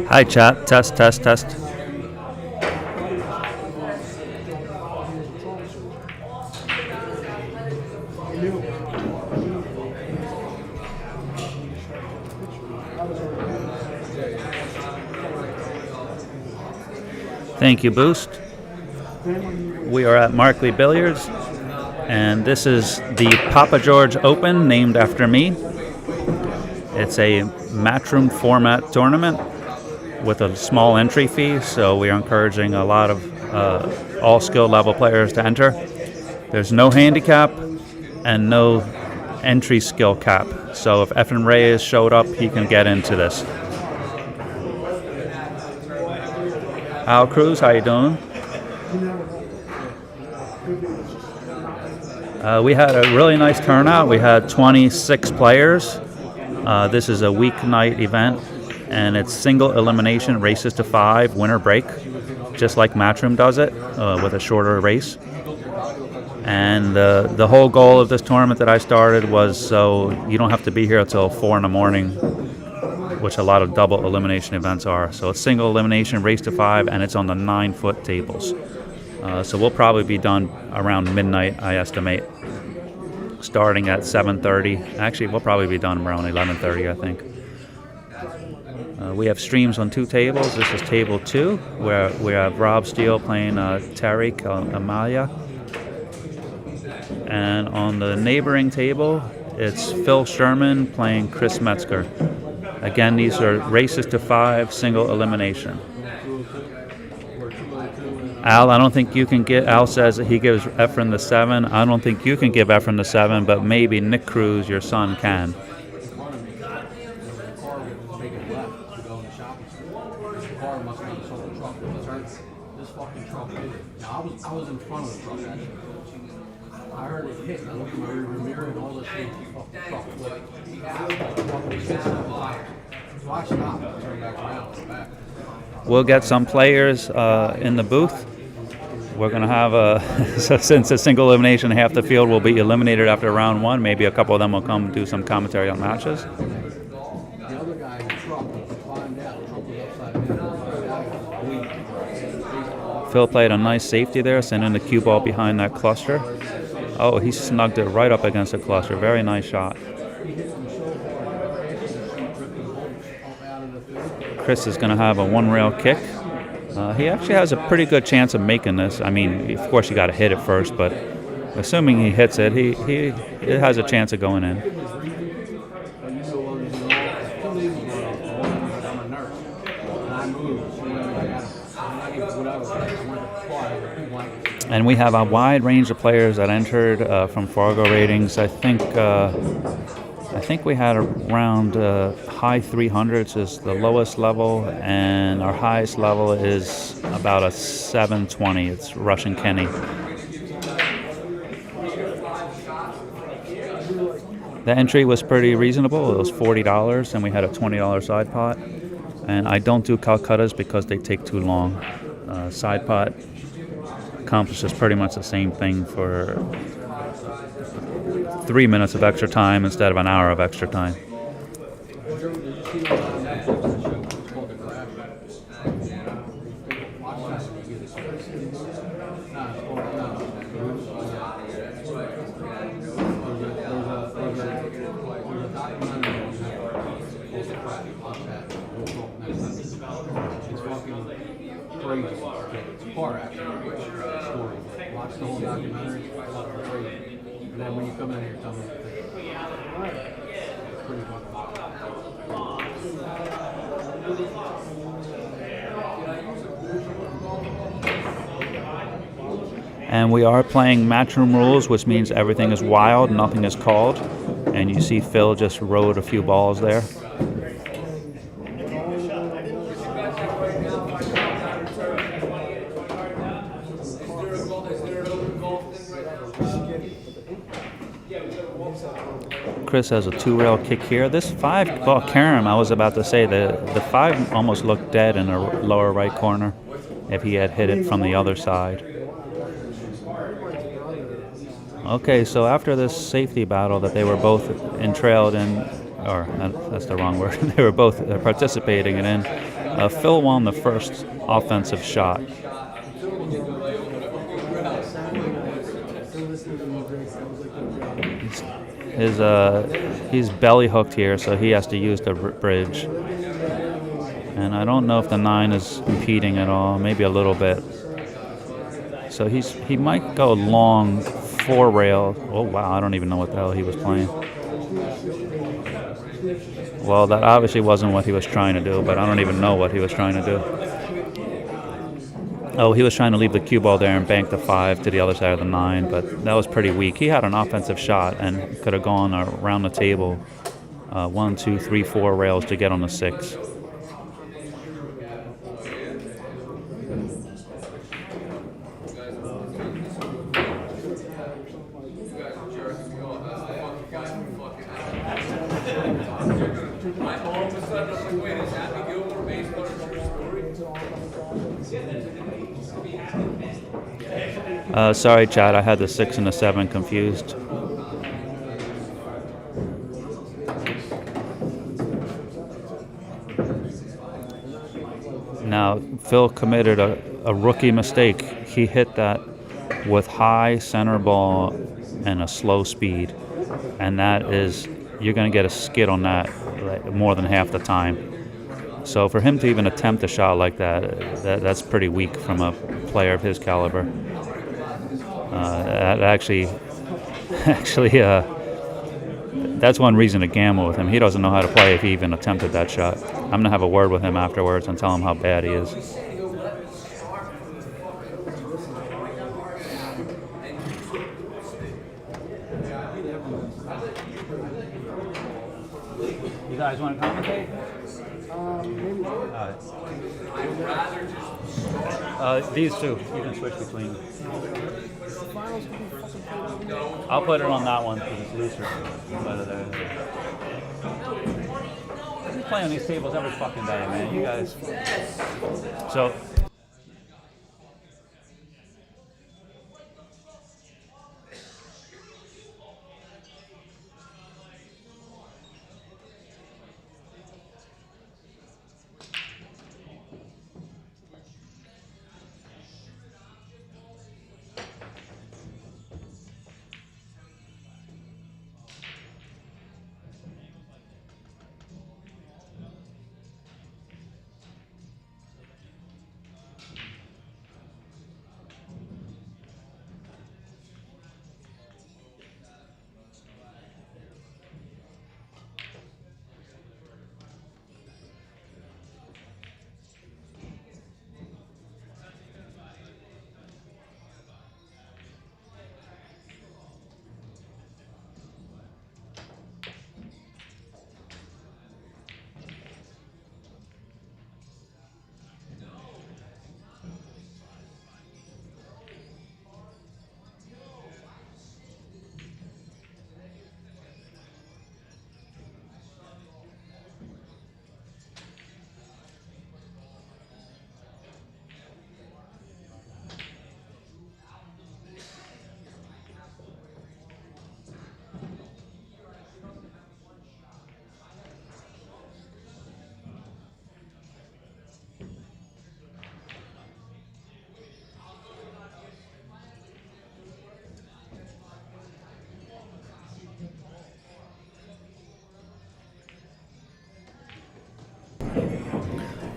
Hi, chat. Test, test, test. Thank you, Boost. We are at Markley Billiards, and this is the Papageorge Open, named after me. It's a Matchroom format tournament with a small entry fee, so we are encouraging a lot of all skill level players to enter. There's no handicap and no entry skill cap, so if Efren Reyes showed up, he can get into this. Al Cruz, how you doing? We had a really nice turnout. We had 26 players. This is a weeknight event, and it's single elimination, races to 5, winner break, just like Matchroom does it, with a shorter race. And the whole goal of this tournament that I started was so you don't have to be here until 4 in the morning, which a lot of double elimination events are. So it's single elimination, race to 5, and it's on the 9-foot tables. So we'll probably be done around midnight, I estimate, starting at 7:30. Actually, we'll probably be done around 11:30, I think. We have streams on 2 tables. This is table 2, where we have Rob Steele playing Tariq Amalia. And on the neighboring table, it's Phil Sherman playing Chris Metzger. Again, these are races to 5, single elimination. Al, I don't think you can get. Al says that he gives Efren the 7. I don't think you can give Efren the 7, but maybe Nick Cruz, your son, can. I was in front of the truck, actually. I heard it hit, and I looked at my rearview mirror, and all this shit truck flipped. So I stopped and turned back around and back. We'll get some players in the booth. We're going to have so since it's single elimination, half the field will be eliminated after round 1. Maybe a couple of them will come do some commentary on matches. The other guy in the truck climbed out, the truck was upside down. Phil played a nice safety there, sending the cue ball behind that cluster. Oh, he snugged it right up against the cluster. Very nice shot. Chris is going to have a 1-rail kick. He actually has a pretty good chance of making this. I mean, of course you got to hit it first, but assuming he hits it, he has a chance of going in. And we have a wide range of players that entered from Fargo ratings. I think we had around high 300s is the lowest level, and our highest level is about a 720. It's Russian Kenny. The entry was pretty reasonable. It was $40, and we had a $20 side pot. And I don't do Calcuttas because they take too long. Side pot accomplishes pretty much the same thing for 3 minutes of extra time instead of an hour of extra time. Watch the whole documentary. And then when you come in here, tell me what you think. It's pretty fucking And we are playing Matchroom rules, which means everything is wild, nothing is called. And you see Phil just rode a few balls there. Chris has a 2-rail kick here. This 5-ball carom, I was about to say, the 5 almost looked dead in the lower right corner if he had hit it from the other side. Okay, so after this safety battle that they were both entrailed in, or that's the wrong word. They were both participating in. Phil won the first offensive shot. He's belly hooked here, so he has to use the bridge. And I don't know if the 9 is impeding at all, maybe a little bit. So he might go long 4 rail. Oh wow, I don't even know what the hell he was playing. Well, that obviously wasn't what he was trying to do, but I don't even know what he was trying to do. Oh, he was trying to leave the cue ball there and bank the 5 to the other side of the 9, but that was pretty weak. He had an offensive shot and could have gone around the table 1, 2, 3, 4 rails to get on the 6. Sorry, Chad, I had the 6 and the 7 confused. Now, Phil committed a rookie mistake. He hit that with high center ball and a slow speed. And that is, you're going to get a skid on that more than half the time. So for him to even attempt a shot like that's pretty weak from a player of his caliber. That's one reason to gamble with him. He doesn't know how to play if he even attempted that shot. I'm going to have a word with him afterwards and tell him how bad he is. You guys want to commentate? Maybe. These two. You can switch between them. I'll put it on that one because it's looser. We play on these tables every fucking day, man. You guys. So.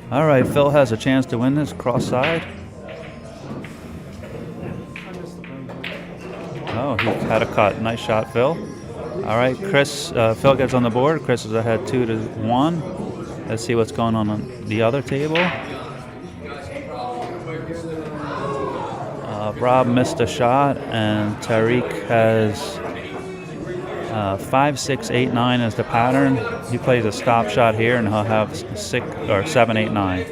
All right, Phil has a chance to win this cross side. Oh, he had a cut. Nice shot, Phil. All right, Chris. Phil gets on the board. Chris is ahead 2-1. Let's see what's going on the other table. Rob missed a shot, and Tariq has 5, 6, 8, 9 as the pattern. He plays a stop shot here, and he'll have 6 or 7, 8, 9.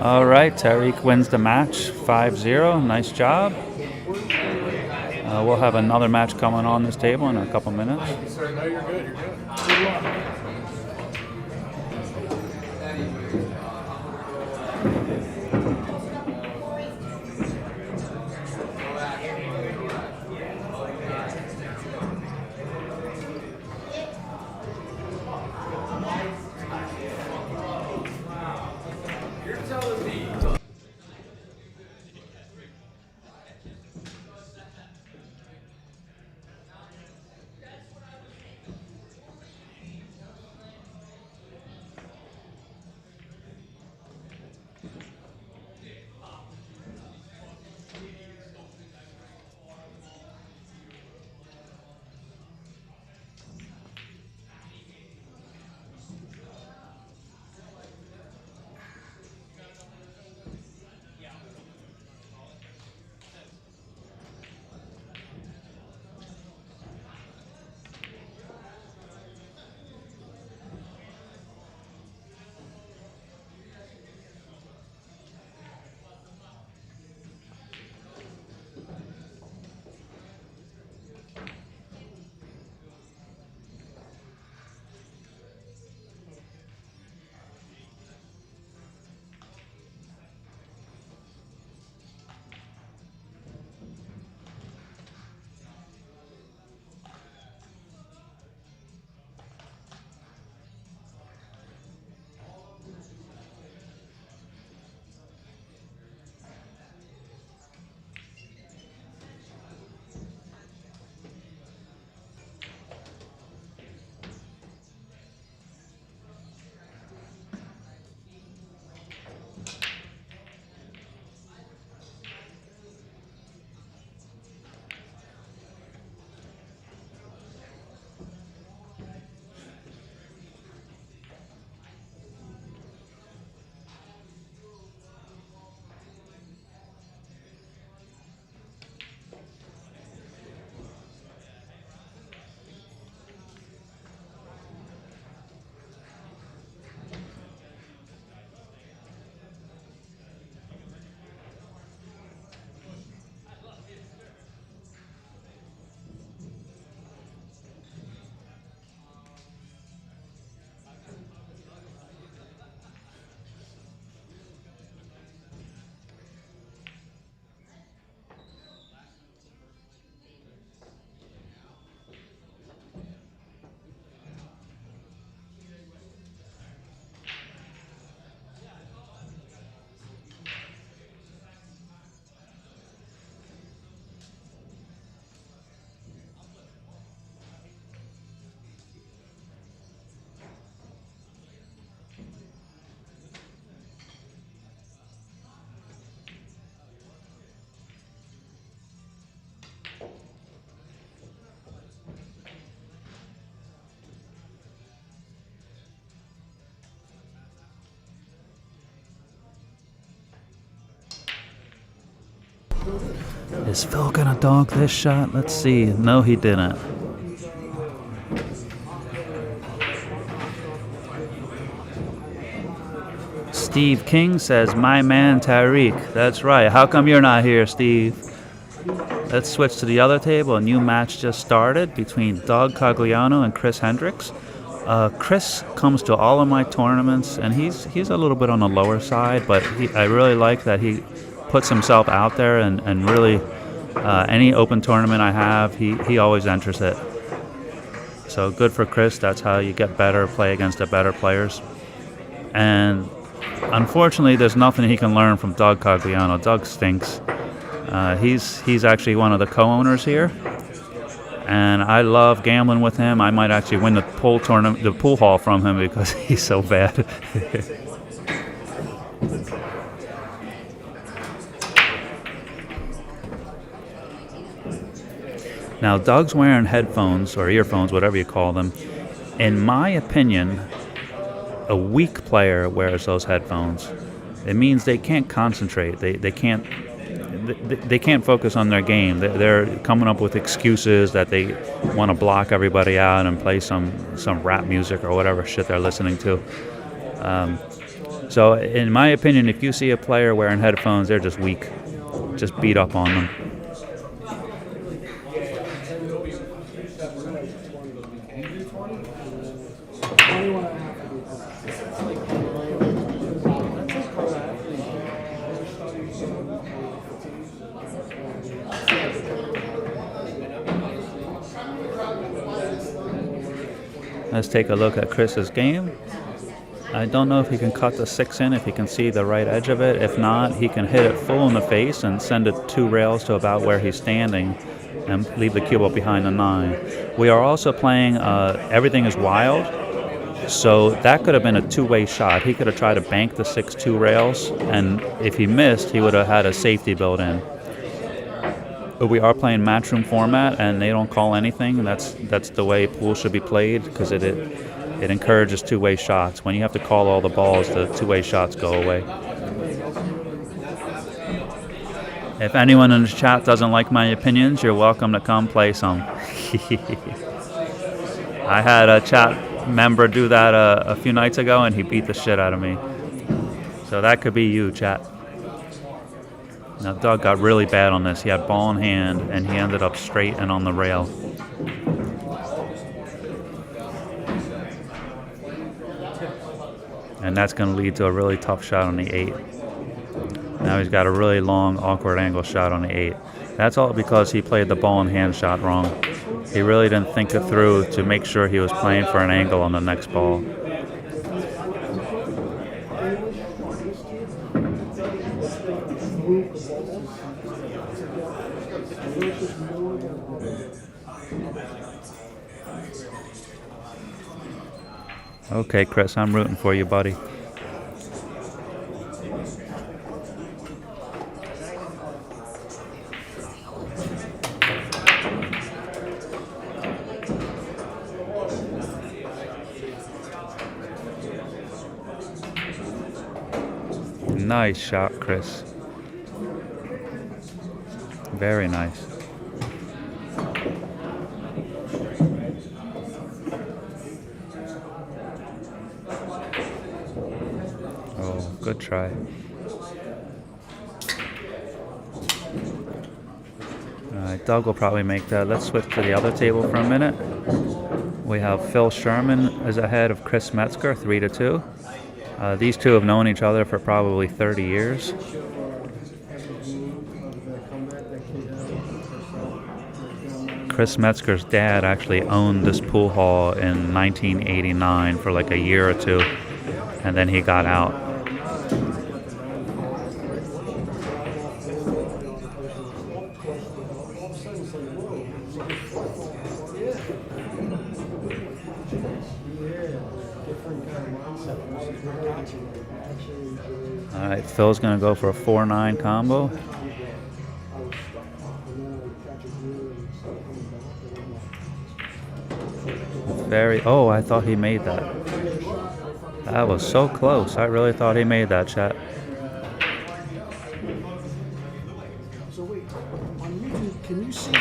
All right, Tariq wins the match 5-0. Nice job. We'll have another match coming on this table in a couple minutes. Sir, no, you're good. You're good. Is Phil gonna dog this shot? Let's see. No, he didn't. Steve King says, my man Tariq. That's right. How come you're not here, Steve? Let's switch to the other table. A new match just started between Doug Cogliano and Chris Hendricks. Chris comes to all of my tournaments, and he's a little bit on the lower side, but I really like that he puts himself out there, and really any open tournament I have, he always enters it. So good for Chris. That's how you get better, play against the better players. And unfortunately, there's nothing he can learn from Doug Cogliano. Doug stinks. He's actually one of the co-owners here, and I love gambling with him. I might actually win the pool hall from him because he's so bad. Now, Doug's wearing headphones or earphones, whatever you call them. In my opinion, a weak player wears those headphones. It means they can't concentrate. They can't focus on their game. They're coming up with excuses that they want to block everybody out and play some rap music or whatever shit they're listening to. So, in my opinion, if you see a player wearing headphones, they're just weak. Just beat up on them. Let's take a look at Chris's game. I don't know if he can cut the 6 in, if he can see the right edge of it. If not, he can hit it full in the face and send it 2 rails to about where he's standing and leave the cue ball behind the 9. We are also playing Everything is Wild, so that could have been a 2-way shot. He could have tried to bank the 6-2 rails, and if he missed, he would have had a safety built in. But we are playing Matchroom format, and they don't call anything. That's the way pool should be played, because it encourages 2-way shots. When you have to call all the balls, the 2-way shots go away. If anyone in the chat doesn't like my opinions, you're welcome to come play some. I had a chat member do that a few nights ago, and he beat the shit out of me. So that could be you, chat. Now, Doug got really bad on this. He had ball in hand, and he ended up straight and on the rail. And that's going to lead to a really tough shot on the 8. Now he's got a really long, awkward angle shot on the 8. That's all because he played the ball in hand shot wrong. He really didn't think it through to make sure he was playing for an angle on the next ball. Okay, Chris, I'm rooting for you, buddy. Nice shot, Chris. Very nice. Oh, good try. Alright, Doug will probably make that. Let's switch to the other table for a minute. We have Phil Sherman is ahead of Chris Metzger, 3-2. These two have known each other for probably 30 years. Chris Metzger's dad actually owned this pool hall in 1989 for like a year or two, and then he got out. Alright, Phil's going to go for a 4-9 combo. Oh, I thought he made that. That was so close. I really thought he made that, chat. So wait, on YouTube, can you see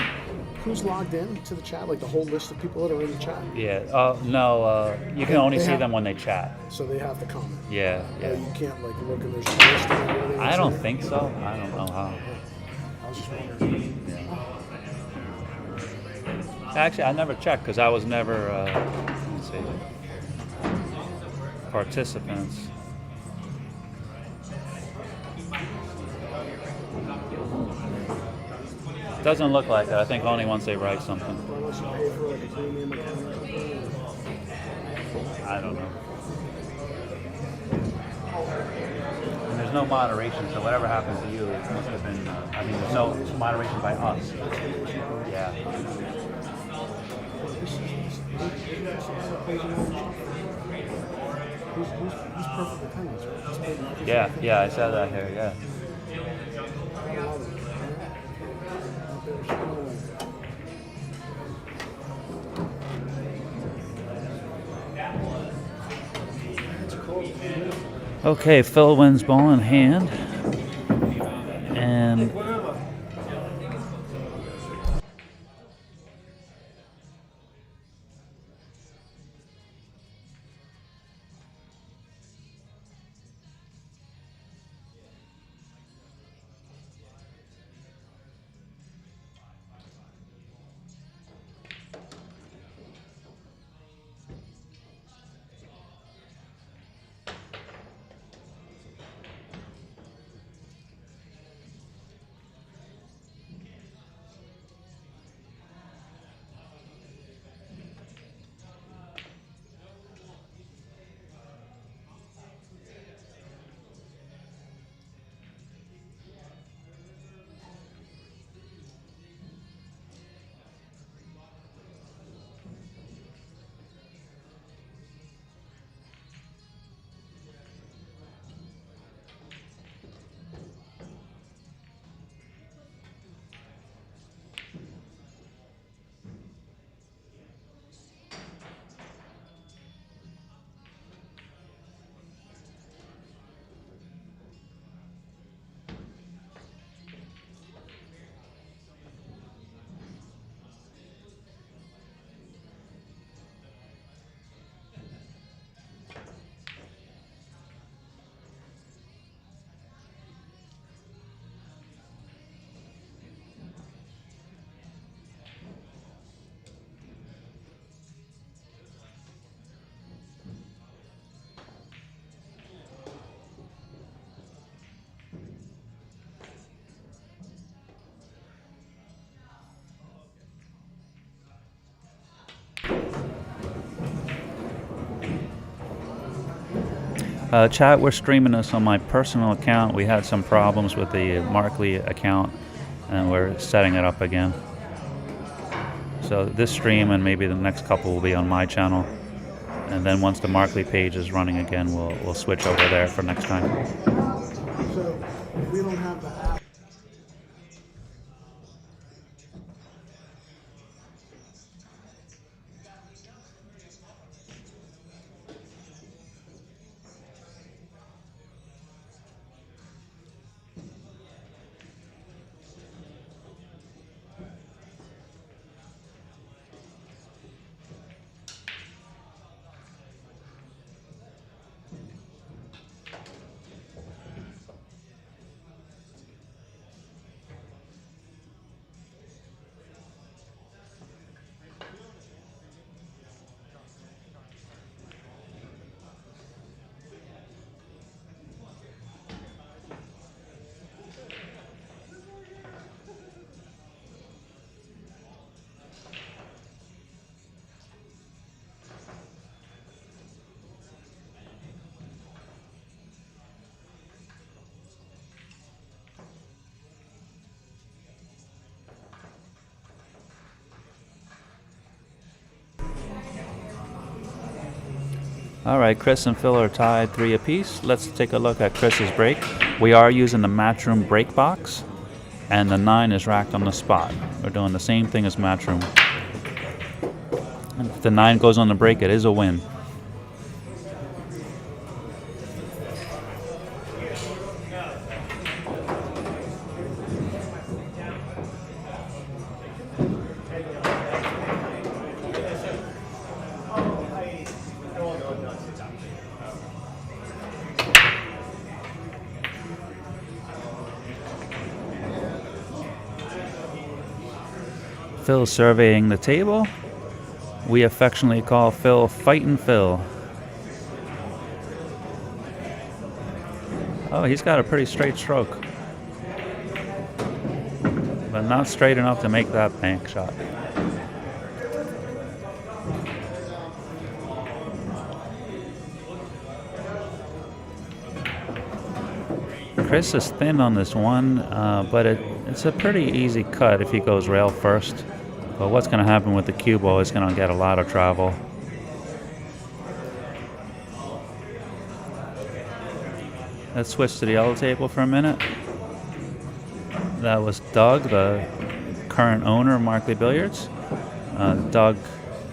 who's logged in to the chat, like the whole list of people that are in the chat? Yeah. No. You can only see them when they chat. So they have to comment. Yeah. You can't like look and there's a list. I don't think so. I don't know how. I was just wondering. Actually, I never checked because I was never, let's see, participants. Doesn't look like it. I think only once they write something. Unless you pay for like a premium account. I don't know. And there's no moderation, so whatever happens to you, it must have been, there's no moderation by us. Yeah. Who's perfect attendance, right? Yeah, I said that here, yeah. Okay, Phil wins ball in hand. And Chat, we're streaming this on my personal account. We had some problems with the Markley account, and we're setting it up again. So this stream and maybe the next couple will be on my channel. And then once the Markley page is running again, we'll switch over there for next time. So we don't have the app. All right, Chris and Phil are tied 3 apiece. Let's take a look at Chris's break. We are using the Matchroom break box, and the 9 is racked on the spot. We're doing the same thing as Matchroom. If the 9 goes on the break, it is a win. Phil surveying the table. We affectionately call Phil Fightin' Phil. Oh, he's got a pretty straight stroke, but not straight enough to make that bank shot. Chris is thin on this one, but it's a pretty easy cut if he goes rail first. But what's going to happen with the cue ball is going to get a lot of travel. Let's switch to the yellow table for a minute. That was Doug, the current owner of Markley Billiards. Doug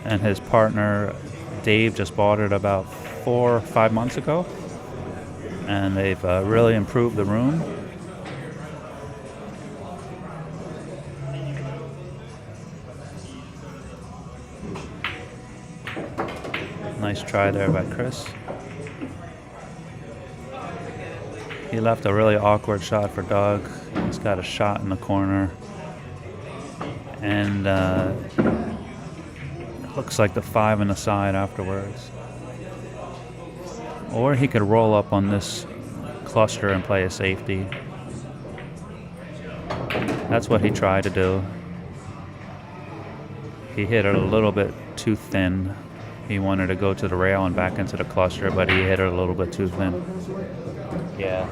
and his partner Dave just bought it about 4 or 5 months ago, and they've really improved the room. Nice try there by Chris. He left a really awkward shot for Doug. He's got a shot in the corner, and looks like the 5 in the side afterwards. Or he could roll up on this cluster and play a safety. That's what he tried to do. He hit it a little bit too thin. He wanted to go to the rail and back into the cluster, but he hit it a little bit too thin. Yeah.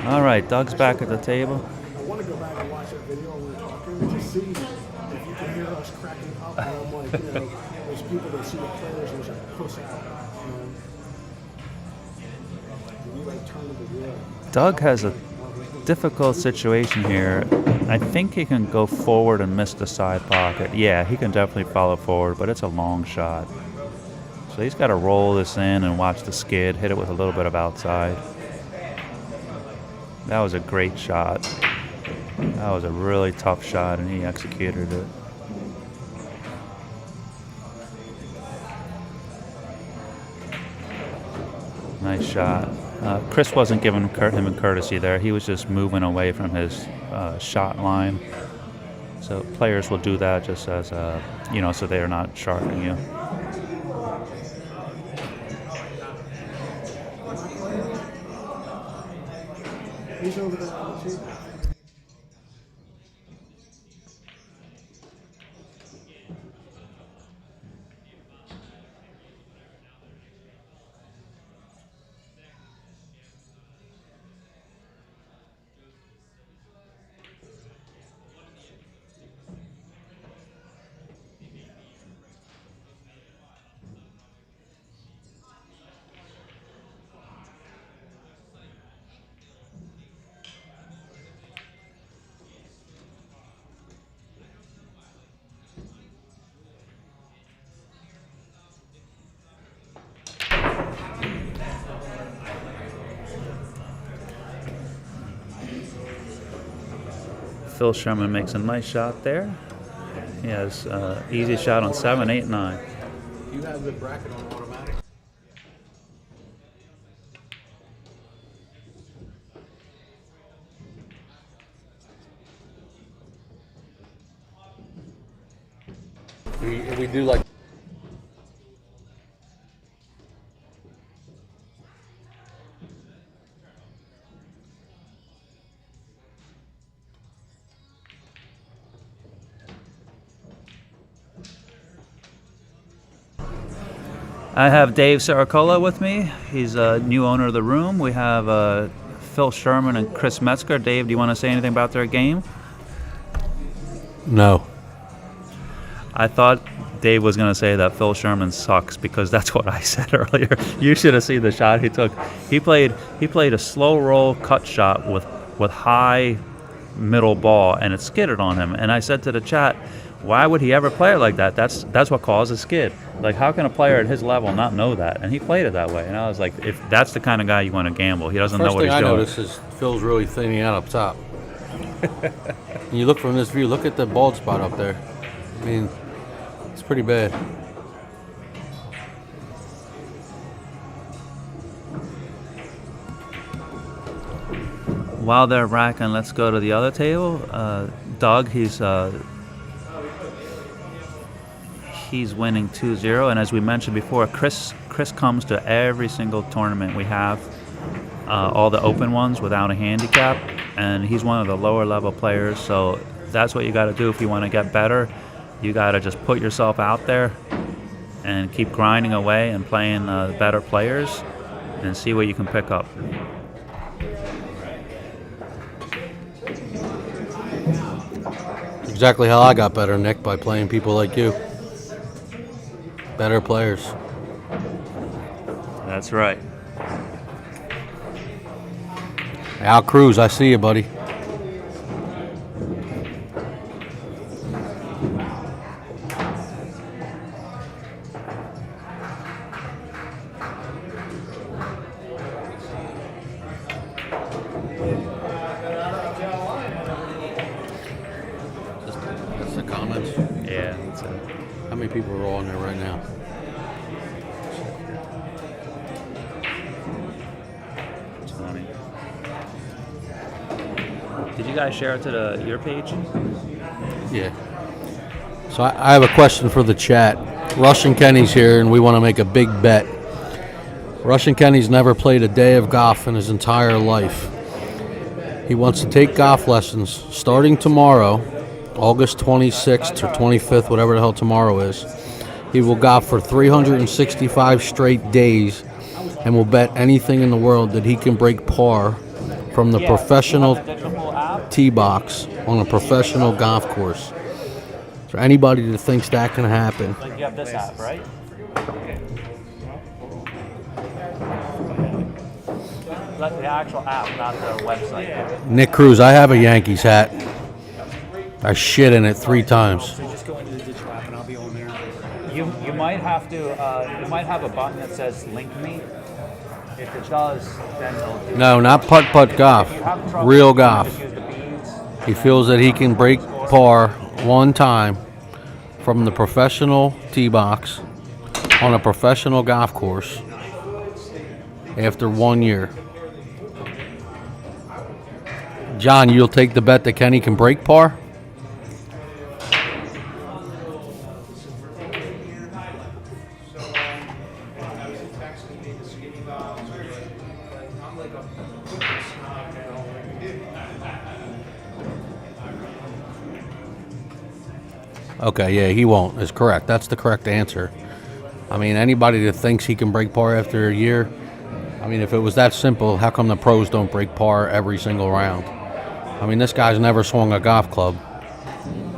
All right, Doug's back at the table. I want to go back and watch that video when we were talking to see if you can hear us cracking up. And I'm like, those people that see the players and just push out. You like turn to the wheel. Doug has a difficult situation here. I think he can go forward and miss the side pocket. Yeah, he can definitely follow forward, but it's a long shot. So he's got to roll this in and watch the skid, hit it with a little bit of outside. That was a great shot. That was a really tough shot, and he executed it. Nice shot. Chris wasn't giving him a courtesy there. He was just moving away from his shot line. So players will do that just as, so they are not sharpening you. He's over there on the table. Phil Sherman makes a nice shot there. He has easy shot on 7, 8, 9. You have the bracket on automatic? We do like. I have Dave Saracola with me. He's a new owner of the room. We have Phil Sherman and Chris Metzger. Dave, do you want to say anything about their game? No. I thought Dave was going to say that Phil Sherman sucks because that's what I said earlier. You should have seen the shot he took. He played a slow roll cut shot with high middle ball, and it skidded on him. And I said to the chat, why would he ever play it like that? That's what causes skid. Like, how can a player at his level not know that? And he played it that way. And I was like, if that's the kind of guy you want to gamble, he doesn't know what he's doing. First thing I noticed is Phil's really thinning out up top. You look from this view, look at the bald spot up there. I mean, it's pretty bad. While they're racking, let's go to the other table. Doug, he's winning 2-0, and as we mentioned before, Chris comes to every single tournament we have, all the open ones without a handicap, and he's one of the lower level players. So that's what you got to do if you want to get better. You got to just put yourself out there and keep grinding away and playing better players and see what you can pick up. Exactly how I got better, Nick, by playing people like you. Better players. That's right. Al Cruz, I see you, buddy. That's the comments. Yeah, that's it. How many people are on there right now? Did you guys share it to your page? Yeah. So I have a question for the chat. Russian Kenny's here, and we want to make a big bet. Russian Kenny's never played a day of golf in his entire life. He wants to take golf lessons starting tomorrow, August 26th or 25th, whatever the hell tomorrow is. He will golf for 365 straight days and will bet anything in the world that he can break par for from the Yeah, professional on the digital app. tee box on a professional golf course. For anybody that thinks that can happen, Like you have this app, right? Like the actual app, not the website. Nick Cruz, I have a Yankees hat. I shit in it 3 times. So just go into the digital app and I'll be on there. You might have to you might have a button that says link me. If it does, then it'll do. No, not putt golf. If you have trouble, Real you can golf. just use the beads. He feels that he can break par 1 time from the professional tee box on a professional golf course after 1 year. John, you'll take the bet that Kenny can break par? Okay, yeah, he won't. Is correct. That's the correct answer. I mean, anybody that thinks he can break par after a year, I mean, if it was that simple, how come the pros don't break par every single round? I mean, this guy's never swung a golf club.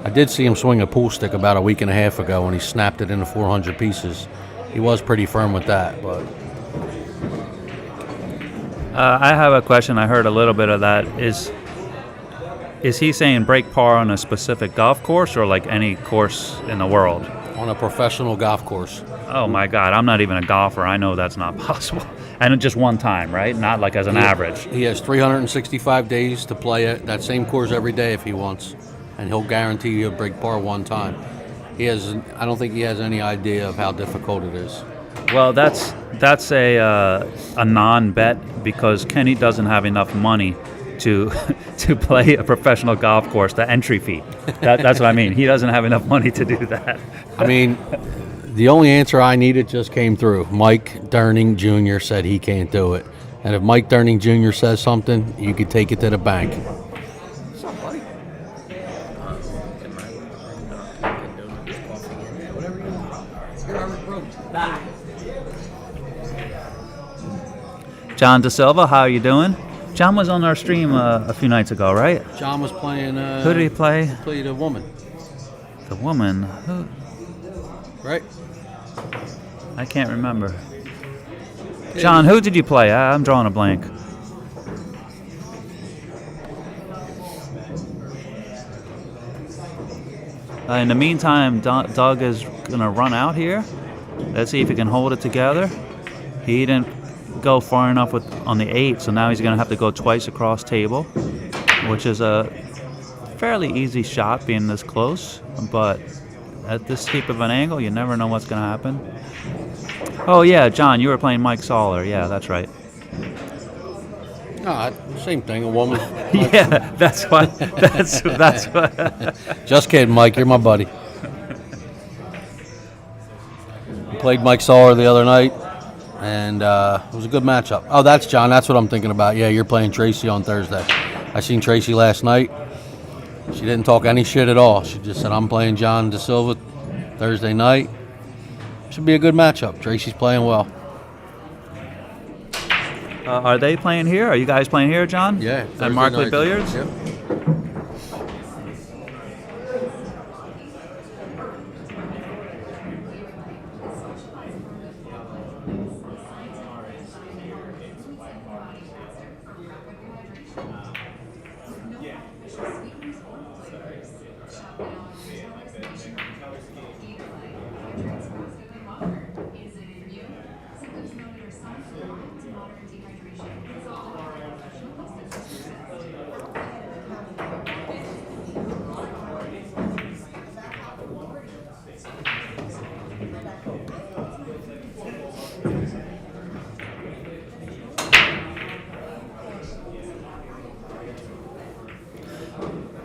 I did see him swing a pool stick about a week and a half ago when he snapped it into 400 pieces. He was pretty firm with that, but I have a question. I heard a little bit of that. Is he saying break par on a specific golf course or like any course in the world? on a professional golf course. Oh my God, I'm not even a golfer. I know that's not possible. And just one time, right? Not like as an average. He has 365 days to play at that same course every day if he wants, and he'll guarantee he'll break par 1 time. I don't think he has any idea of how difficult it is. Well, that's a non-bet because Kenny doesn't have enough money to to play a professional golf course. The entry fee. That's what I mean. He doesn't have enough money to do that. I mean, the only answer I needed just came through. Mike Durning Jr. said he can't do it. And if Mike Durning Jr. says something, you could take it to the bank. John Da Silva, how are you doing? John was on our stream a few nights ago, right? John was playing. Who did he play? Played a woman. The woman. Who? Right? I can't remember. John, who did you play? I'm drawing a blank. In the meantime, Doug is going to run out here. Let's see if he can hold it together. He didn't go far enough on the 8, so now he's going to have to go twice across table, which is a fairly easy shot being this close, but at this steep of an angle, you never know what's going to happen. Oh yeah, John, you were playing Mike Soller. Yeah, that's right. No, same thing. A woman. Yeah, that's what. That's what. Just kidding, Mike. You're my buddy. I played Mike Soller the other night, and it was a good matchup. Oh, that's John. That's what I'm thinking about. Yeah, you're playing Tracy on Thursday. I seen Tracy last night. She didn't talk any shit at all. She just said, I'm playing John Da Silva Thursday night. Should be a good matchup. Tracy's playing well. Are they playing here? Are you guys playing here, John? Yeah. At Markley Billiards? Yep.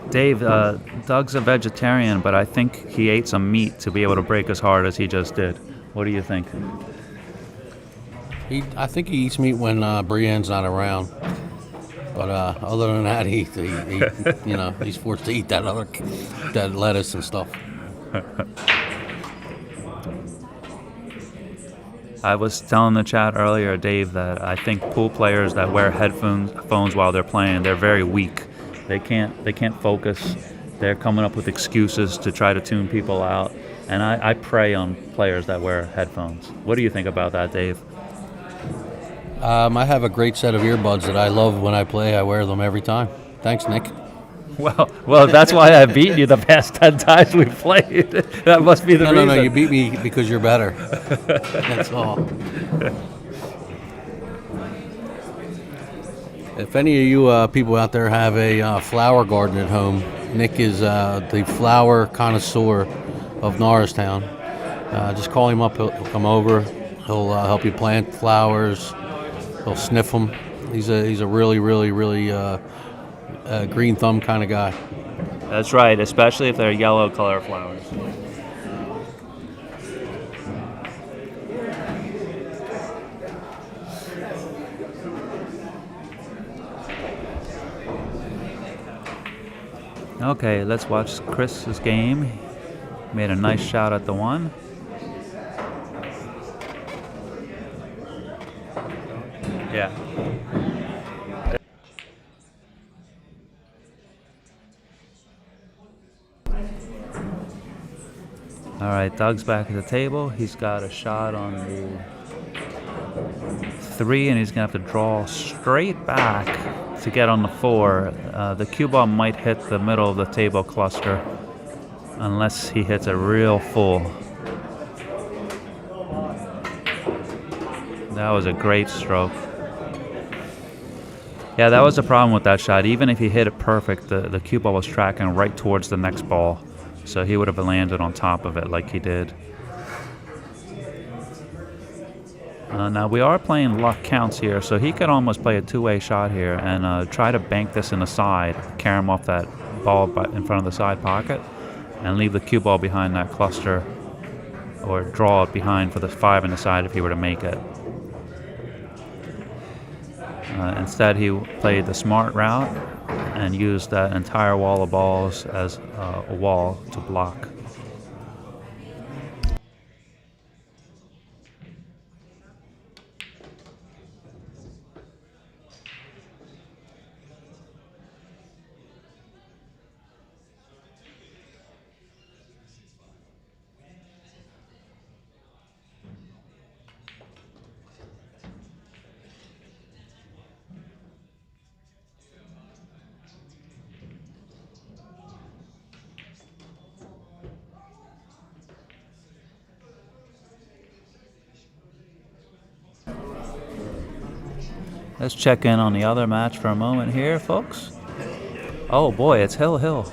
Dave, Doug's a vegetarian, but I think he ate some meat to be able to break as hard as he just did. What do you think? I think he eats meat when Brienne's not around. But other than that, he he's forced to eat that lettuce and stuff. I was telling the chat earlier, Dave, that I think pool players that wear headphones while they're playing, they're very weak. They can't focus. They're coming up with excuses to try to tune people out. And I prey on players that wear headphones. What do you think about that, Dave? I have a great set of earbuds that I love when I play. I wear them every time. Thanks, Nick. Well, that's why I beat you the past 10 times we played. That must be the reason. No, you beat me because you're better. That's all. If any of you people out there have a flower garden at home, Nick is the flower connoisseur of Norristown. Just call him up. He'll come over. He'll help you plant flowers. He'll sniff them. He's a really green thumb kind of guy. That's right, especially if they're yellow color flowers. Okay, let's watch Chris's game. Made a nice shot at the one. Yeah. All right, Doug's back at the table. He's got a shot on the 3, and he's gonna have to draw straight back to get on the 4. The cue ball might hit the middle of the table cluster unless he hits a real full. That was a great stroke. Yeah, that was the problem with that shot. Even if he hit it perfect, the cue ball was tracking right towards the next ball. So he would have landed on top of it like he did. Now we are playing luck counts here, so he could almost play a two-way shot here and try to bank this in the side, carry him off that ball in front of the side pocket, and leave the cue ball behind that cluster, or draw it behind for the 5 in the side if he were to make it. Instead, he played the smart route and used that entire wall of balls as a wall to block. Let's check in on the other match for a moment here, folks. Oh boy, it's Hill.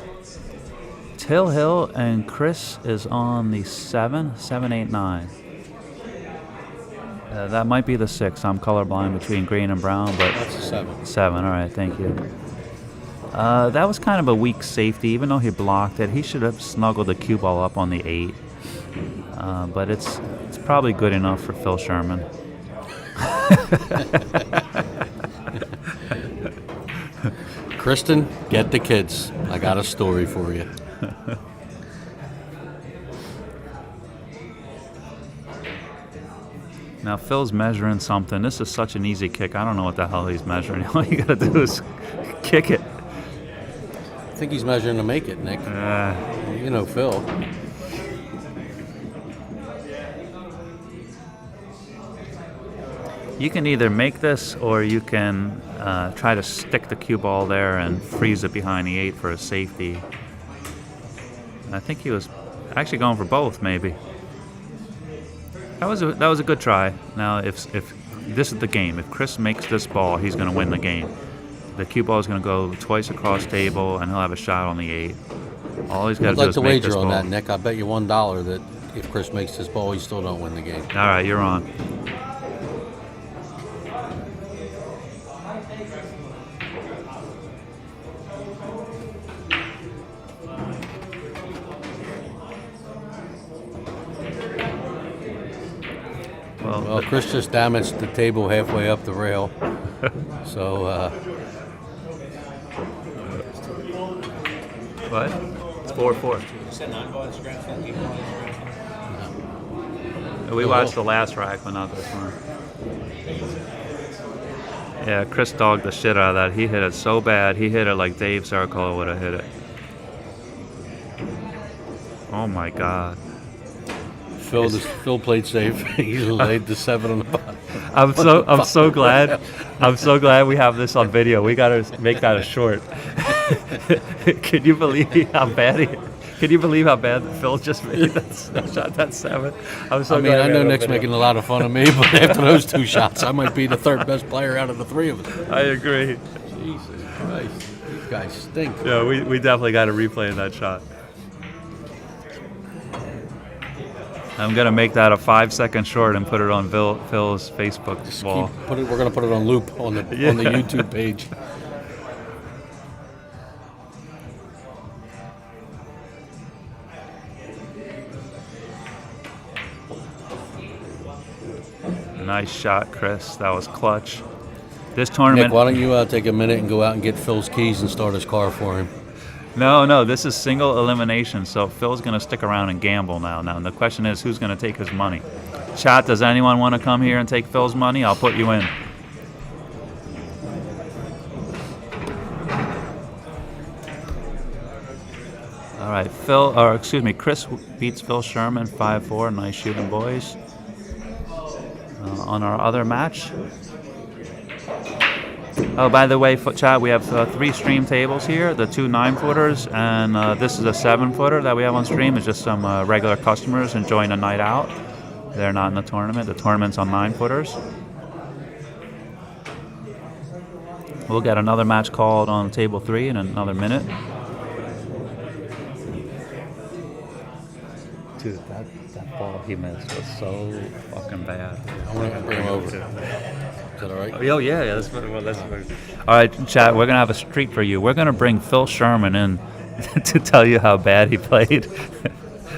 It's Hill, and Chris is on the 7, 8, 9. That might be the 6. I'm colorblind between green and brown, but That's a 7. 7. All right, thank you. That was kind of a weak safety. Even though he blocked it, he should have snuggled the cue ball up on the 8. But it's probably good enough for Phil Sherman. Kristen, get the kids. I got a story for you. Now Phil's measuring something. This is such an easy kick. I don't know what the hell he's measuring. All you gotta do is kick it. I think he's measuring to make it, Nick. You know Phil. You can either make this or you can try to stick the cue ball there and freeze it behind the 8 for a safety. I think he was actually going for both, maybe. That was a good try. Now, if this is the game, if Chris makes this ball, he's going to win the game. The cue ball is going to go twice across table, and he'll have a shot on the 8. All he's got to do is make this ball. I'd like to wager on that, Nick. I bet you $1 that if Chris makes this ball, he still don't win the game. All right, you're on. Well, Chris just damaged the table halfway up the rail. So, What? It's 4-4. You said 9 balls, scratch that 8 balls, scratch that. We watched the last rack, but not this one. Yeah, Chris dogged the shit out of that. He hit it so bad. He hit it like Dave Sarkola would have hit it. Oh my God. Phil played safe. He laid the 7 on the bottom. I'm so glad. I'm so glad we have this on video. We gotta make that a short. Can you believe how bad Phil just made that shot, that 7? I'm so glad. I know Nick's making a lot of fun of me, but after those 2 shots, I might be the 3rd best player out of the 3 of us. I agree. Jesus Christ, these guys stink. Yeah, we definitely got to replay that shot. I'm gonna make that a 5-second short and put it on Phil's Facebook wall. We're gonna put it on loop on the YouTube page. Nice shot, Chris. That was clutch. This tournament. Nick, why don't you take a minute and go out and get Phil's keys and start his car for him? No, this is single elimination, so Phil's going to stick around and gamble now. Now, the question is, who's going to take his money? Chat, does anyone want to come here and take Phil's money? I'll put you in. All right, Chris beats Phil Sherman 5-4. Nice shooting, boys. On our other match. Oh, by the way, chat, we have 3 stream tables here, the 2 9-footers, and this is a 7-footer that we have on stream. It's just some regular customers enjoying a night out. They're not in the tournament. The tournament's on 9-footers. We'll get another match called on table 3 in another minute. Dude, that ball he missed was so fucking bad. I want to bring him over. Is that all right? Oh, yeah. That's what all right, chat, we're going to have a treat for you. We're going to bring Phil Sherman in to tell you how bad he played.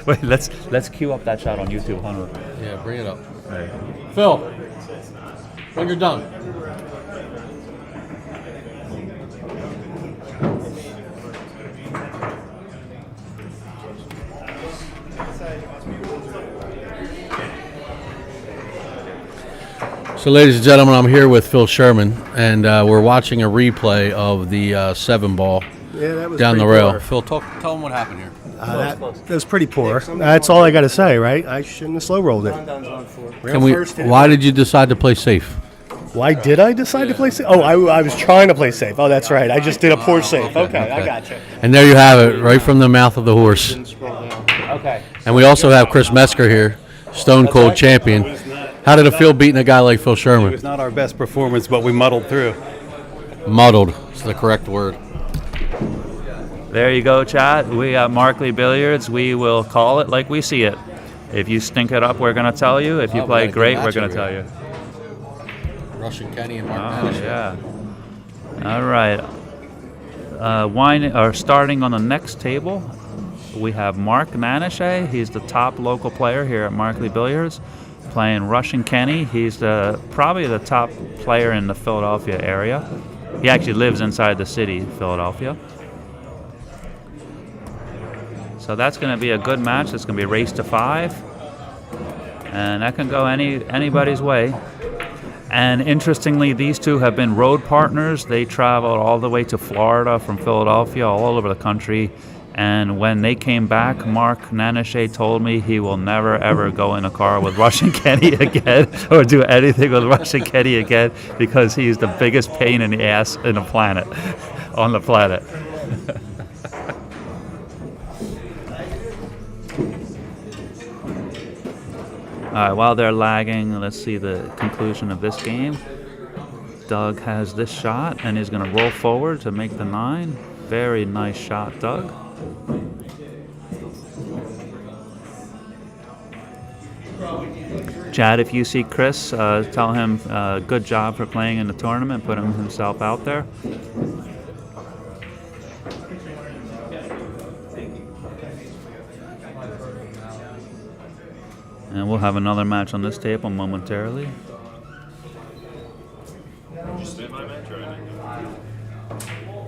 Wait, let's cue up that shot on YouTube, Hunter. Yeah, bring it up. Right. Phil, when you're done. So, ladies and gentlemen, I'm here with Phil Sherman, and we're watching a replay of the 7 ball that was down the rail. Poor. Phil, tell them what happened here. That was pretty poor. That's all I got to say, right? I shouldn't have slow rolled it. Why did you decide to play safe? Why did I decide to play safe? Oh, I was trying to play safe. Oh, that's right. I just did a poor safe. Okay, I got you. And there you have it, right from the mouth of the horse. Okay. And we also have Chris Metzger here, Stone Cold champion. How did it feel beating a guy like Phil Sherman? It was not our best performance, but we muddled through. Muddled is the correct word. There you go, chat. We got Markley Billiards. We will call it like we see it. If you stink it up, we're going to tell you. If you play great, we're going to tell you. Russian Kenny and Mark Oh, yeah. All right. Starting on the next table, we have Mark Nanashe. He's the top local player here at Markley Billiards, playing Russian Kenny. He's probably the top player in the Philadelphia area. He actually lives inside the city, Philadelphia. So that's going to be a good match. It's going to be a race to 5. And that can go anybody's way. And interestingly, these two have been road partners. They traveled all the way to Florida from Philadelphia, all over the country. And when they came back, Mark Nanashe told me he will never, ever go in a car with Russian Kenny again or do anything with Russian Kenny again because he's the biggest pain in the ass on the planet. All right, while they're lagging, let's see the conclusion of this game. Doug has this shot, and he's going to roll forward to make the 9. Very nice shot, Doug. Chad, if you see Chris, tell him good job for playing in the tournament, putting himself out there. And we'll have another match on this table momentarily.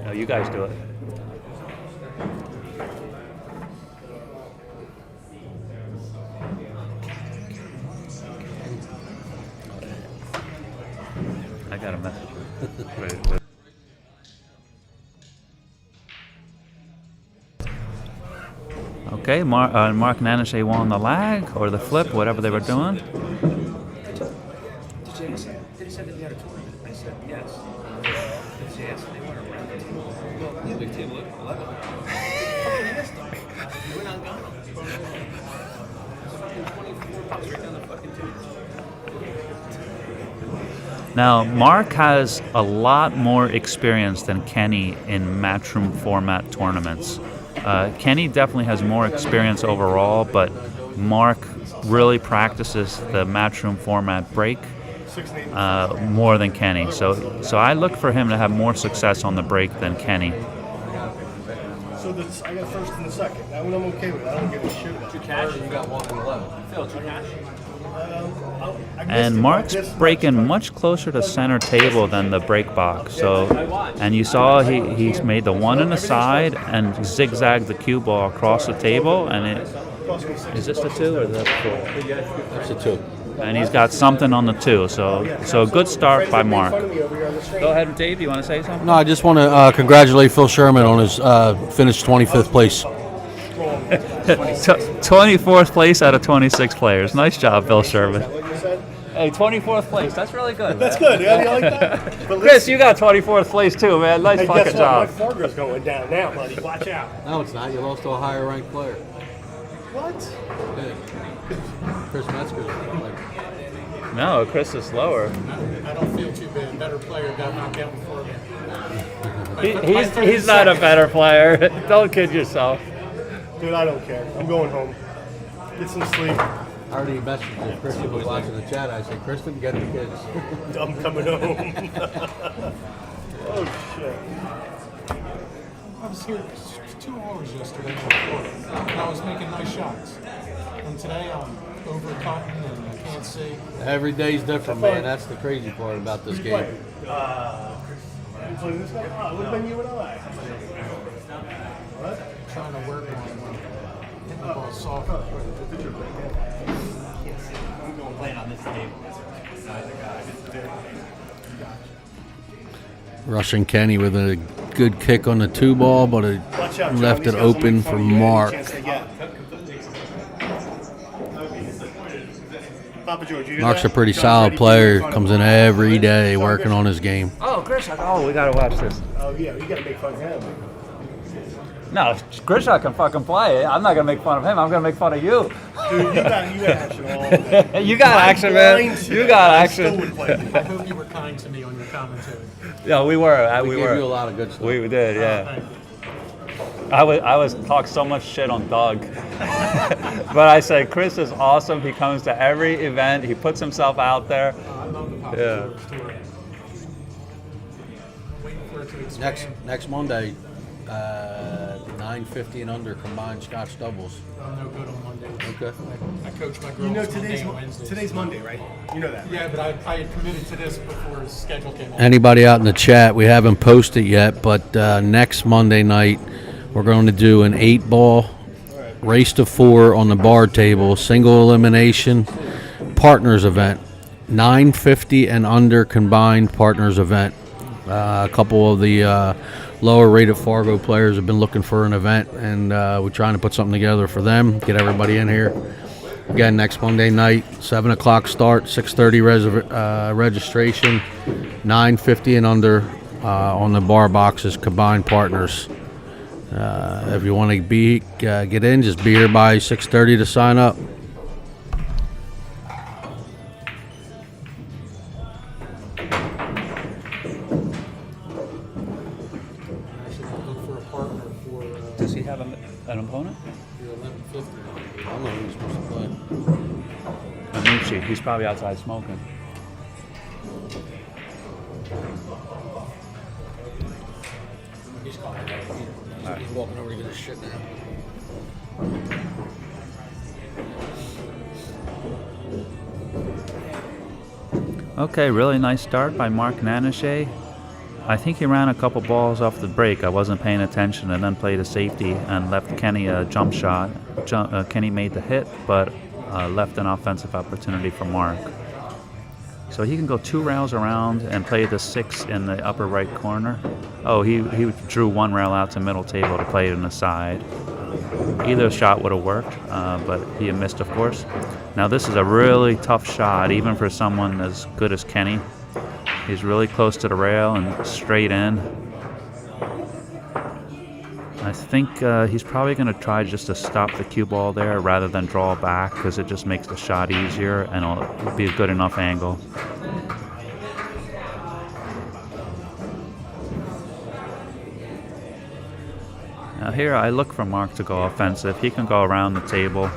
No, you guys do it. Okay, Mark Nanashe won the lag or the flip, whatever they were doing. Did you say that you had a tournament? I said yes. Yes, they were around the table. Well, big table 11. You went on Ghana. Fucking 24 pounds right down the fucking table. Now, Mark has a lot more experience than Kenny in Matchroom format tournaments. Kenny definitely has more experience overall, but Mark really practices the Matchroom format break more than Kenny. So I look for him to have more success on the break than Kenny. So I got first and the second. That one I'm okay with. I don't give a shit about. 2 cash? You got 1 and 11. Phil, 2 cash? And Mark's breaking much closer to center table than the break box. So, and you saw he's made the 1 in the side and zigzagged the cue ball across the table. And is this the 2 or the 4? That's a 2. And he's got something on the 2. So a good start by Mark. Go ahead, Dave. You want to say something? No, I just want to congratulate Phil Sherman on his finished 25th place. 24th place out of 26 players. Nice job, Bill Sherman. Hey, 24th place. That's really good. That's good. Yeah, you like that? But Chris, you got 24th place too, man. Nice fucking guess what? job. My Fargo's going down now, buddy. Watch out. No, it's not. You lost to a higher ranked player. What? Chris Metzger. No, Chris is slower. I don't feel too bad. Better player got knocked out before me. He's not a better player. Don't kid yourself. Dude, I don't care. I'm going home. Get some sleep. I already messaged if Kristen was watching the chat. I said, Kristen, get the kids. I'm coming home. Oh, shit. I was here 2 hours yesterday before, and I was making nice shots. And today I'm overcutting and I can't see. Every day's different, man. That's the crazy part about this game. You play this guy? Oh, it would have been you and I. What? Trying to work on hitting the ball soft. Russian Kenny with a good kick on the 2 ball, but it Watch out, John. left These it guys will open make for fun of you any Mark. chance they get. Papageorge, you hear Mark's a that? pretty John's solid ready for player. you. Comes in every day working on his game. Oh, Grisha. Oh, we gotta watch this. Oh, yeah, you gotta make fun of him. No, Grisha can fucking play. I'm not gonna make fun of him. I'm gonna make fun of you. Dude, you got action all day. You got action, man. You got I still action. would play you. I hope you were kind to me on your commentary. Yeah, we were. We We gave you a were. lot of good stuff. We did. Yeah. Thank you. I was talk so much shit on Doug, but I said Chris is awesome. He comes to every event. He puts himself out there. I love the Papageorge Yeah. tour. Waiting for it to expand. Next Monday, 950 and under combined Scotch doubles. I'm no good on Mondays. Okay. I coach my girls You know Monday and Wednesdays. today's Monday, right? You know that. Yeah, but I had committed to this before his schedule came out. Anybody out in the chat, we haven't posted yet, but next Monday night, we're going to do an 8-ball race to 4 on the bar table, single elimination partners event, 950 and under combined partners event. A couple of the lower rated Fargo players have been looking for an event, and we're trying to put something together for them, get everybody in here. Again, next Monday night, 7 o'clock start, 6:30 registration, 950 and under on the bar boxes, combined partners. If you want to get in, just be here by 6:30 to sign up. Actually, I'll look for a partner for Does he have an opponent? your 1150. I don't know who's supposed to play. Anucci. He's probably outside smoking. He's calling it. He's walking over to get his shit now. Okay, really nice start by Mark Nanashe. I think he ran a couple balls off the break. I wasn't paying attention, and then played a safety and left Kenny a jump shot. Kenny made the hit, but left an offensive opportunity for Mark. So he can go 2 rails around and play the 6 in the upper right corner. Oh, he drew 1 rail out to middle table to play it in the side. Either shot would have worked, but he missed, of course. Now this is a really tough shot, even for someone as good as Kenny. He's really close to the rail and straight in. I think he's probably going to try just to stop the cue ball there rather than draw back, because it just makes the shot easier and it'll be a good enough angle. Now here I look for Mark to go offensive. He can go around the table.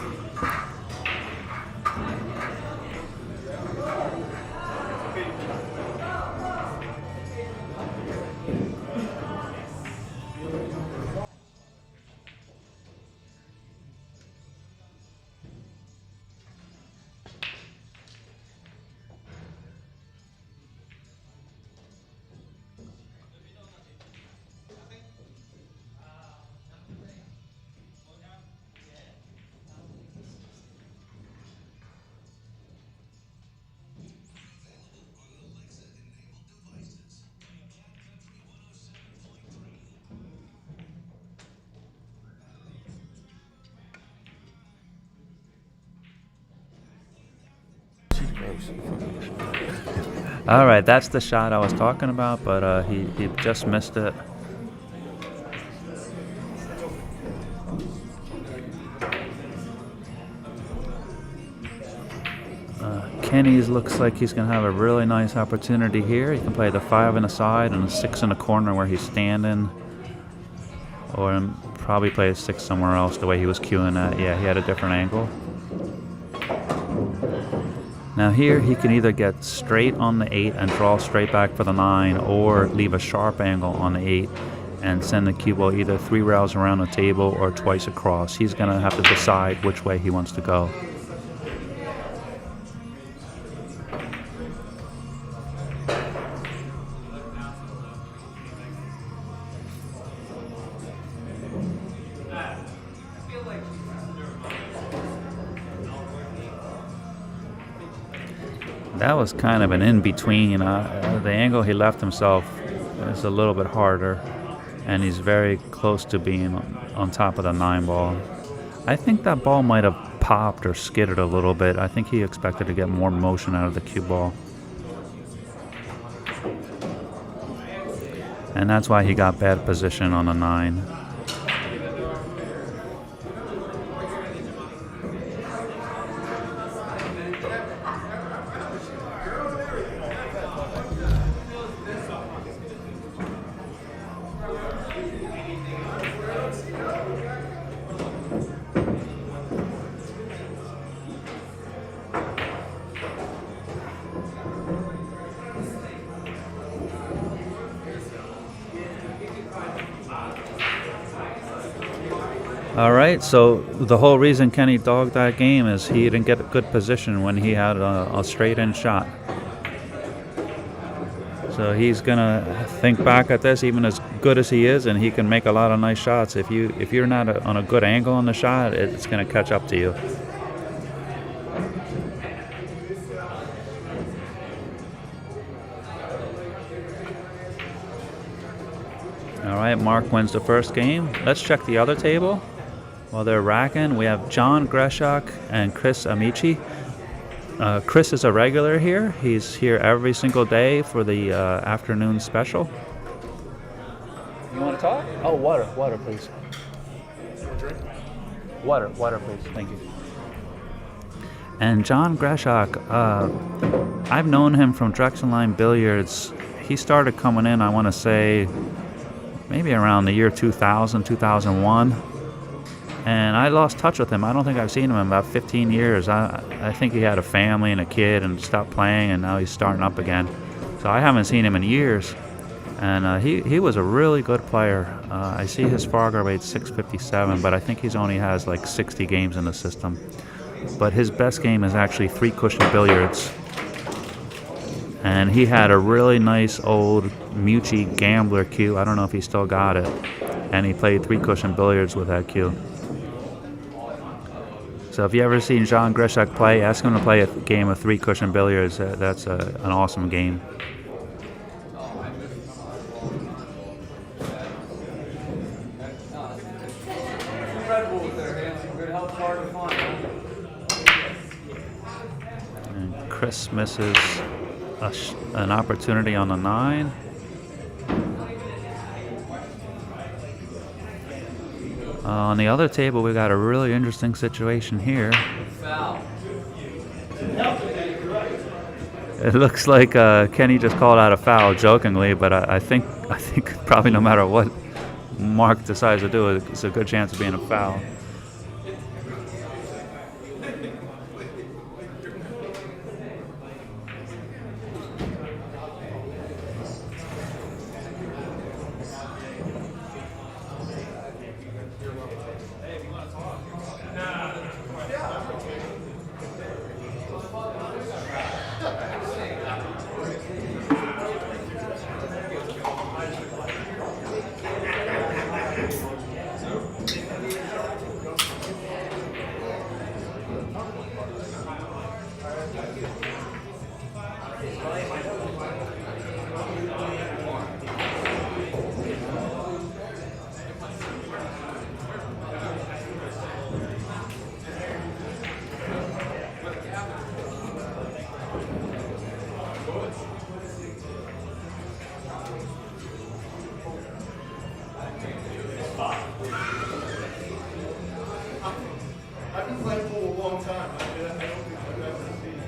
All right, that's the shot I was talking about, but he just missed it. Kenny's looks like he's going to have a really nice opportunity here. He can play the 5 in the side and a 6 in the corner where he's standing, or probably play a 6 somewhere else the way he was cueing at. Yeah, he had a different angle. Now here he can either get straight on the 8 and draw straight back for the 9, or leave a sharp angle on the 8 and send the cue ball either 3 rails around the table or twice across. He's going to have to decide which way he wants to go. That was kind of an in-between. The angle he left himself is a little bit harder, and he's very close to being on top of the 9 ball. I think that ball might have popped or skidded a little bit. I think he expected to get more motion out of the cue ball. And that's why he got bad position on the 9. All right, so the whole reason Kenny dogged that game is he didn't get a good position when he had a straight-in shot. So he's gonna think back at this, even as good as he is, and he can make a lot of nice shots. If you're not on a good angle on the shot, it's gonna catch up to you. All right, Mark wins the first game. Let's check the other table. While they're racking, we have John Greshak and Chris Amici. Chris is a regular here. He's here every single day for the afternoon special. You want to talk? Oh, water, please. Water, please. Thank you. And John Greshak, I've known him from Drexel Billiards. He started coming in, I want to say, maybe around the year 2000, 2001. And I lost touch with him. I don't think I've seen him in about 15 years. I think he had a family and a kid and stopped playing, and now he's starting up again. So I haven't seen him in years. And he was a really good player. I see his Fargo rate's 657, but I think he's only has like 60 games in the system. But his best game is actually 3-cushion billiards. And he had a really nice old Mucci Gambler cue. I don't know if he still got it. And he played 3-cushion billiards with that cue. So if you ever seen John Greshak play, ask him to play a game of 3-cushion billiards. That's an awesome game. And Chris misses an opportunity on the 9. On the other table, we got a really interesting situation here. It looks like Kenny just called out a foul jokingly, but I think probably no matter what Mark decides to do, it's a good chance of being a foul. I've been playing pool a long time. I don't think I've ever seen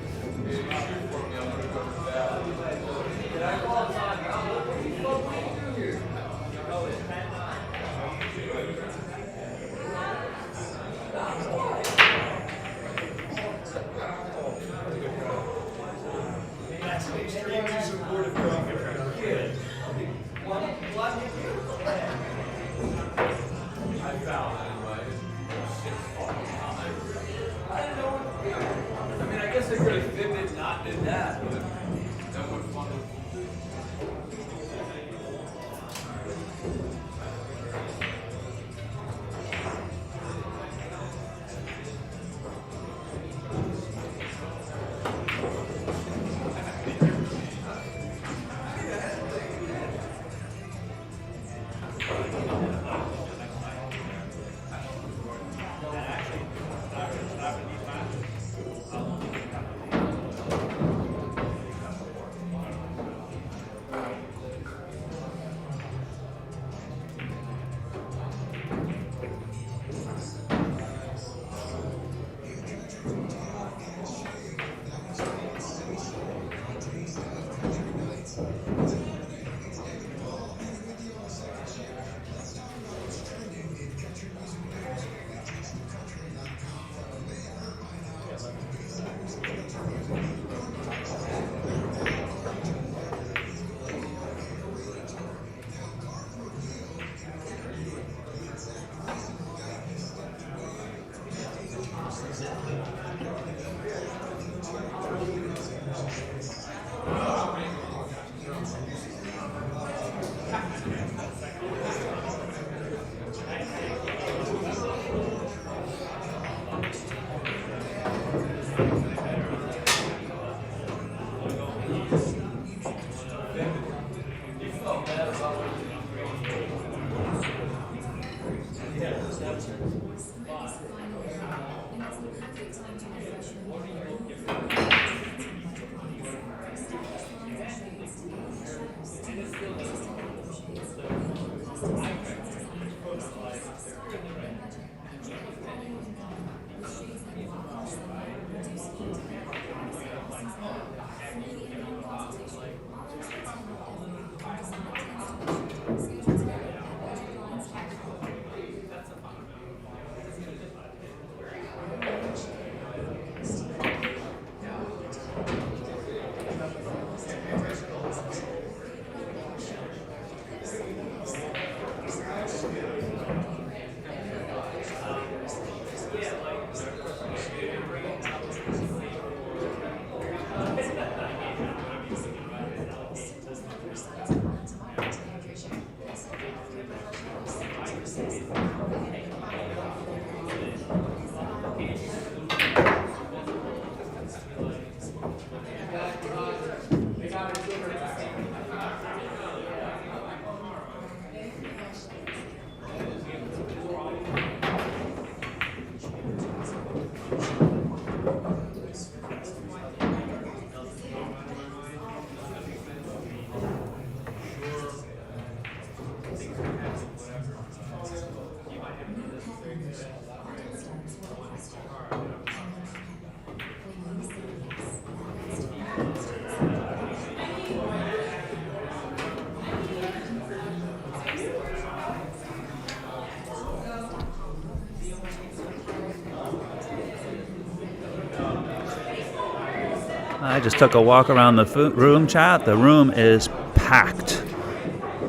I just took a walk around the room, chat. The room is packed.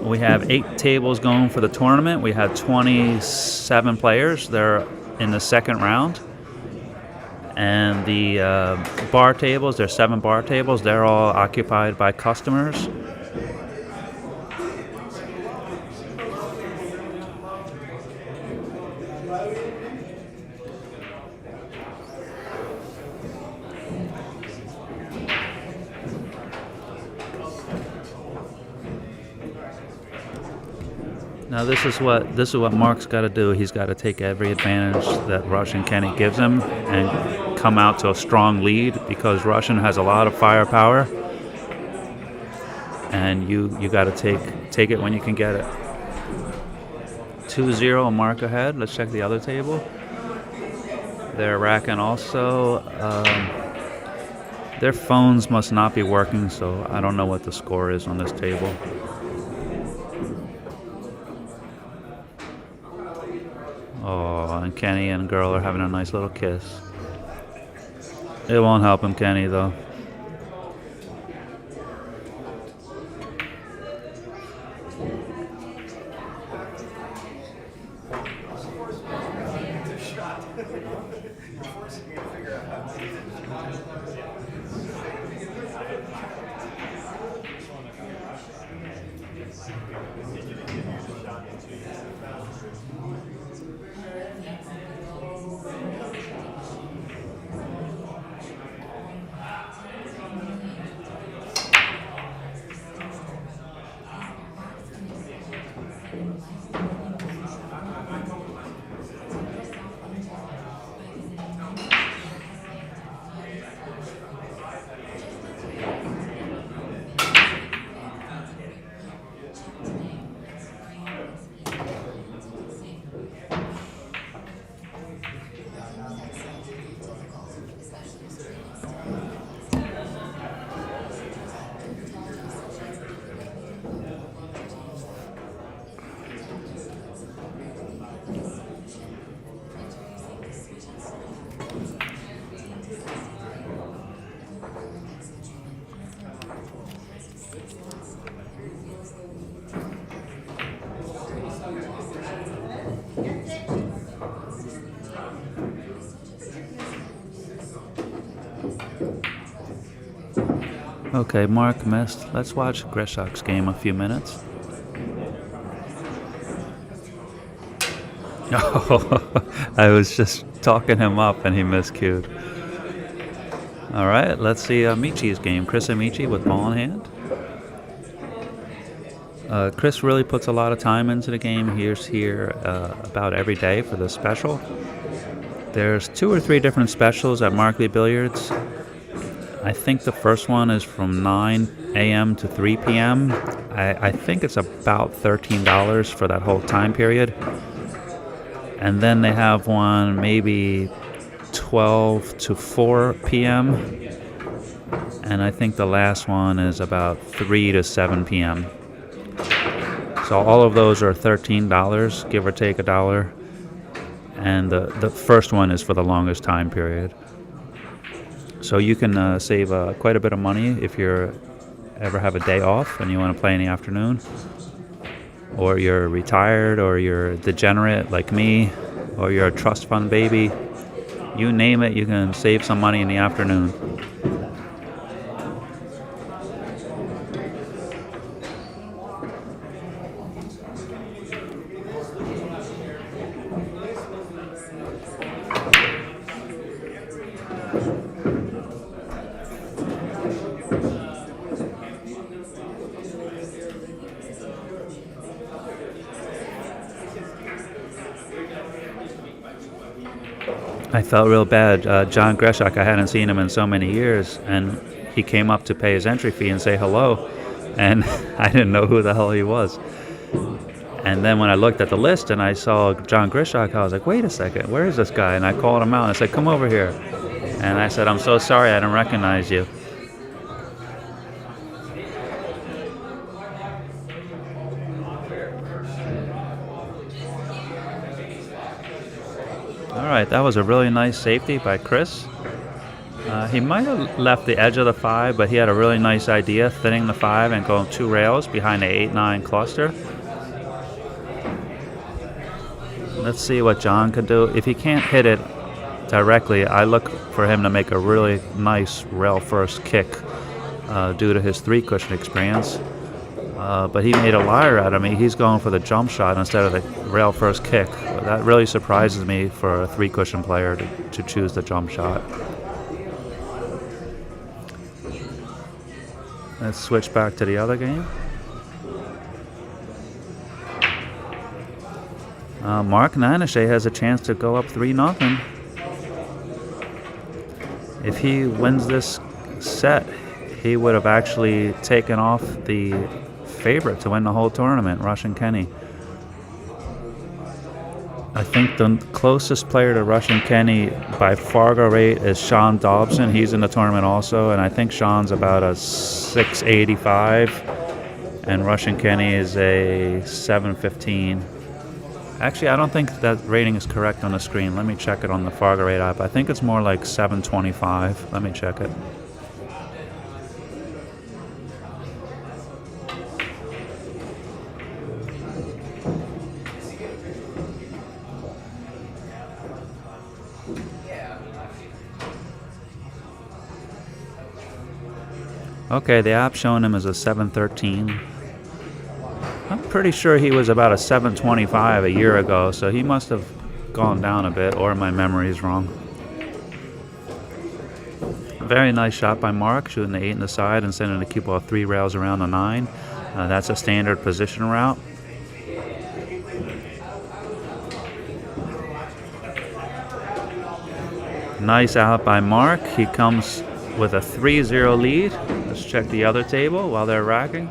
We have 8 tables going for the tournament. We had 27 players. They're in the second round. And the bar tables, there's 7 bar tables. They're all occupied by customers. Now this is what Mark's got to do. He's got to take every advantage that Russian Kenny gives him and come out to a strong lead, because Russian has a lot of firepower, and you got to take it when you can get it. 2-0, Mark ahead. Let's check the other table. They're racking also. Their phones must not be working, so I don't know what the score is on this table. Oh, and Kenny and girl are having a nice little kiss. It won't help him, Kenny, though. Okay, Mark missed. Let's watch Greshok's game a few minutes. Oh, I was just talking him up and he miscued. All right, let's see Michi's game. Chris and Michi with ball in hand. Chris really puts a lot of time into the game. He's here about every day for the special. There's 2 or 3 different specials at Markley Billiards. I think the first one is from 9 a.m. to 3 p.m. I think it's about $13 for that whole time period. And then they have one maybe 12 to 4 p.m. And I think the last one is about 3 to 7 p.m. So all of those are $13, give or take $1. And the first one is for the longest time period. So you can save quite a bit of money if you ever have a day off and you want to play in the afternoon, or you're retired, or you're a degenerate like me, or you're a trust fund baby. You name it, you can save some money in the afternoon. I felt real bad. John Greshok, I hadn't seen him in so many years, and he came up to pay his entry fee and say hello, and I didn't know who the hell he was. And then when I looked at the list and I saw John Grishak, I was like, wait a second, where is this guy? And I called him out and I said, come over here. And I said, I'm so sorry, I didn't recognize you. All right, that was a really nice safety by Chris. He might have left the edge of the 5, but he had a really nice idea, thinning the 5 and going 2 rails behind the 8-9 cluster. Let's see what John could do. If he can't hit it directly, I look for him to make a really nice rail first kick due to his 3 cushion experience. But he made a liar out of me. He's going for the jump shot instead of the rail first kick. That really surprises me for a 3 cushion player to choose the jump shot. Let's switch back to the other game. Mark Nanashe has a chance to go up 3-0. If he wins this set, he would have actually taken off the favorite to win the whole tournament, Russian Kenny. I think the closest player to Russian Kenny by Fargo rate is Sean Dobson. He's in the tournament also, and I think Sean's about a 685, and Russian Kenny is a 715. Actually, I don't think that rating is correct on the screen. Let me check it on the Fargo rate app. I think it's more like 725. Let me check it. Okay, the app showing him as a 713. I'm pretty sure he was about a 725 a year ago, so he must have gone down a bit, or my memory is wrong. Very nice shot by Mark, shooting the 8 in the side and sending the cue ball 3 rails around the 9. That's a standard position route. Nice out by Mark. He comes with a 3-0 lead. Let's check the other table while they're racking.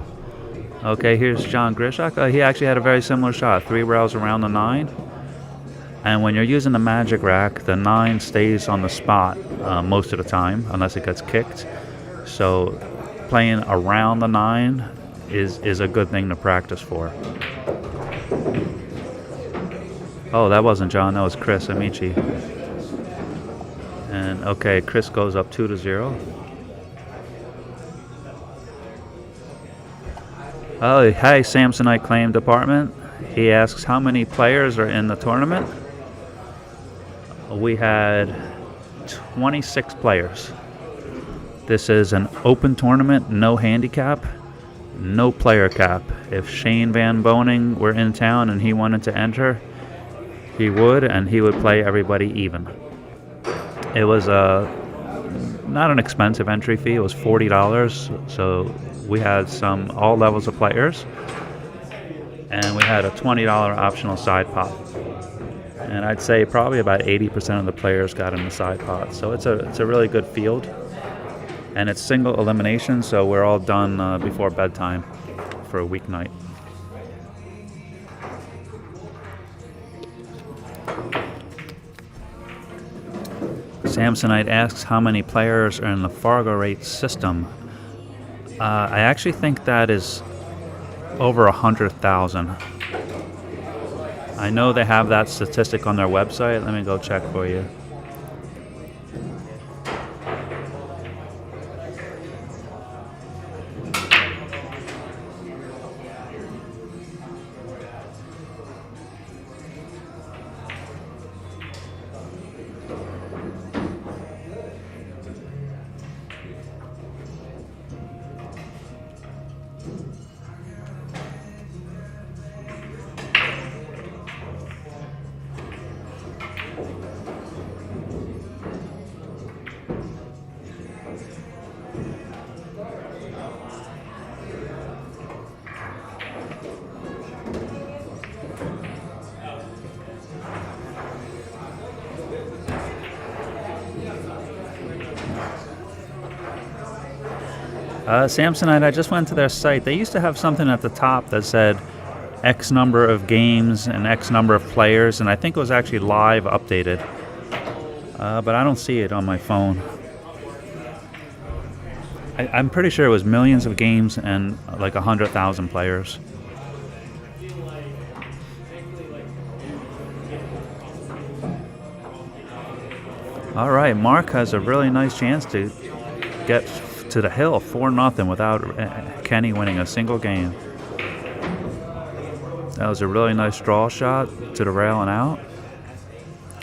Okay, here's John Grishak. He actually had a very similar shot, 3 rails around the 9. And when you're using the magic rack, the 9 stays on the spot most of the time, unless it gets kicked. So playing around the 9 is a good thing to practice for. Oh, that wasn't John, that was Chris Amici. And okay, Chris goes up 2-0. Oh, hi, Samsonite Claim Department. He asks how many players are in the tournament. We had 26 players. This is an open tournament, no handicap, no player cap. If Shane Van Boning were in town and he wanted to enter, he would, and he would play everybody even. It was not an expensive entry fee. It was $40, so we had all levels of players, and we had a $20 optional side pot. And I'd say probably about 80% of the players got in the side pot. So it's a really good field, and it's single elimination, so we're all done before bedtime for a weeknight. Samsonite asks how many players are in the Fargo rate system. I actually think that is over 100,000. I know they have that statistic on their website. Let me go check for you. Samsonite, I just went to their site. They used to have something at the top that said X number of games and X number of players, and I think it was actually live updated. But I don't see it on my phone. I'm pretty sure it was millions of games and like 100,000 players. All right, Mark has a really nice chance to get to the hill 4-0 without Kenny winning a single game. That was a really nice draw shot to the rail and out.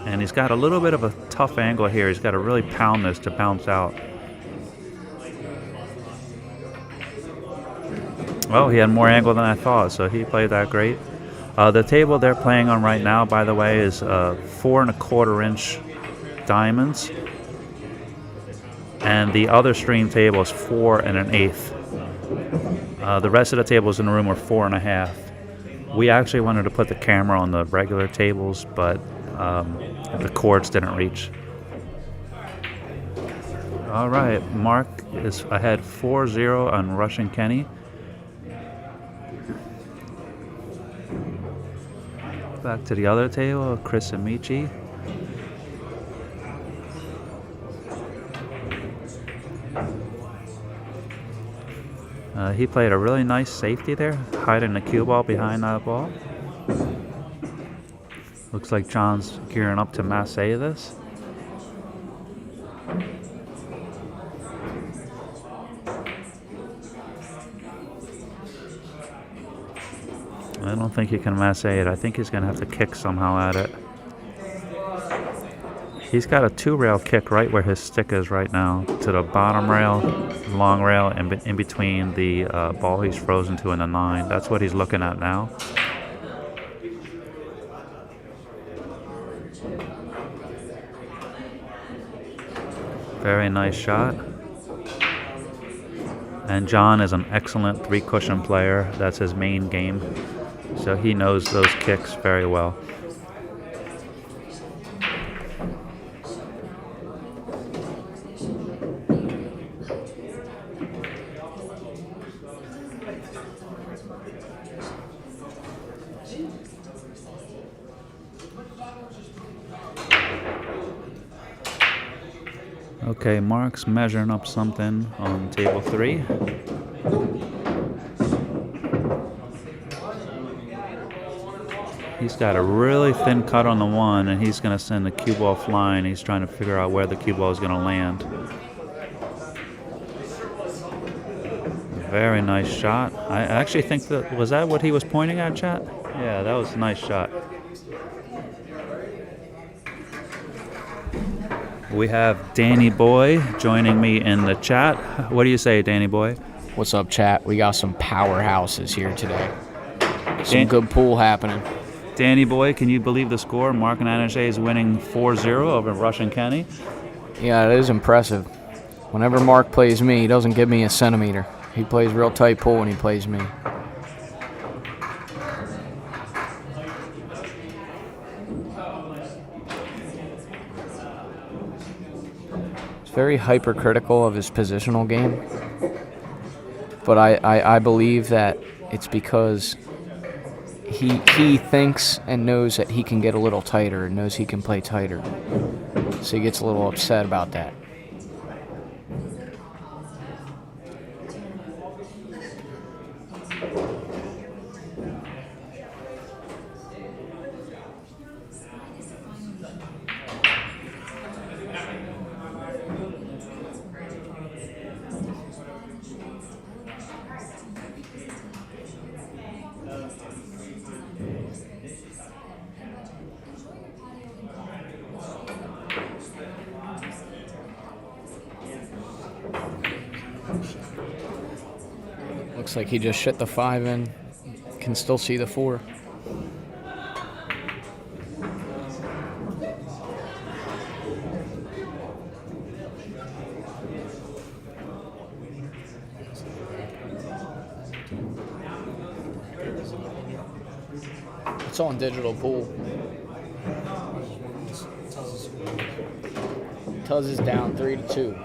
And he's got a little bit of a tough angle here. He's got to really pound this to bounce out. Well, he had more angle than I thought, so he played that great. The table they're playing on right now, by the way, is 4 1/4 inch diamonds, and the other stream table is 4 1/8. The rest of the tables in the room are 4 1/2. We actually wanted to put the camera on the regular tables, but the cords didn't reach. All right, Mark is ahead 4-0 on Russian Kenny. Back to the other table, Chris Amici. He played a really nice safety there, hiding the cue ball behind that ball. Looks like John's gearing up to masse this. I don't think he can masse it. I think he's going to have to kick somehow at it. He's got a 2-rail kick right where his stick is right now, to the bottom rail, long rail, and in between the ball he's frozen to in the 9. That's what he's looking at now. Very nice shot. And John is an excellent 3-cushion player. That's his main game. So he knows those kicks very well. Okay, Mark's measuring up something on table 3. He's got a really thin cut on the 1, and he's going to send the cue ball flying. He's trying to figure out where the cue ball is going to land. Very nice shot. I actually think that, was that what he was pointing at, chat? Yeah, that was a nice shot. We have Danny Boy joining me in the chat. What do you say, Danny Boy? What's up, chat? We got some powerhouses here today. Some good pool happening. Danny Boy, can you believe the score? Mark and Anashay is winning 4-0 over Russian Kenny. Yeah, it is impressive. Whenever Mark plays me, he doesn't give me a centimeter. He plays real tight pool when he plays me. Very hypercritical of his positional game, but I believe that it's because he thinks and knows that he can get a little tighter and knows he can play tighter, so he gets a little upset about that. Looks like he just shit the 5 in. Can still see the 4. It's on digital pool. Tuz is down 3-2.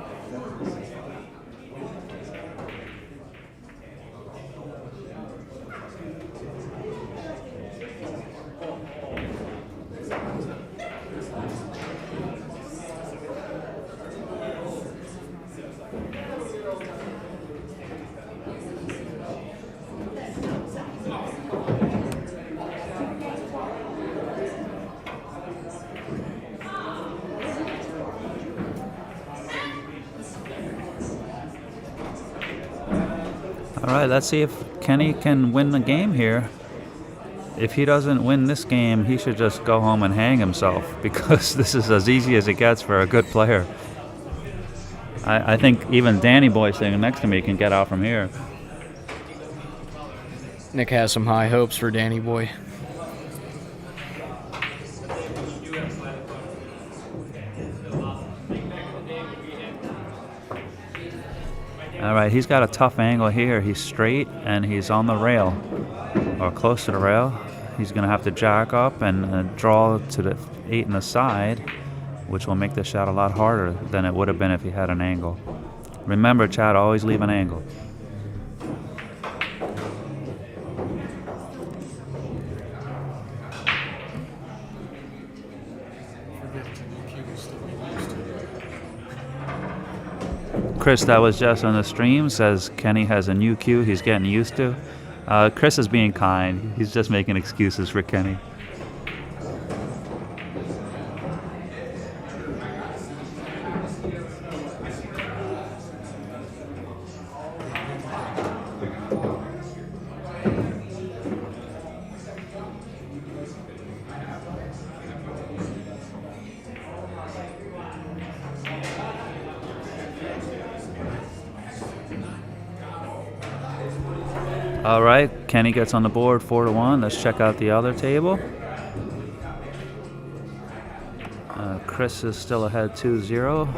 All right, let's see if Kenny can win the game here. If he doesn't win this game, he should just go home and hang himself because this is as easy as it gets for a good player. I think even Danny Boy sitting next to me can get out from here. Nick has some high hopes for Danny Boy. All right, he's got a tough angle here. He's straight and he's on the rail or close to the rail. He's going to have to jack up and draw to the 8 in the side, which will make the shot a lot harder than it would have been if he had an angle. Remember, Chad, always leave an angle. Chris, that was just on the stream, says Kenny has a new cue he's getting used to. Chris is being kind. He's just making excuses for Kenny. All right, Kenny gets on the board 4-1. Let's check out the other table. Chris is still ahead 2-0.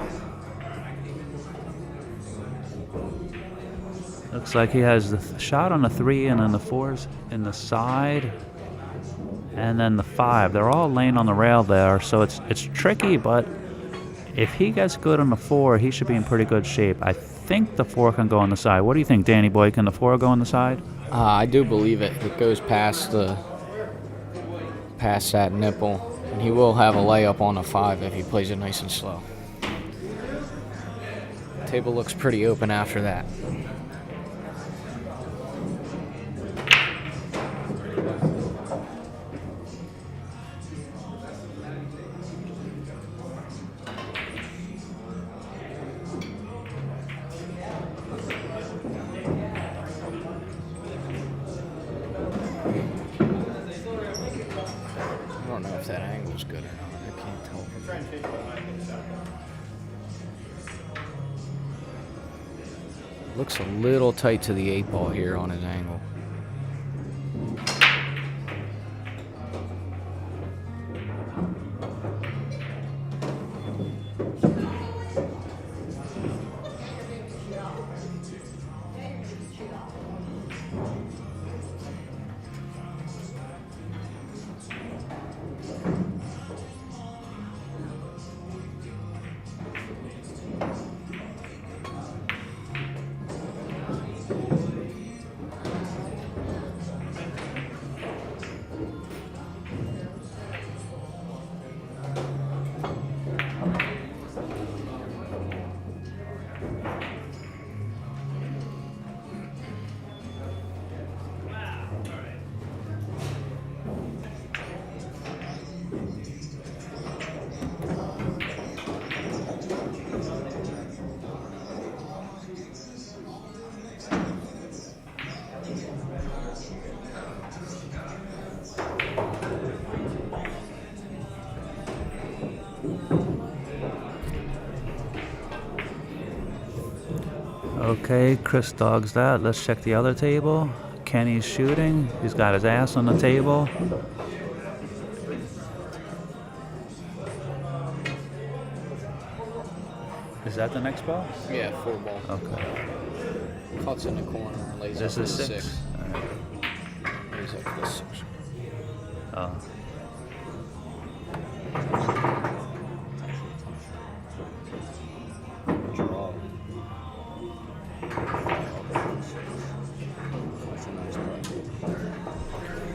Looks like he has the shot on the 3 and then the 4s in the side. And then the 5. They're all laying on the rail there, so it's tricky, but if he gets good on the 4, he should be in pretty good shape. I think the 4 can go on the side. What do you think, Danny Boy? Can the 4 go on the side? I do believe it. It goes past that nipple, and he will have a layup on a 5 if he plays it nice and slow. Table looks pretty open after that. I don't know if that angle's good or not. I can't tell. Looks a little tight to the 8 ball here on his angle. Okay, Chris dogs that. Let's check the other table. Kenny's shooting. He's got his ass on the table. Is that the next ball? Yeah, 4 ball. Okay. Cuts in the corner and lays This up is for 6. 6. All right. Lays up for 6. Oh.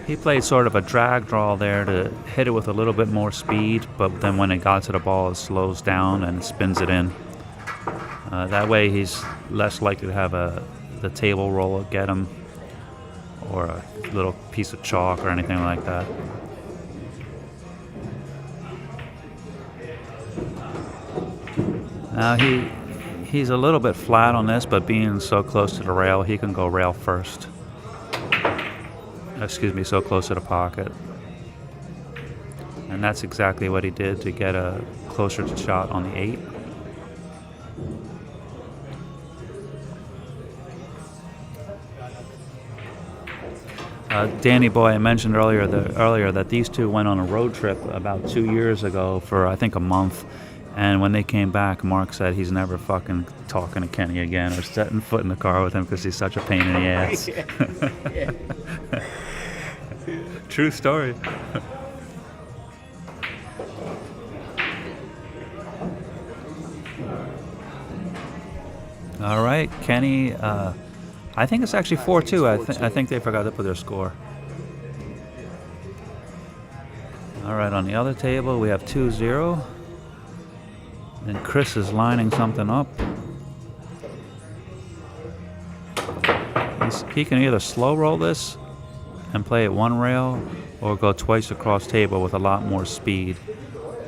He played sort of a drag draw there to hit it with a little bit more speed, but then when it got to the ball, it slows down and spins it in. That way he's less likely to have the table roller get him or a little piece of chalk or anything like that. Now He's a little bit flat on this, but being so close to the rail, he can go rail first. Excuse me, so close to the pocket. And that's exactly what he did to get a closer to shot on the 8. Danny Boy, I mentioned earlier that these two went on a road trip about 2 years ago for I think a month, and when they came back, Mark said he's never fucking talking to Kenny again or setting foot in the car with him because he's such a pain in the ass. True story. All right, Kenny. I think it's actually 4-2. I think they forgot to put their score. All right, on the other table we have 2-0. And Chris is lining something up. He can either slow roll this and play it one rail or go twice across table with a lot more speed.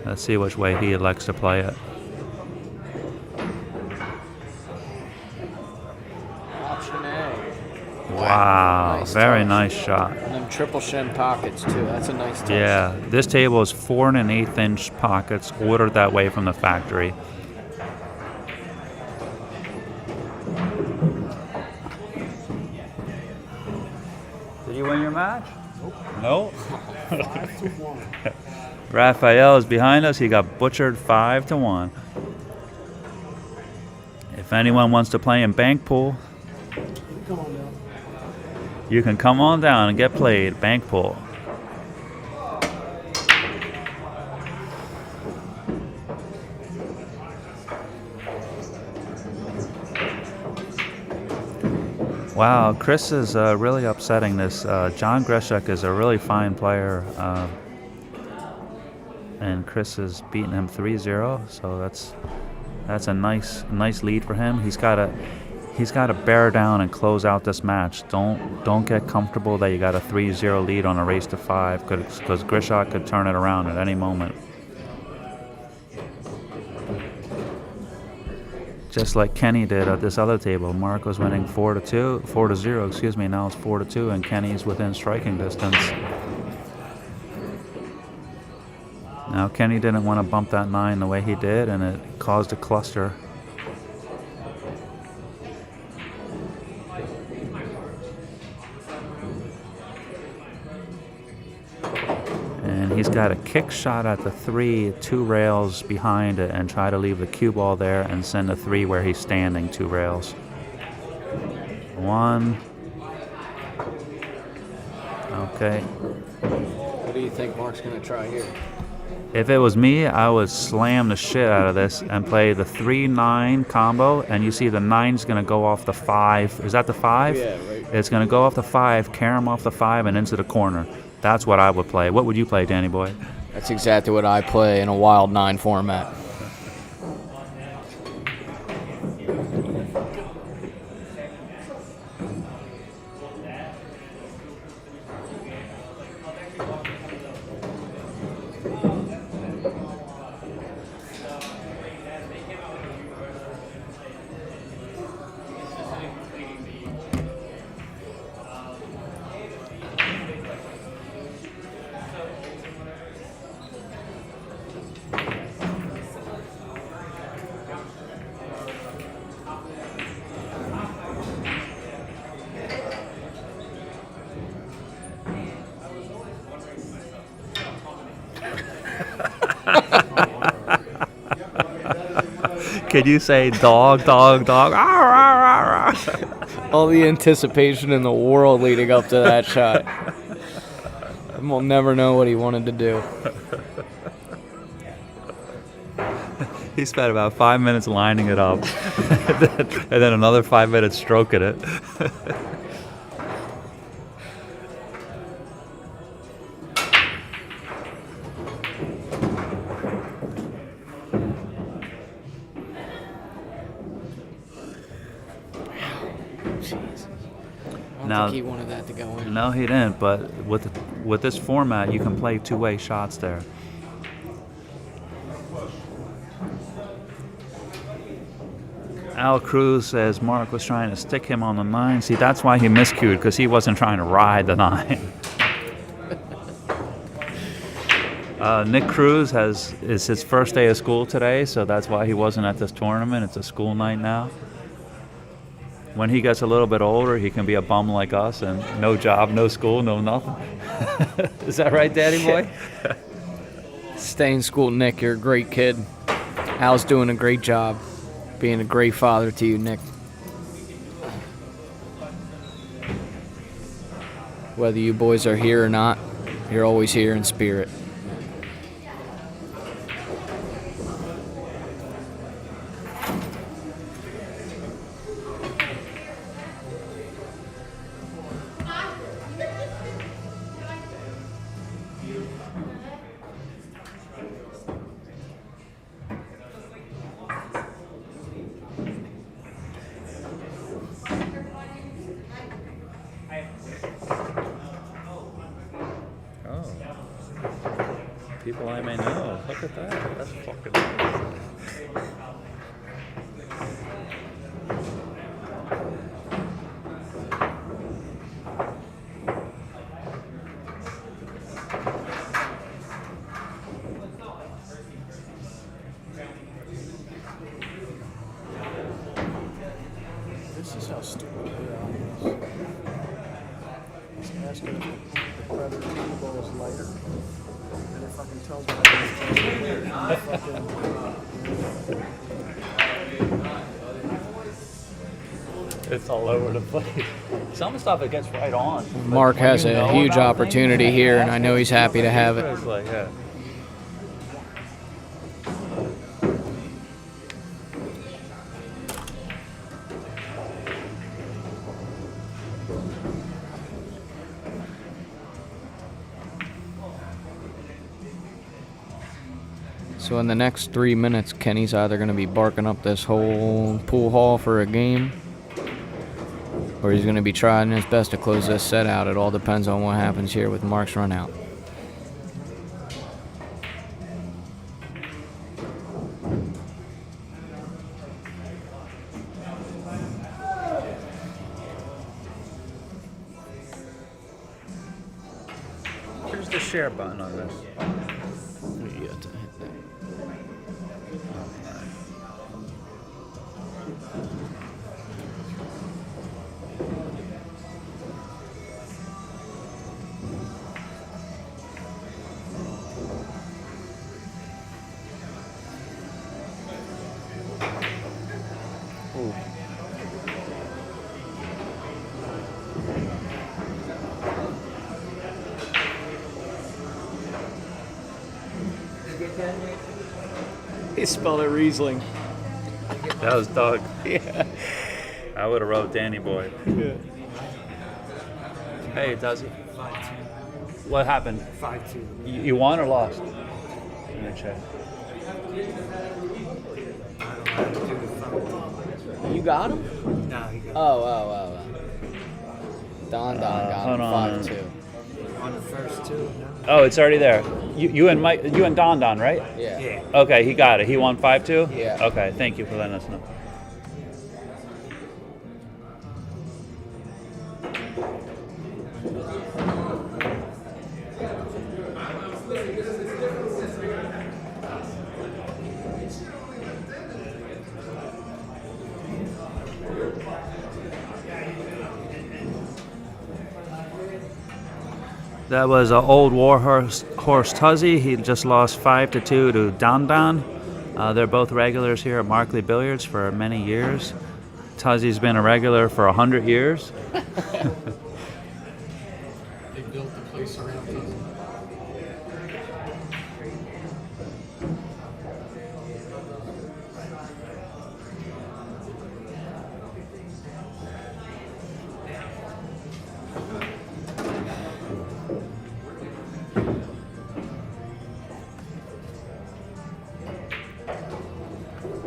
Let's see which way he elects to play it. Option A. Wow, Nice very touch. nice shot. And them triple shin pockets too. That's a nice touch. Yeah, this table is 4 1/8 inch pockets, ordered that way from the factory. Did you win your match? Nope. No. Raphael is behind us. He got butchered 5-1. If anyone wants to play in bank pool, Come on now. you can come on down and get played bank pool. Wow, Chris is really upsetting this. John Greshek is a really fine player, and Chris is beating him 3-0. So that's a nice lead for him. He's got to bear down and close out this match. Don't get comfortable that you got a 3-0 lead on a race to 5, because Greshek could turn it around at any moment. Just like Kenny did at this other table. Mark was winning 4-0, excuse me. Now it's 4-2, and Kenny's within striking distance. Now Kenny didn't want to bump that 9 the way he did, and it caused a cluster. And he's got a kick shot at the 3, 2 rails behind it, and try to leave the cue ball there and send a 3 where he's standing, 2 rails. 1. Okay. What do you think Mark's going to try here? If it was me, I would slam the shit out of this and play the 3-9 combo, and you see the 9's going to go off the 5. Is that the 5? Yeah, right. It's going to go off the 5, carry him off the 5, and into the corner. That's what I would play. What would you play, Danny Boy? That's exactly what I play in a wild 9 format. Could you say dog, dog, dog? Arr, arr, arr. All the anticipation in the world leading up to that shot. And we'll never know what he wanted to do. He spent about 5 minutes lining it up, and then another 5 minutes stroking it. I don't think he wanted that to go in. No, he didn't. But with this format, you can play two-way shots there. Al Cruz says Mark was trying to stick him on the 9. See, that's why he miscued, because he wasn't trying to ride the 9. Nick Cruz is his first day of school today, so that's why he wasn't at this tournament. It's a school night now. When he gets a little bit older, he can be a bum like us and no job, no school, no nothing. Is that right, Daddy boy? Stay in school, Nick. You're a great kid. Al's doing a great job being a great father to you, Nick. Whether you boys are here or not, you're always here in spirit. People I may know. Look at that. That's fucking nice. This is how stupid AI is. He's asking if the predator cue ball is lighter. And it fucking tells me that It's all over the place. Some stuff it gets right on. Mark has a huge opportunity here, and I know he's happy to have it. It's like, yeah. So in the next 3 minutes, Kenny's either going to be barking up this whole pool hall for a game, or he's going to be trying his best to close this set out. It all depends on what happens here with Mark's run out. Here's the share button on this. He spelled it Riesling. That was Doug. Yeah. I would have wrote Danny Boy. Yeah. Hey, does he? What happened? 5-2. You won or lost? Let me check. You got him? No, he got Oh. Don got hold him on. 5-2. on the first two. No? Oh, it's already there. You and Don, right? Yeah. Okay, he got it. He won 5-2? Yeah. Okay, thank you for letting us know. That was an old warhorse Tuzzy. He just lost 5-2 to Don. They're both regulars here at Markley Billiards for many years. Tuzzy's been a regular for 100 years. They built the place around these.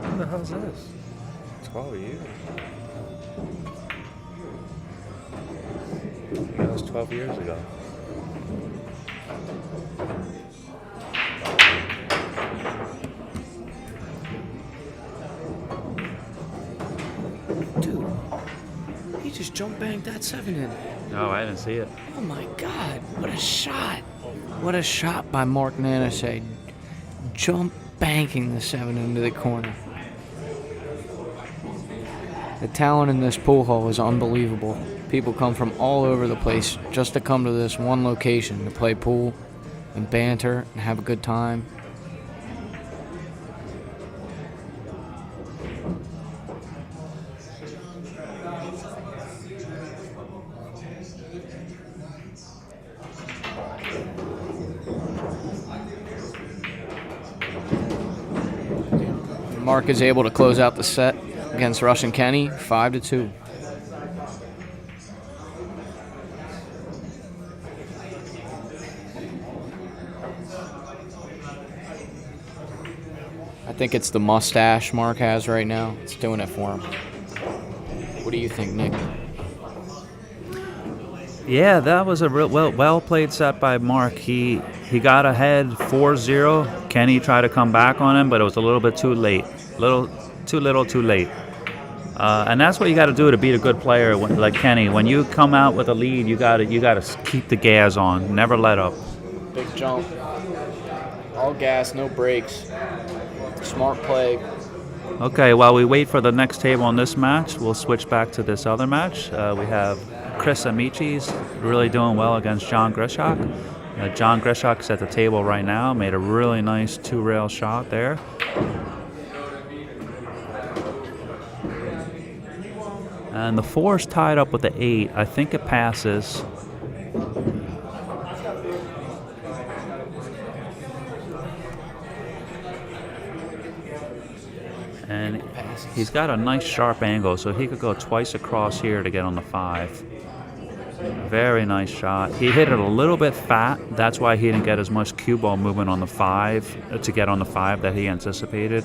What the hell's this? 12 years. Yeah, that was 12 years ago. jump banked that 7 in. Oh, I didn't see it. Oh my God, what a shot. What a shot by Mark Nanase. Jump banking the 7 into the corner. The talent in this pool hall is unbelievable. People come from all over the place just to come to this one location to play pool and banter and have a good time. Mark is able to close out the set against Russian Kenny, 5-2. I think it's the mustache Mark has right now. It's doing it for him. What do you think, Nick? Yeah, that was a real well played set by Mark. He got ahead 4-0. Kenny tried to come back on him, but it was a little bit too late. Too little, too late. And that's what you got to do to beat a good player like Kenny. When you come out with a lead, you got to keep the gas on. Never let up. Big jump. All gas, no brakes. Smart play. Okay, while we wait for the next table on this match, we'll switch back to this other match. We have Chris Amici's really doing well against John Grishak. John Grishak's at the table right now. Made a really nice 2-rail shot there. And the 4's tied up with the 8. I think it passes. And he's got a nice sharp angle, so he could go twice across here to get on the 5. Very nice shot. He hit it a little bit fat. That's why he didn't get as much cue ball movement on the 5 to get on the 5 that he anticipated.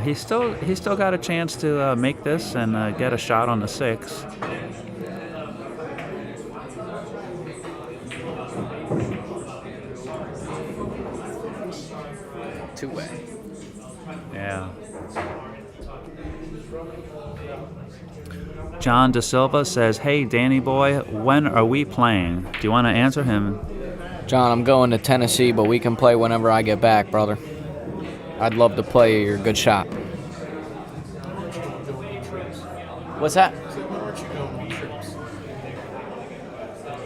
He's still got a chance to make this and get a shot on the 6. Two-way. Yeah. John De Silva says, "Hey, Danny boy, when are we playing?" Do you want to answer him? John, I'm going to Tennessee, but we can play whenever I get back, brother. I'd love to play your good shot. What's that?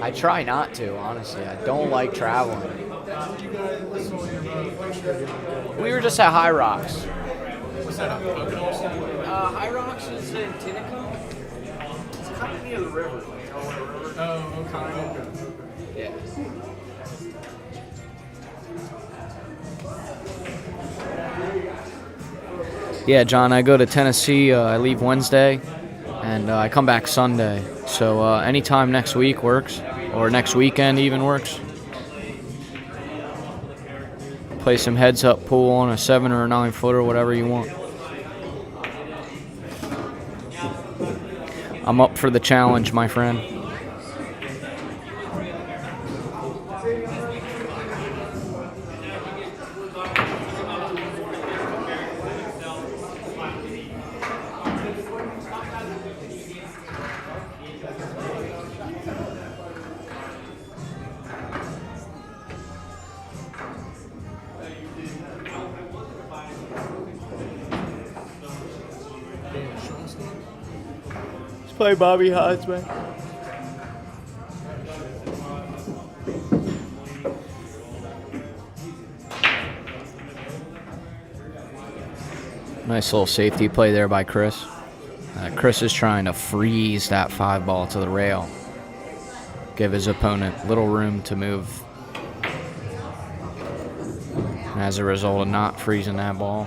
I try not to, honestly. I don't like traveling. We were just at High Rocks. What's that? High Rocks is in Tinicum. It's kind of near the river. Oh, okay. Yeah. Yeah, John, I go to Tennessee. I leave Wednesday, and I come back Sunday. So anytime next week works, or next weekend even works. Play some heads-up pool on a 7 or a 9 footer, whatever you want. I'm up for the challenge, my friend. Play Bobby Hodge, man. Nice little safety play there by Chris. Chris is trying to freeze that 5 ball to the rail. Give his opponent little room to move. And as a result of not freezing that ball.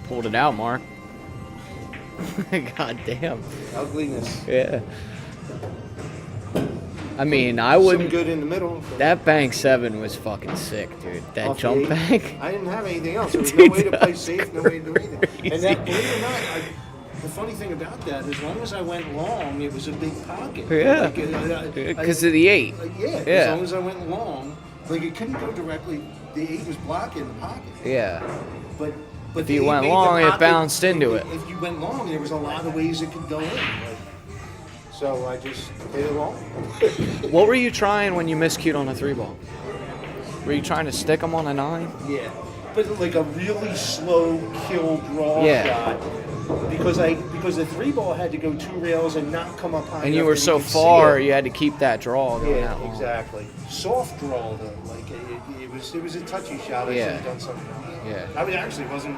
Pulled it out, Mark. God damn. Ugliness. Yeah. I mean, I Some wouldn't. good in the middle. That bank 7 was fucking sick, dude. That Off the jump 8. bank. I didn't have anything else. There was no way to play safe, no way to do anything. And that, believe it or not, the funny thing about that, as long as I went long, it was a big pocket. Yeah. Because of the 8. Yeah, Yeah. as long as I went long, like it couldn't go directly. The 8 was blocking the pocket. Yeah. But If the you 8 went made the long, it pocket- bounced into it. If you went long, there was a lot of ways it could go in. So I just hit it long. What were you trying when you miscued on a 3-ball? Were you trying to stick them on a 9? Yeah, but like a really slow kill draw Yeah. shot because the 3-ball had to go 2 rails and not come up high. And you enough were that so could see far, it. you had to keep that draw going Yeah, that long. exactly. Soft draw though, like it was a touchy shot. I Yeah. should have done something else. Yeah. I mean, actually, it wasn't.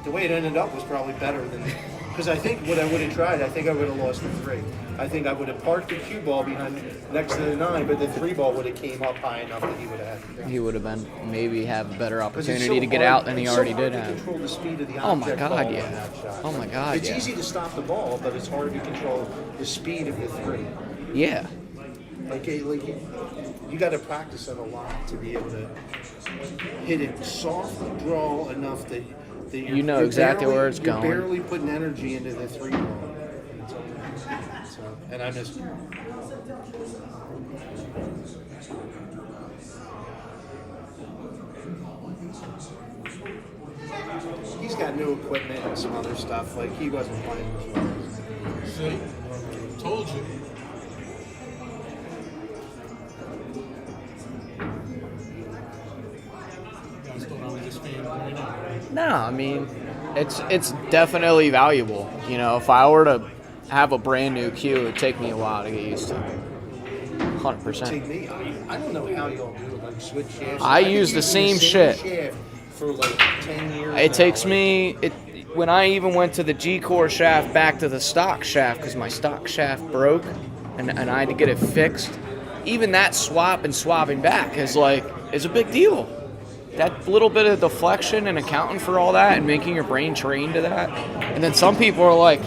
The way it ended up was probably better than. Because I think what I would have tried, I think I would have lost the 3. I think I would have parked the cue ball behind next to the 9, but the 3-ball would have came up high enough that he would have had to. He would have been maybe have a better 'Cause it's opportunity so to get hard- out than he it's so already hard did to have. control the speed of the Oh my object God, ball on yeah. that shot. Oh my God, It's yeah. easy to stop the ball, but it's hard to control the speed of the 3. Yeah. Like you got to practice it a lot to be able to hit it soft draw enough that You know exactly where it's going. You're barely putting energy into the 3 ball. So, and I missed. He's got new equipment and some other stuff. Like he wasn't playing as well. See? Told you. You guys thought I was just being right now, right? No, I mean, it's definitely valuable. You know, if I were to have a brand new cue, it'd take me a while to get used to. 100%. Take me. I don't know how y'all do it, like switch shafts. I I've been use the using same shit. shaft for like 10 years. It now. takes me when I even went to the G-core shaft back to the stock shaft because my stock shaft broke and I had to get it fixed. Even that swapping back is a big deal. That little bit of deflection and accounting for all that and making your brain train to that. And then some people are like,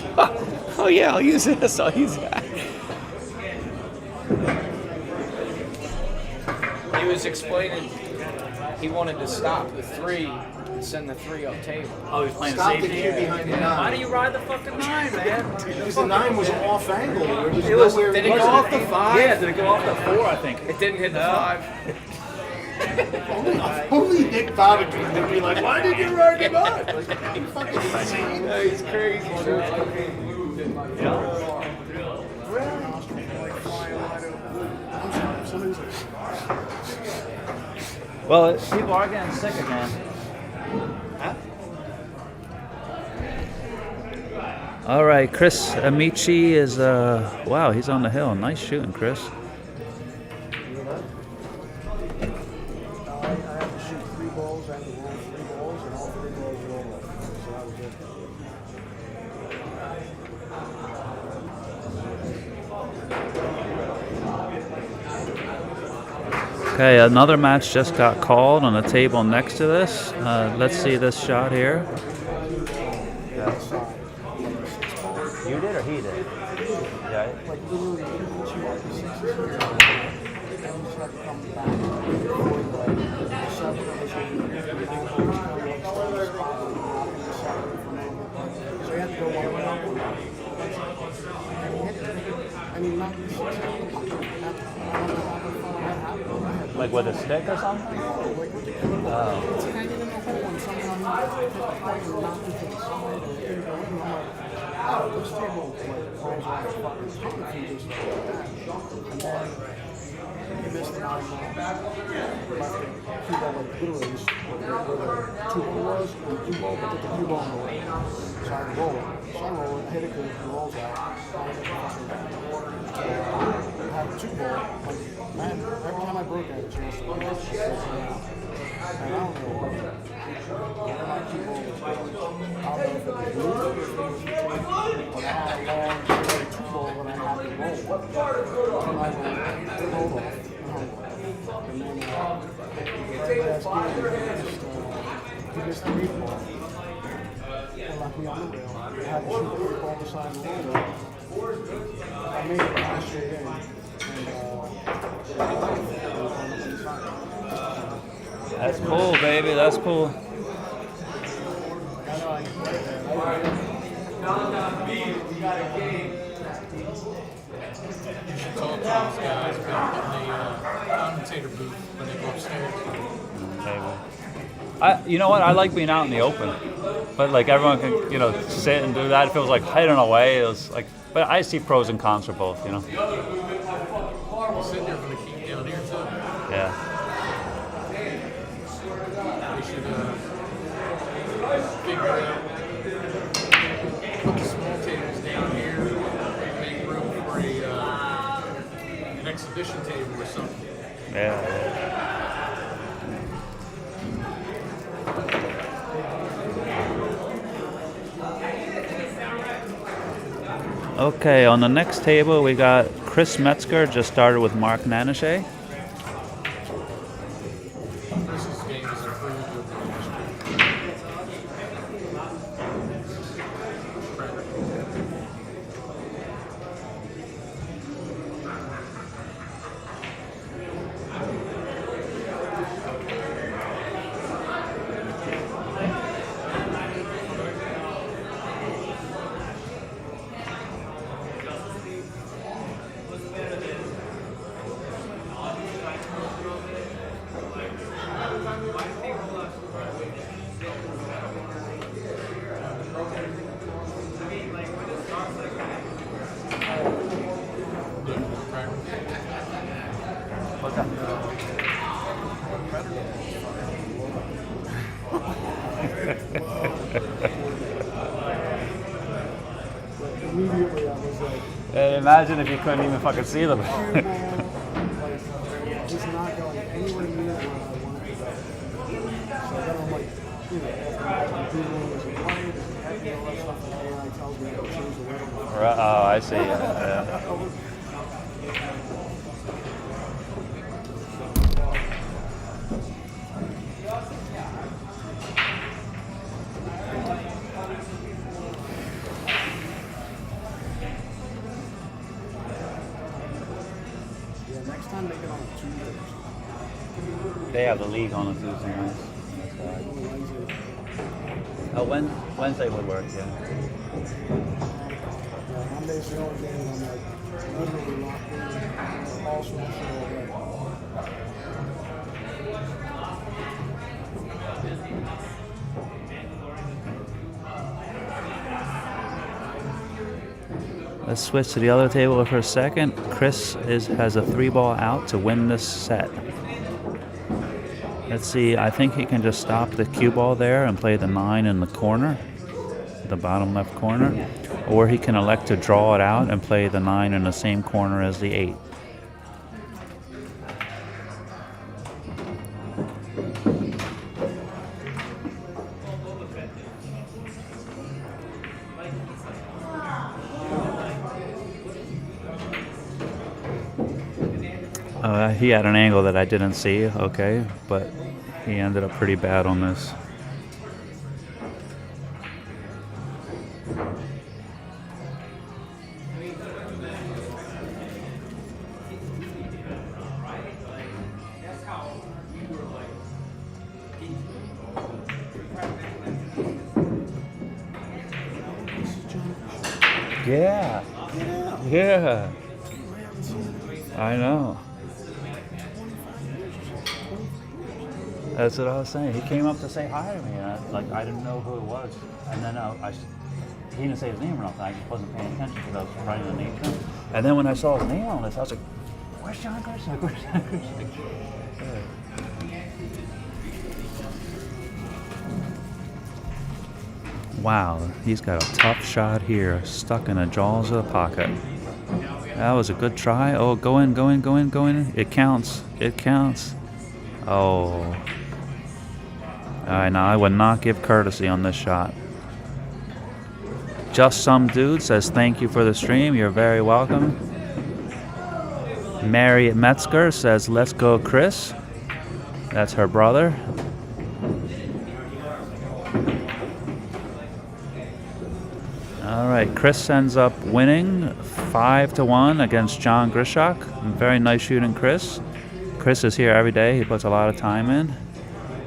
oh yeah, I'll use this, I'll use that. He was explaining he wanted to stop the 3 and send the 3 up table. Oh, he's playing Stop the safety. cue behind the 9. Why do you ride the fucking 9, man? Because the 9 was off angle. There was It was. nowhere. Did it go off the 5? Yeah, did it go off the 4? I think. It didn't hit the 5. Only Nick Bobbitt would be like, why did you ride the 9? Like, are you fucking insane? He's crazy. Well, people are getting sick again. All right, Chris Amici is, wow, he's on the hill. Nice shooting, Chris. I had to shoot 3 balls, I had to roll 3 balls, and all 3 balls rolled off. So that was it. Okay, another match just got called on the table next to this. Let's see this shot here. You did or he did? Yeah. Like literally, you shoot like the 6s here, and you just have to come back before the 7 is when you get the 9 balls come up, start the spot, and hop in the 7 from over. So you have to go one way up, one way up. And he hit it. And he knocked the 6 out. I don't know how the fuck that happened. Like with a stick or something? Like with the keyboard, it's hanging in the hole and somehow he hit the point and knocked it to the side. And it didn't go in. I'm like, oh, this table like falls off the fucking top if you just like that. And then he missed the 9 ball. Left the cue ball like literally just where the 2 ball was, and the cue ball, but put the cue ball in the way. So I roll it. So I roll it, hit it because it rolls out. I had a 2 ball. Like, man, every time I broke, I had a chance to win. And I don't know where my cue ball was going. I don't know if it was blue or if it was retained, but I had a long 2 ball when I had to roll. And I rolled off. And then last game, he missed the 8 ball. knocked me on the rail. I had to shoot the eight ball beside the window. I made it last straight in. That's cool, baby. That's cool. You should talk to these guys about getting a commentator booth when they go upstairs. You know what? I like being out in the open, but like everyone can, sit and do that. It feels like hiding away. It was like, but I see pros and cons for both. Sitting there for the keep down here too. Yeah. They should figure out, put the small tables down here, make room for an exhibition table or something. Yeah. Okay, on the next table we got Chris Metzger, just started with Mark Nanashe. Chris's game is improved with the Immediately I was like, Imagine if you couldn't even fucking see them. just not going anywhere near where I wanted to go. So then I'm like, after I'm Googling, is it quiet, is it heavy, all that stuff, and AI tells me to change the weather. Oh, I see. Yeah. Yeah, next time make it on a Tuesday or something. They have the league on a Tuesday night. That's right. Oh, Wednesday would work, yeah. Yeah, Monday's the only day I'm like literally locked in, all sorts of shit already. Let's switch to the other table for a second. Chris has a 3-ball out to win this set. Let's see, I think he can just stop the cue ball there and play the 9 in the corner, the bottom left corner, or he can elect to draw it out and play the 9 in the same corner as the 8. He had an angle that I didn't see, okay, but he ended up pretty bad on this. Yeah. Yeah. I know. That's what I was saying. He came up to say hi to me, and I didn't know who it was. And then he didn't say his name or nothing. I just wasn't paying attention because I was writing the name down. And then when I saw his name on this, I was like, "Where's John Gershon? Where's John Gershon?" Wow, he's got a tough shot here, stuck in the jaws of the pocket. That was a good try. Oh, go in. It counts. It counts. Oh. Alright, now I would not give courtesy on this shot. Just Some Dude says thank you for the stream. You're very welcome. Mary Metzger says let's go Chris. That's her brother. right, Chris ends up winning 5-1 against John Grishak. Very nice shooting, Chris. Chris is here every day. He puts a lot of time in.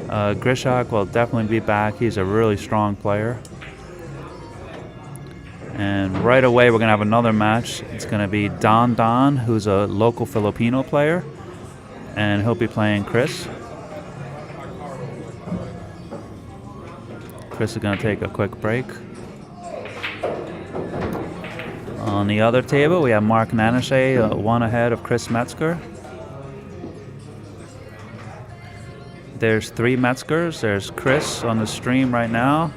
Grishak will definitely be back. He's a really strong player. And right away, we're going to have another match. It's going to be Don, who's a local Filipino player, and he'll be playing Chris. Chris is going to take a quick break. On the other table, we have Mark Nanashe, one ahead of Chris Metzger. There's 3 Metzgers. There's Chris on the stream right now,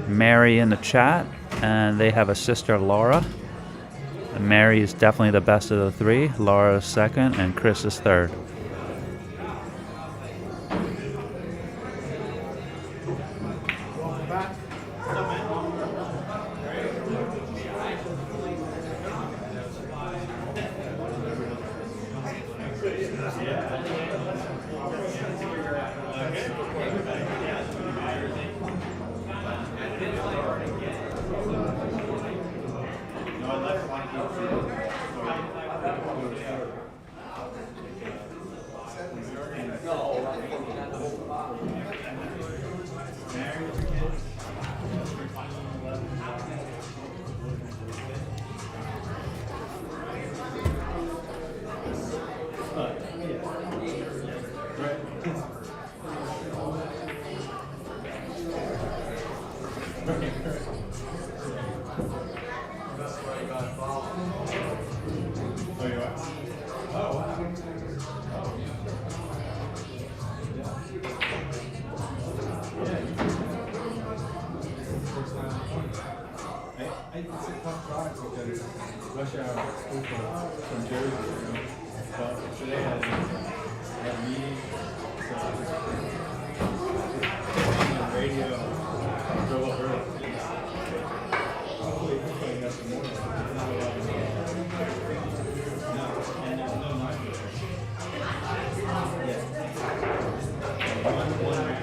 Mary in the chat, and they have a sister, Laura. And Mary is definitely the best of the 3. Laura is second, and Chris is third. Rush hour from Jersey, you know. But today I had a meeting, so radio, drove up early. Hopefully playing up some more. Not a lot of no, and there's no night there. One round.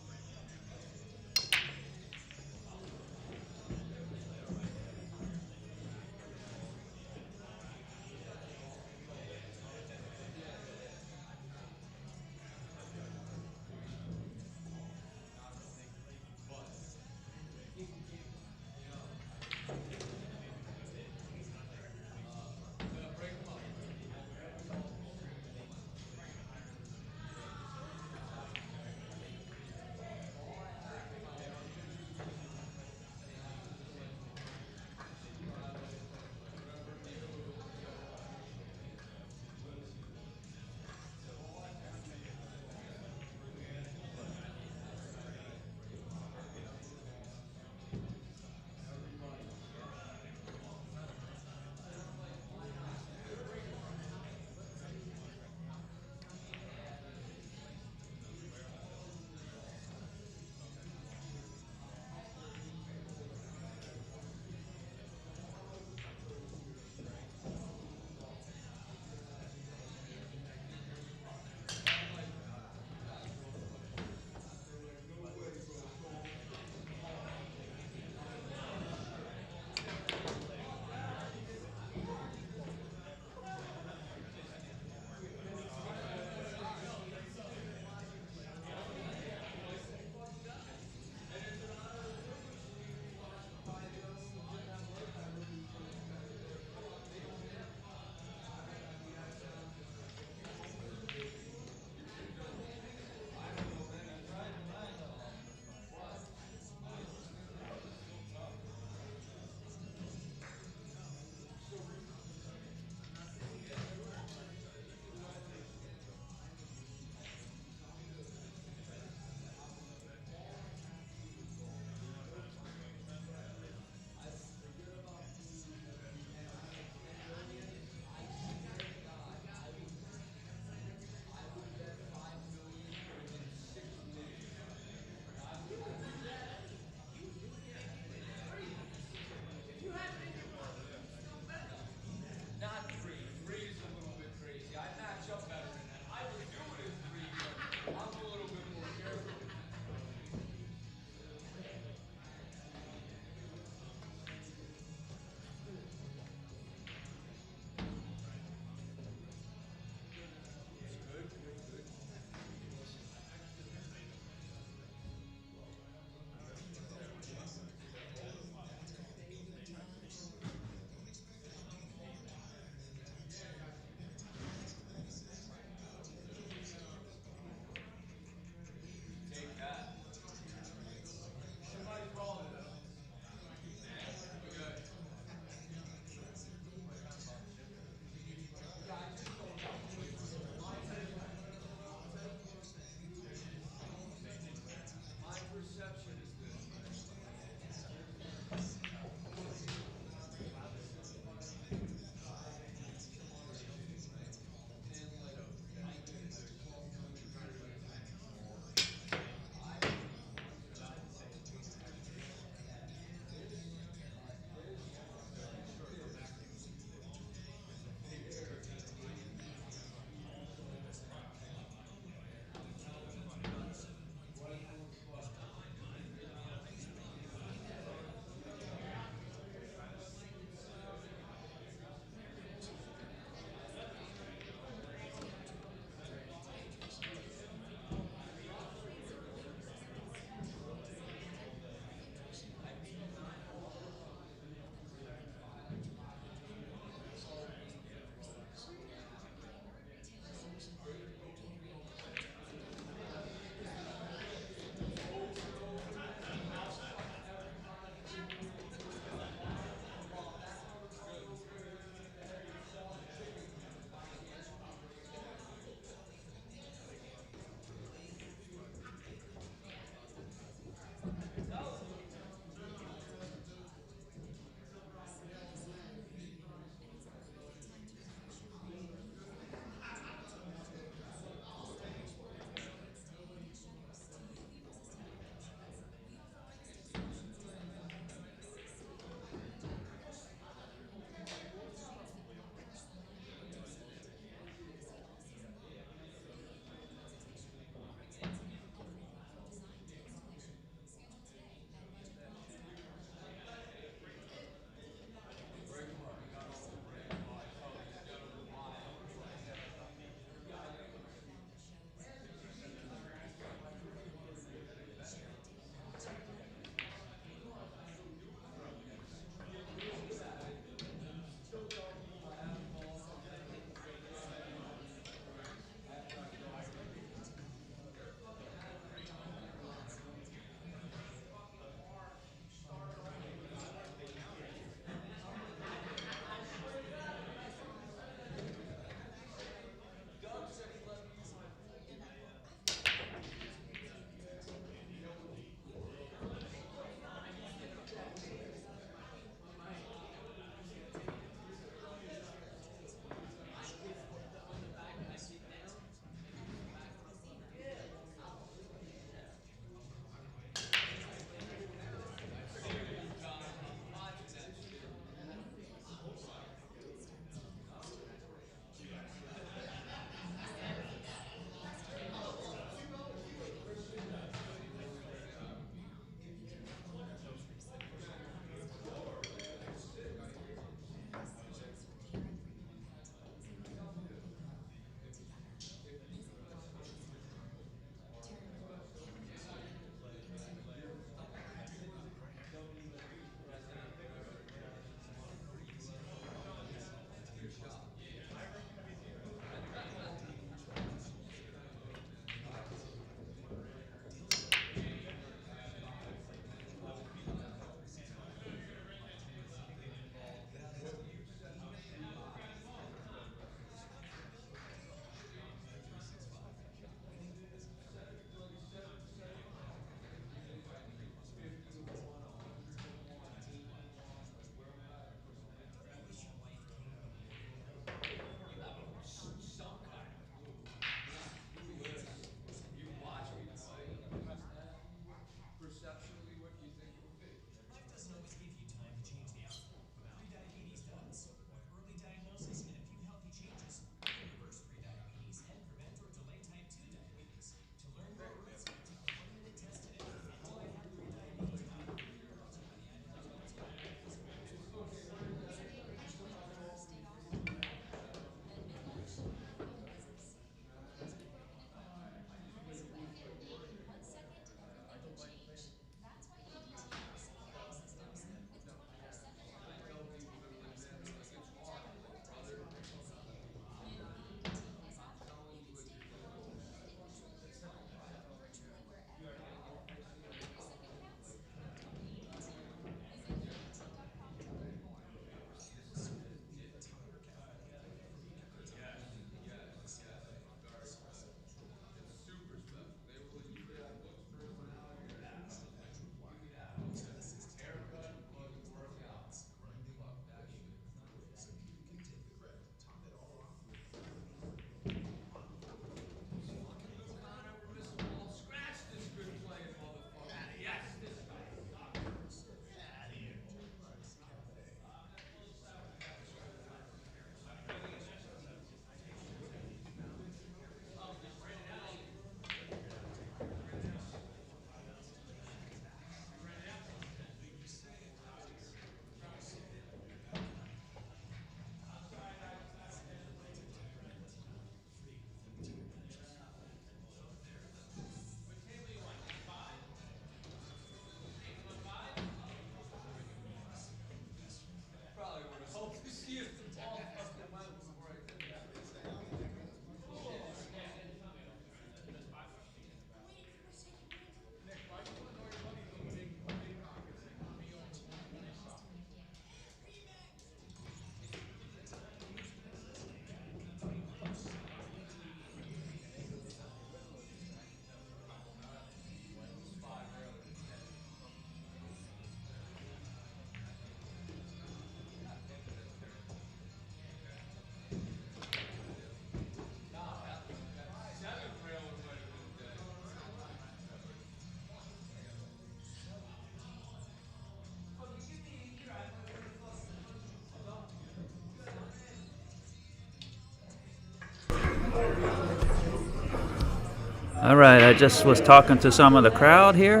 All right, I just was talking to some of the crowd here.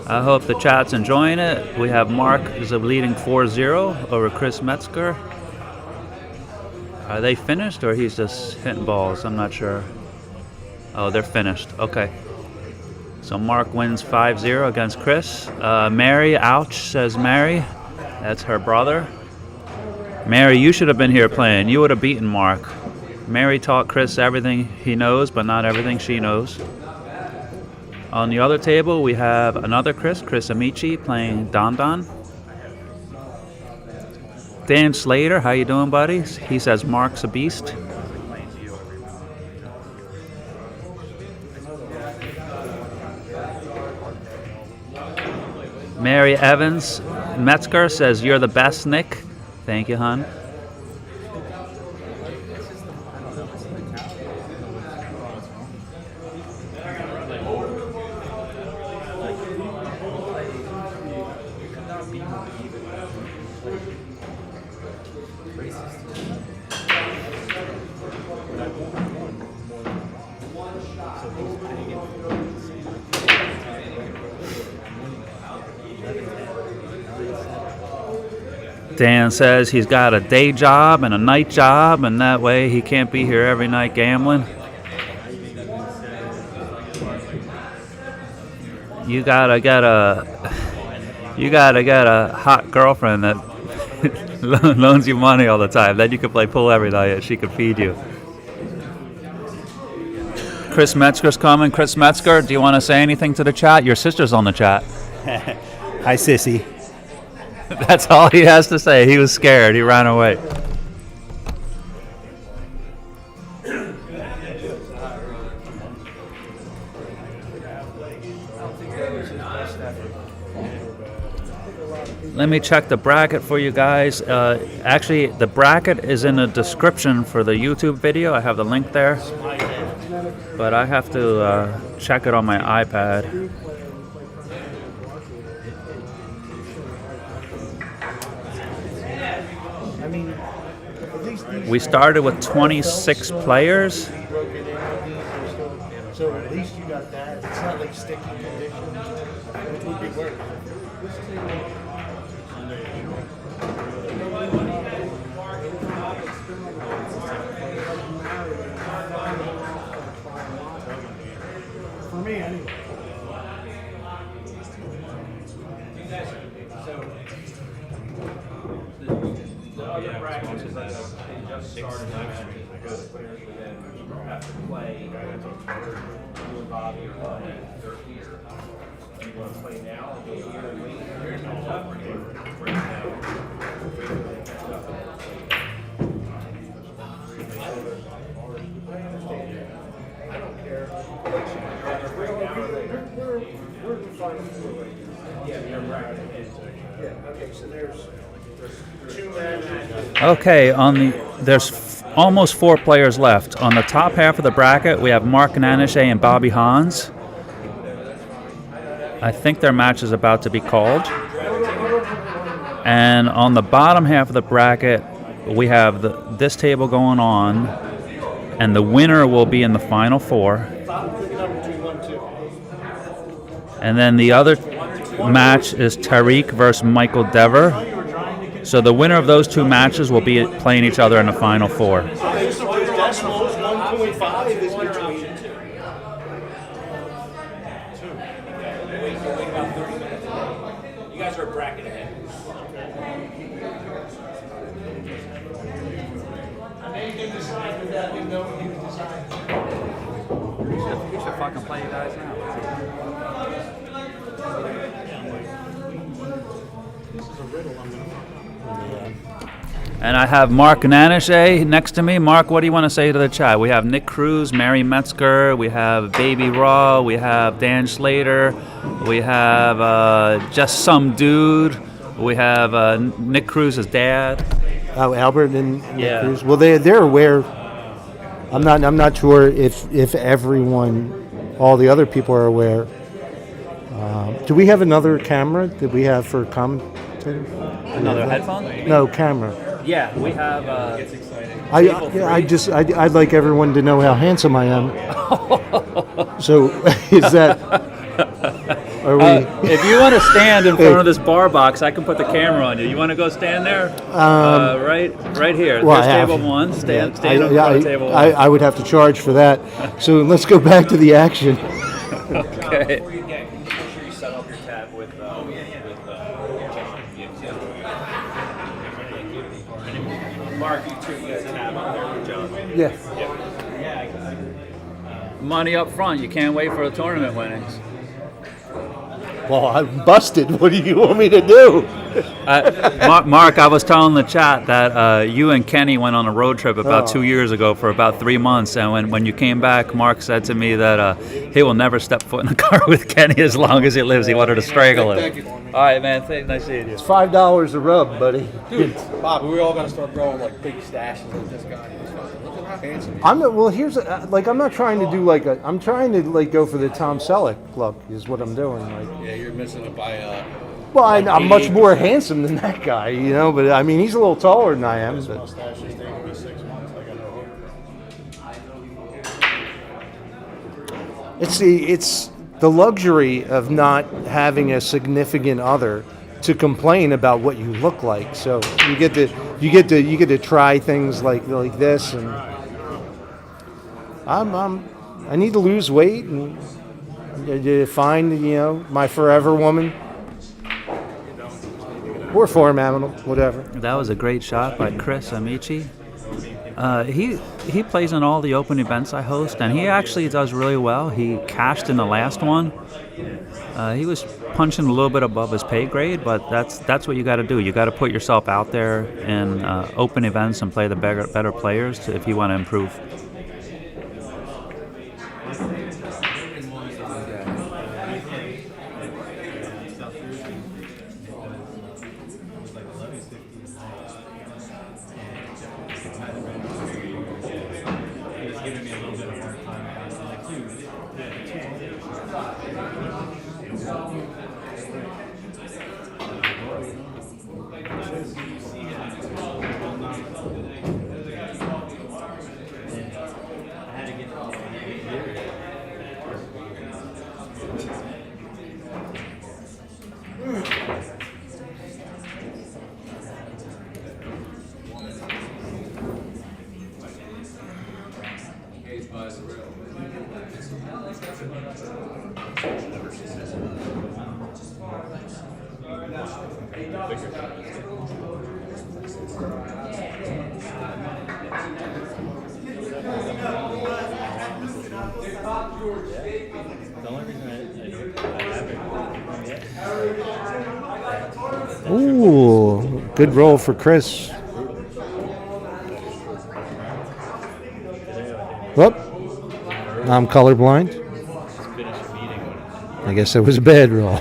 I hope the chat's enjoying it. We have Mark is leading 4-0 over Chris Metzger. Are they finished or he's just hitting balls? I'm not sure. Oh, they're finished. Okay. So Mark wins 5-0 against Chris. Mary, ouch, says Mary. That's her brother. Mary, you should have been here playing. You would have beaten Mark. Mary taught Chris everything he knows, but not everything she knows. On the other table, we have another Chris Amici, playing Don Don. Dan Slater, how you doing, buddy? He says Mark's a beast. Mary Evans Metzger says, "You're the best, Nick." Thank you, hon. Dan says he's got a day job and a night job, and that way he can't be here every night gambling. You gotta get a hot girlfriend that loans you money all the time. Then you can play pool every night and she can feed you. Chris Metzger's coming. Chris Metzger, do you want to say anything to the chat? Your sister's on the chat. Hi, sissy. That's all he has to say. He was scared. He ran away. Let me check the bracket for you guys. Actually, the bracket is in the description for the YouTube video. I have the link there. But I have to check it on my iPad. We started with 26 players. So at least you got that. It's not like sticky conditions, which would be worse. For me, anyway. The other practice is that they just started Matchroom because players would then have to play. You and Bobby are playing. They're here. You want to play now? Go here and wait. There's no tough game right now. I don't care. We're defining four right now. Yeah, you're right. Yeah, okay, so there's two matches. Okay, there's almost 4 players left. On the top half of the bracket, we have Mark Nanishe and Bobby Hans. I think their match is about to be called. And on the bottom half of the bracket, we have this table going on, and the winner will be in the final 4. And then the other match is Tariq versus Michael Dever. So the winner of those 2 matches will be playing each other in the final 4. Okay, so there's decimals, 1.5 is between. Wait about 30 minutes. You guys are a bracket ahead. I made him decide without him knowing he was deciding. You should fucking play you guys now. And I have Mark Nanishe next to me. Mark, what do you want to say to the chat? We have Nick Cruz, Mary Metzger, we have Baby Raw, we have Dan Slater, we have just some dude, we have Nick Cruz's dad. Oh, Albert and Yeah. Cruz. Well, they're aware. I'm not sure if everyone, all the other people are aware. Do we have another camera that we have for commentators? Another headphone? No camera. Yeah, we have. I'd like everyone to know how handsome I am. So is that? Are we? If you want to stand in front of this bar box, I can put the camera on you. You want to go stand there? Right here. Well, There's I have- table one. Stand I, in front of table one. I would have to charge for that. So let's go back to the action. Okay. Before you get, make sure you set up your tab with Mark, you too, you got a tab on there with John. Yeah. Money up front. You can't wait for the tournament winnings. Well, I'm busted. What do you want me to do? Mark, I was telling the chat that you and Kenny went on a road trip about 2 years ago for about 3 months, and when you came back, Mark said to me that he will never step foot in the car with Kenny as long as he lives. He wanted to strangle him. All right, man. Nice seeing you. It's $5 a rub, buddy. Dude, Bob, we were all gonna start growing like big stashes like this guy. He was fucking, look at how handsome he is. Well. Here's I'm not trying to do I'm trying to go for the Tom Selleck look. Is what I'm doing. Yeah, you're missing it by Well, I'm much more handsome than that guy, But I mean, he's a little taller than I am. But Mustache is taking me 6 months. I got no hope. it's the luxury of not having a significant other to complain about what you look like. So you get to try things like this, and I need to lose weight and to find my forever woman or farm animal, whatever. That was a great shot by Chris Amici. He plays in all the open events I host, and he actually does really well. He cashed in the last one. He was punching a little bit above his pay grade, but that's what you got to do. You got to put yourself out there in open events and play the better players if you want to improve. Ooh, good roll for Chris. Whoop. I'm colorblind. I guess that was a bad roll.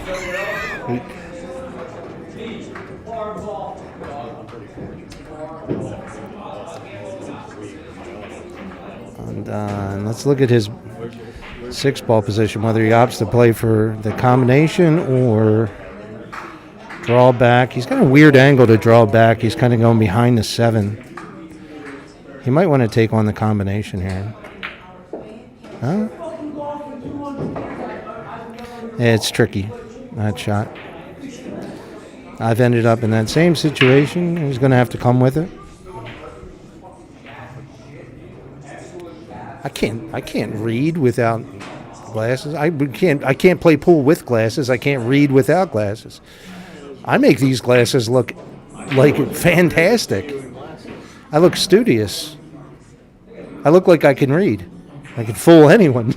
And let's look at his 6-ball position, whether he opts to play for the combination or draw back. He's got a weird angle to draw back. He's kind of going behind the 7. He might want to take on the combination here. Huh? Yeah, it's tricky, that shot. I've ended up in that same situation. He's going to have to come with it. I can't read without glasses. I can't play pool with glasses. I can't read without glasses. I make these glasses look like fantastic. I look studious. I look like I can read. I can fool anyone.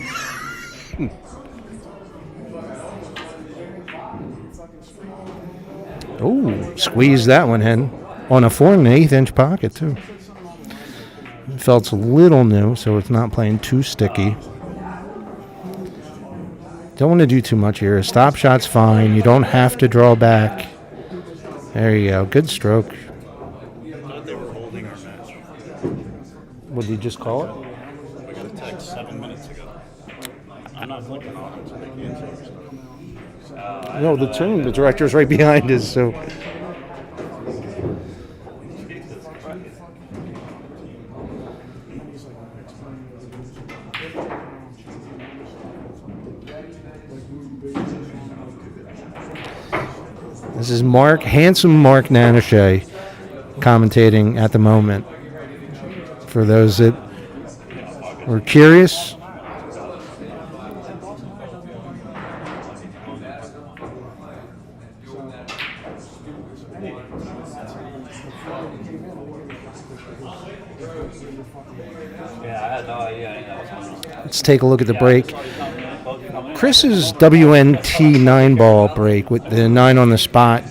Oh, squeeze that one in on a 4 1/8 inch pocket too. It felt a little new, so it's not playing too sticky. Don't want to do too much here. A stop shot's fine. You don't have to draw back. There you go. Good stroke. Thought they were holding our match. What did you just call it? I got a text 7 minutes ago. I'm not looking on it. So they can't say something. No, the tournament director's right behind us, so. This is handsome Mark Nanashay, commentating at the moment. For those that were curious, let's take a look at the break. Chris's WNT 9-ball break with the 9 on the spot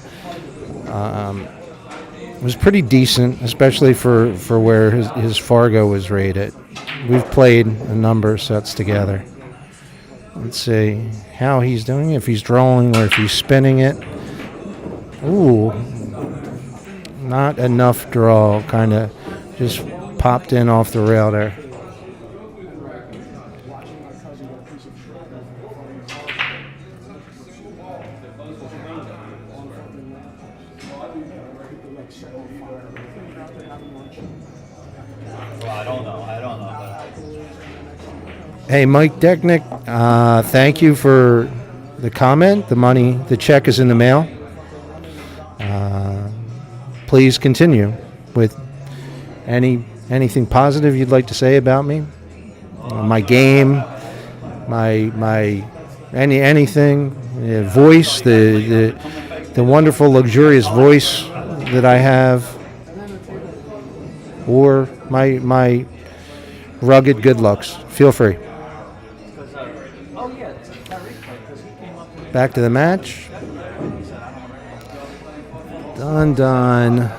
was pretty decent, especially for where his Fargo was rated. We've played a number of sets together. Let's see how he's doing, if he's drawing or if he's spinning it. Ooh, not enough draw, kind of just popped in off the rail there. Hey, Mike Decknick, thank you for the comment. The check is in the mail. Please continue with anything positive you'd like to say about me, my game, my anything, voice, the wonderful, luxurious voice that I have, or my rugged good looks. Feel free. Back to the match. Done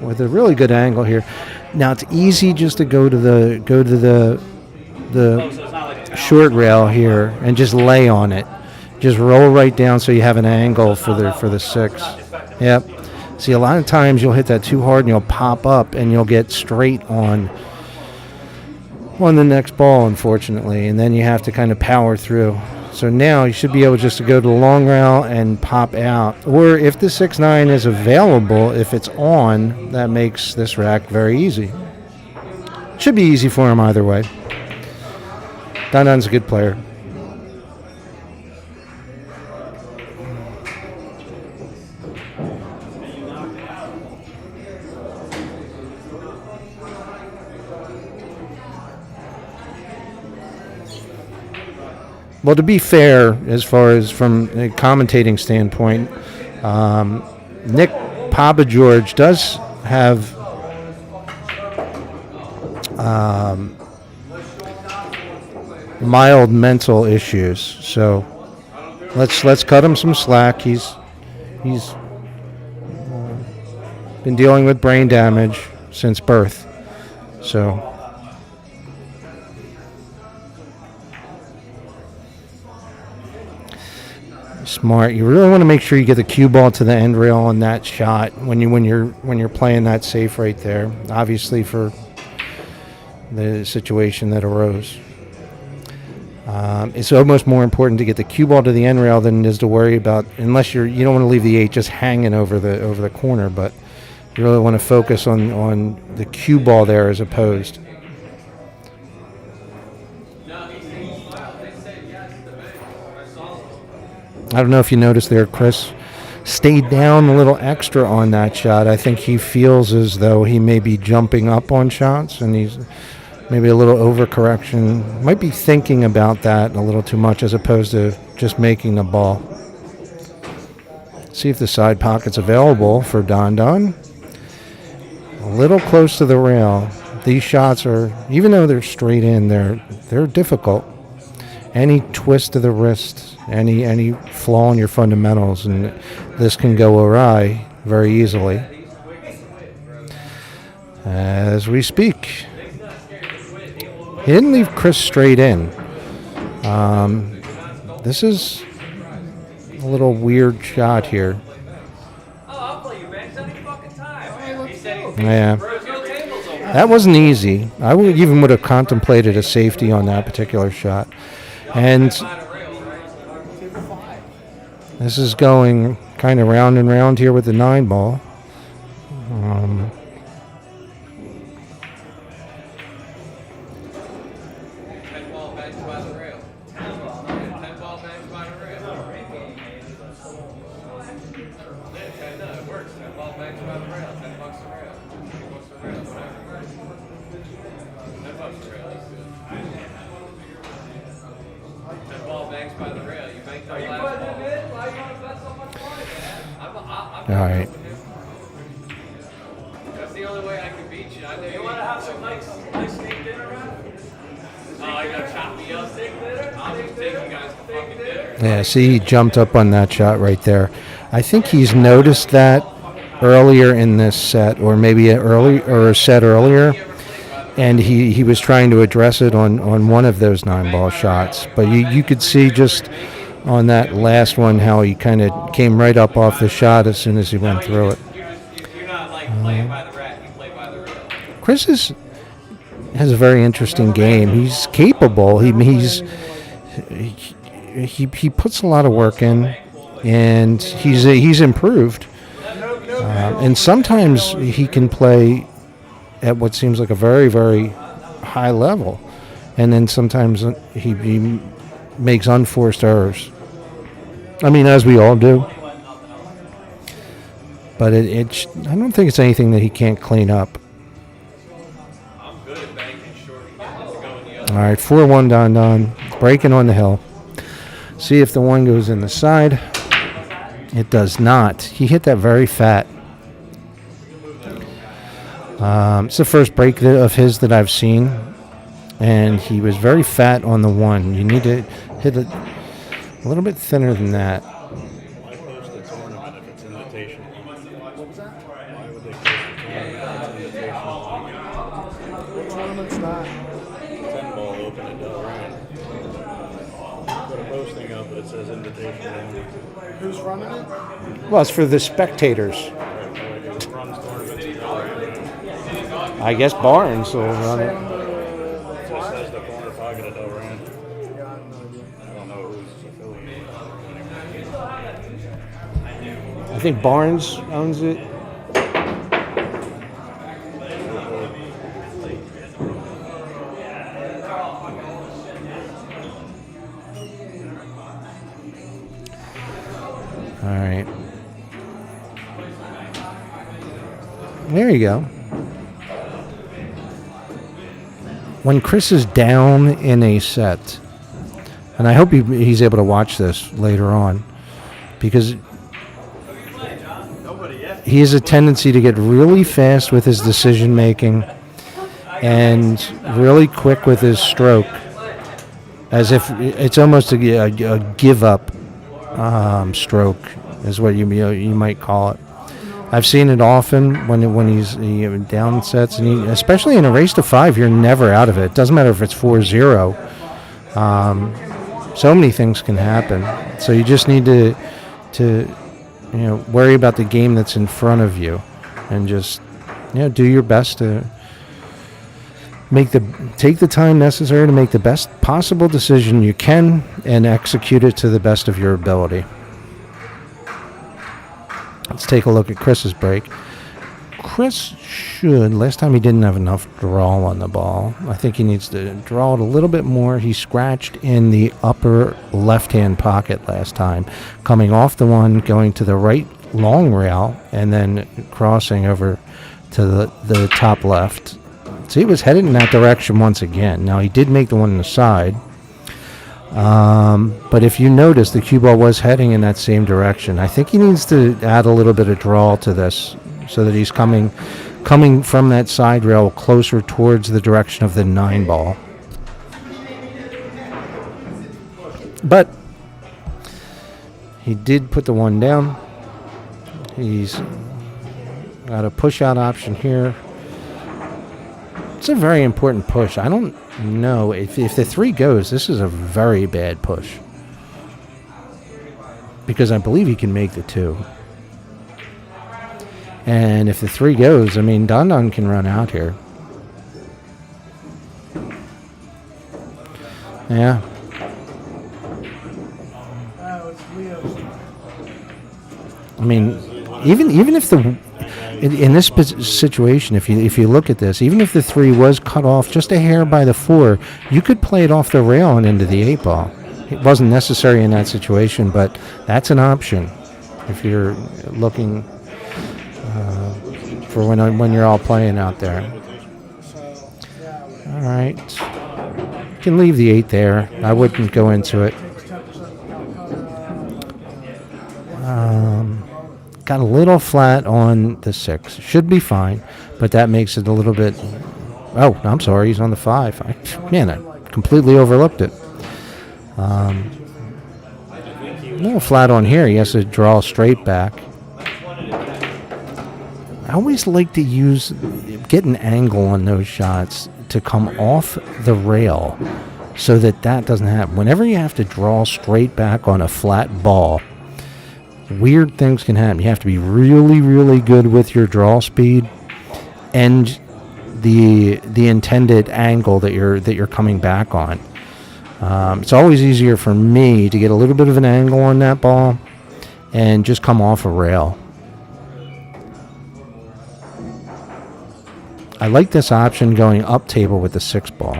with a really good angle here. Now it's easy just to go to the short rail here and just lay on it. Just roll right down so you have an angle for the 6. Yep. See, a lot of times you'll hit that too hard and you'll pop up and you'll get straight on the next ball, unfortunately, and then you have to kind of power through. So now you should be able just to go to the long rail and pop out. Or if the 6-9 is available, if it's on, that makes this rack very easy. Should be easy for him either way. Don-Don's a good player. Well, to be fair, as far as from a commentating standpoint, Nick Papageorge does have mild mental issues, so let's cut him some slack. He's been dealing with brain damage since birth, so. Smart. You really want to make sure you get the cue ball to the end rail on that shot when you're playing that safe right there. Obviously, for the situation that arose, it's almost more important to get the cue ball to the end rail than it is to worry about. Unless you don't want to leave the 8 just hanging over the corner, but you really want to focus on the cue ball there as opposed. I don't know if you noticed there, Chris stayed down a little extra on that shot. I think he feels as though he may be jumping up on shots, and he's maybe a little overcorrection. Might be thinking about that a little too much as opposed to just making the ball. See if the side pocket's available for Don. A little close to the rail. These shots are, even though they're straight in, they're difficult. Any twist of the wrist, any flaw in your fundamentals, and this can go awry very easily. As we speak, he didn't leave Chris straight in. This is a little weird shot here. Yeah, that wasn't easy. I would have contemplated a safety on that particular shot. And this is going kind of round and round here with the 9 ball. All right. That's the only way I can beat you. I know you want to have some nice steak dinner, man? Oh, I got chop me up steak dinner? I'll just take you guys to fucking dinner. Yeah, see, he jumped up on that shot right there. I think he's noticed that earlier in this set, or maybe a set earlier, and he was trying to address it on one of those 9-ball shots. But you could see just on that last one how he kind of came right up off the shot as soon as he went through it. You're not like playing by the rat, you play by the real. Chris has a very interesting game. He's capable. He puts a lot of work in, and he's improved. And sometimes he can play at what seems like a very, very high level, and then sometimes he makes unforced errors. I mean, as we all do. But I don't think it's anything that he can't clean up. All right, 4-1 Don. Breaking on the hill. See if the one goes in the side. It does not. He hit that very fat. It's the first break of his that I've seen, and he was very fat on the one. You need to hit it a little bit thinner than that. Why post a tournament if it's invitational? What was that? Why would they post a tournament if it's invitational? What tournament's that? 10-ball open at Delran. Put a posting up that says invitational. Who's running it? Well, it's for the spectators. Who runs tournaments in Delran? I guess Barnes will run it. It just says the corner pocket at Delran. Yeah, I have no idea. I don't know who's affiliated. I think Barnes owns it. All right. There you go. When Chris is down in a set, and I hope he's able to watch this later on, because he has a tendency to get really fast with his decision making and really quick with his stroke, as if it's almost a give up stroke is what you might call it. I've seen it often when he's down sets, and especially in a race to 5, you're never out of it. It doesn't matter if it's 4-0. So many things can happen. So you just need to worry about the game that's in front of you, and just do your best to take the time necessary to make the best possible decision you can and execute it to the best of your ability. Let's take a look at Chris's break. Chris last time he didn't have enough draw on the ball. I think he needs to draw it a little bit more. He scratched in the upper left-hand pocket last time, coming off the one, going to the right long rail, and then crossing over to the top left. So he was headed in that direction once again. Now, he did make the one on the side. But if you notice, the cue ball was heading in that same direction. I think he needs to add a little bit of draw to this so that he's coming from that side rail closer towards the direction of the 9-ball. But he did put the one down. He's got a push-out option here. It's a very important push. I don't know. If the 3 goes, this is a very bad push. Because I believe he can make the 2. And if the 3 goes, I mean, Don can run out here. Yeah. I mean, even if in this situation, if you look at this, even if the 3 was cut off just a hair by the 4, you could play it off the rail and into the 8-ball. It wasn't necessary in that situation, but that's an option if you're looking for when you're all playing out there. All right, you can leave the 8 there. I wouldn't go into it. got a little flat on the 6. Should be fine, but that makes it a little bit. Oh, I'm sorry. He's on the 5. I completely overlooked it. A little flat on here. He has to draw straight back. I always like to get an angle on those shots to come off the rail so that doesn't happen. Whenever you have to draw straight back on a flat ball, weird things can happen. You have to be really, really good with your draw speed and the intended angle that you're coming back on. It's always easier for me to get a little bit of an angle on that ball and just come off a rail. I like this option going up table with the 6 ball.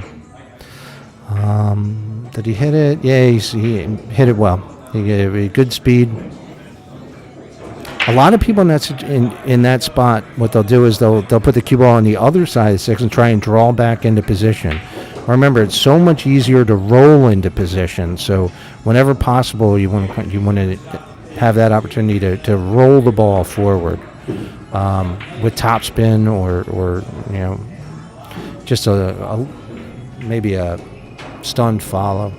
Did he hit it? Yeah, he hit it well. He gave a good speed. A lot of people in that spot, what they'll do is they'll put the cue ball on the other side of the 6 and try and draw back into position. Remember, it's so much easier to roll into position. So whenever possible, you want to have that opportunity to roll the ball forward. With topspin or just maybe a stunned follow.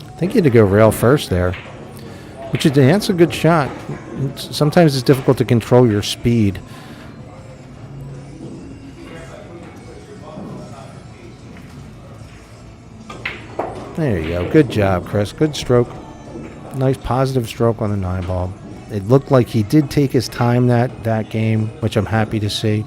I think you had to go rail first there, that's a good shot. Sometimes it's difficult to control your speed. There you go. Good job, Chris. Good stroke. Nice positive stroke on the 9 ball. It looked like he did take his time that game, which I'm happy to see.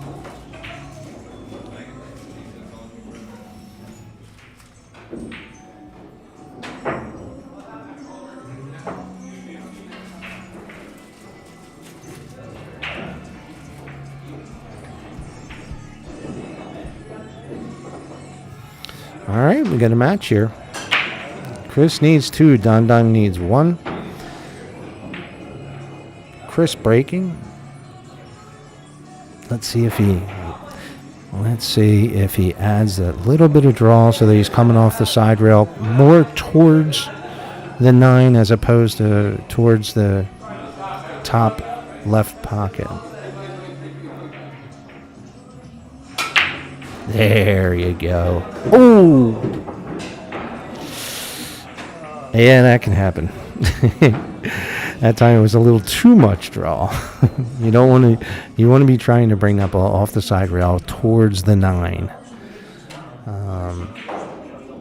All right, we got a match here. Chris needs 2. Don needs 1. Chris breaking. Let's see if he adds a little bit of draw so that he's coming off the side rail more towards the 9 as opposed to towards the top left pocket. There you go. Oh! Yeah, that can happen. That time it was a little too much draw. You want to be trying to bring that ball off the side rail towards the 9.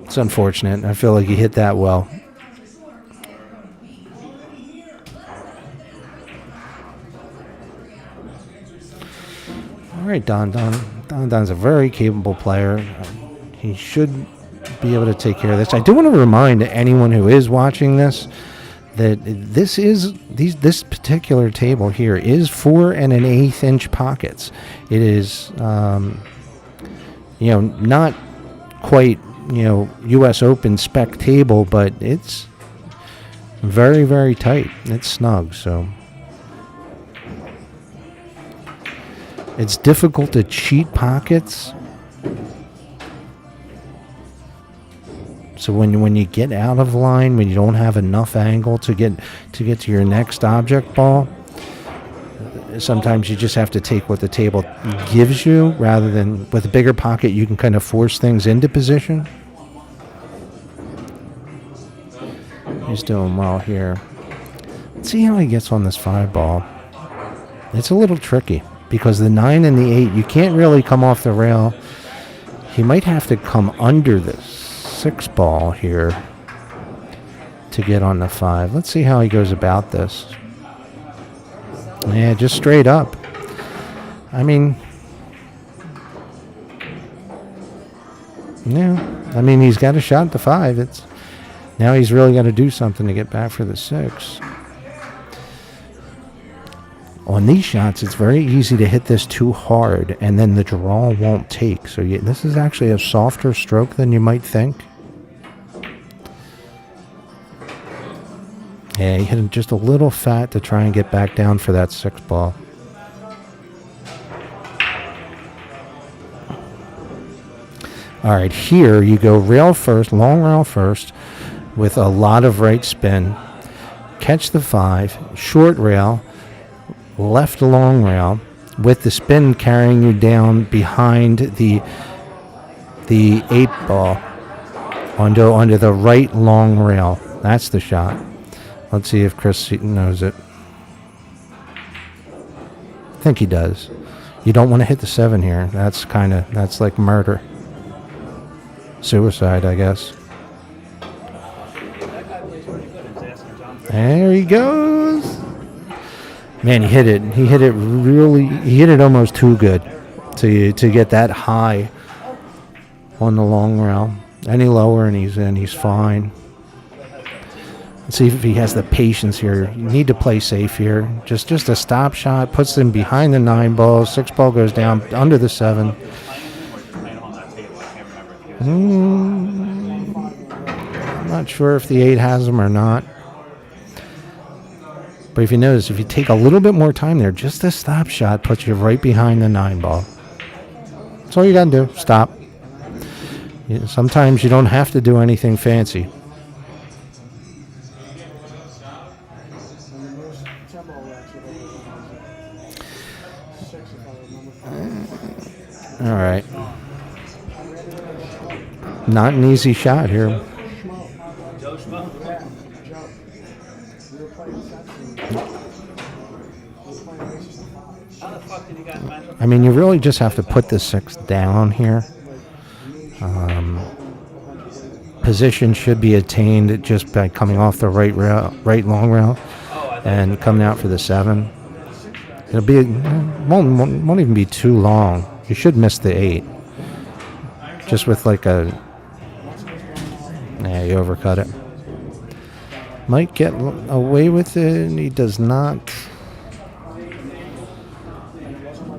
It's unfortunate. I feel like he hit that well. All right, Don's a very capable player. He should be able to take care of this. I do want to remind anyone who is watching this that this particular table here is 4 1/8 inch pockets. It is, not quite, U.S. Open spec table, but it's very, very tight. It's snug, so it's difficult to cheat pockets. So when you get out of line, when you don't have enough angle to get to your next object ball, sometimes you just have to take what the table gives you rather than with a bigger pocket you can kind of force things into position. He's doing well here. Let's see how he gets on this 5 ball. It's a little tricky because the 9 and the 8, you can't really come off the rail. He might have to come under this 6 ball here to get on the 5. Let's see how he goes about this. Yeah, just straight up. I mean, he's got a shot at the 5. Now he's really got to do something to get back for the 6. On these shots, it's very easy to hit this too hard, and then the draw won't take. So this is actually a softer stroke than you might think. Yeah, he hit him just a little fat to try and get back down for that 6 ball. All right, here you go rail first, long rail first, with a lot of right spin. catch the 5, short rail, left long rail, with the spin carrying you down behind the 8 ball onto the right long rail. That's the shot. Let's see if Chris knows it. I think he does. You don't want to hit the 7 here. That's like murder. Suicide, I guess. There he goes. Man, he hit it. He hit it almost too good to get that high on the long rail. Any lower and he's in. He's fine. Let's see if he has the patience here. You need to play safe here. Just a stop shot puts him behind the 9 ball. 6 ball goes down under the 7. I'm not sure if the 8 has him or not. But if you notice, if you take a little bit more time there, just a stop shot puts you right behind the 9 ball. That's all you got to do. Stop. Sometimes you don't have to do anything fancy. All right. Not an easy shot here. I mean, you really just have to put the 6 down here. Position should be attained just by coming off the right long rail, and coming out for the 7. It'll be won't even be too long. You should miss the 8. Just with like a, you overcut it. Might get away with it, and he does not.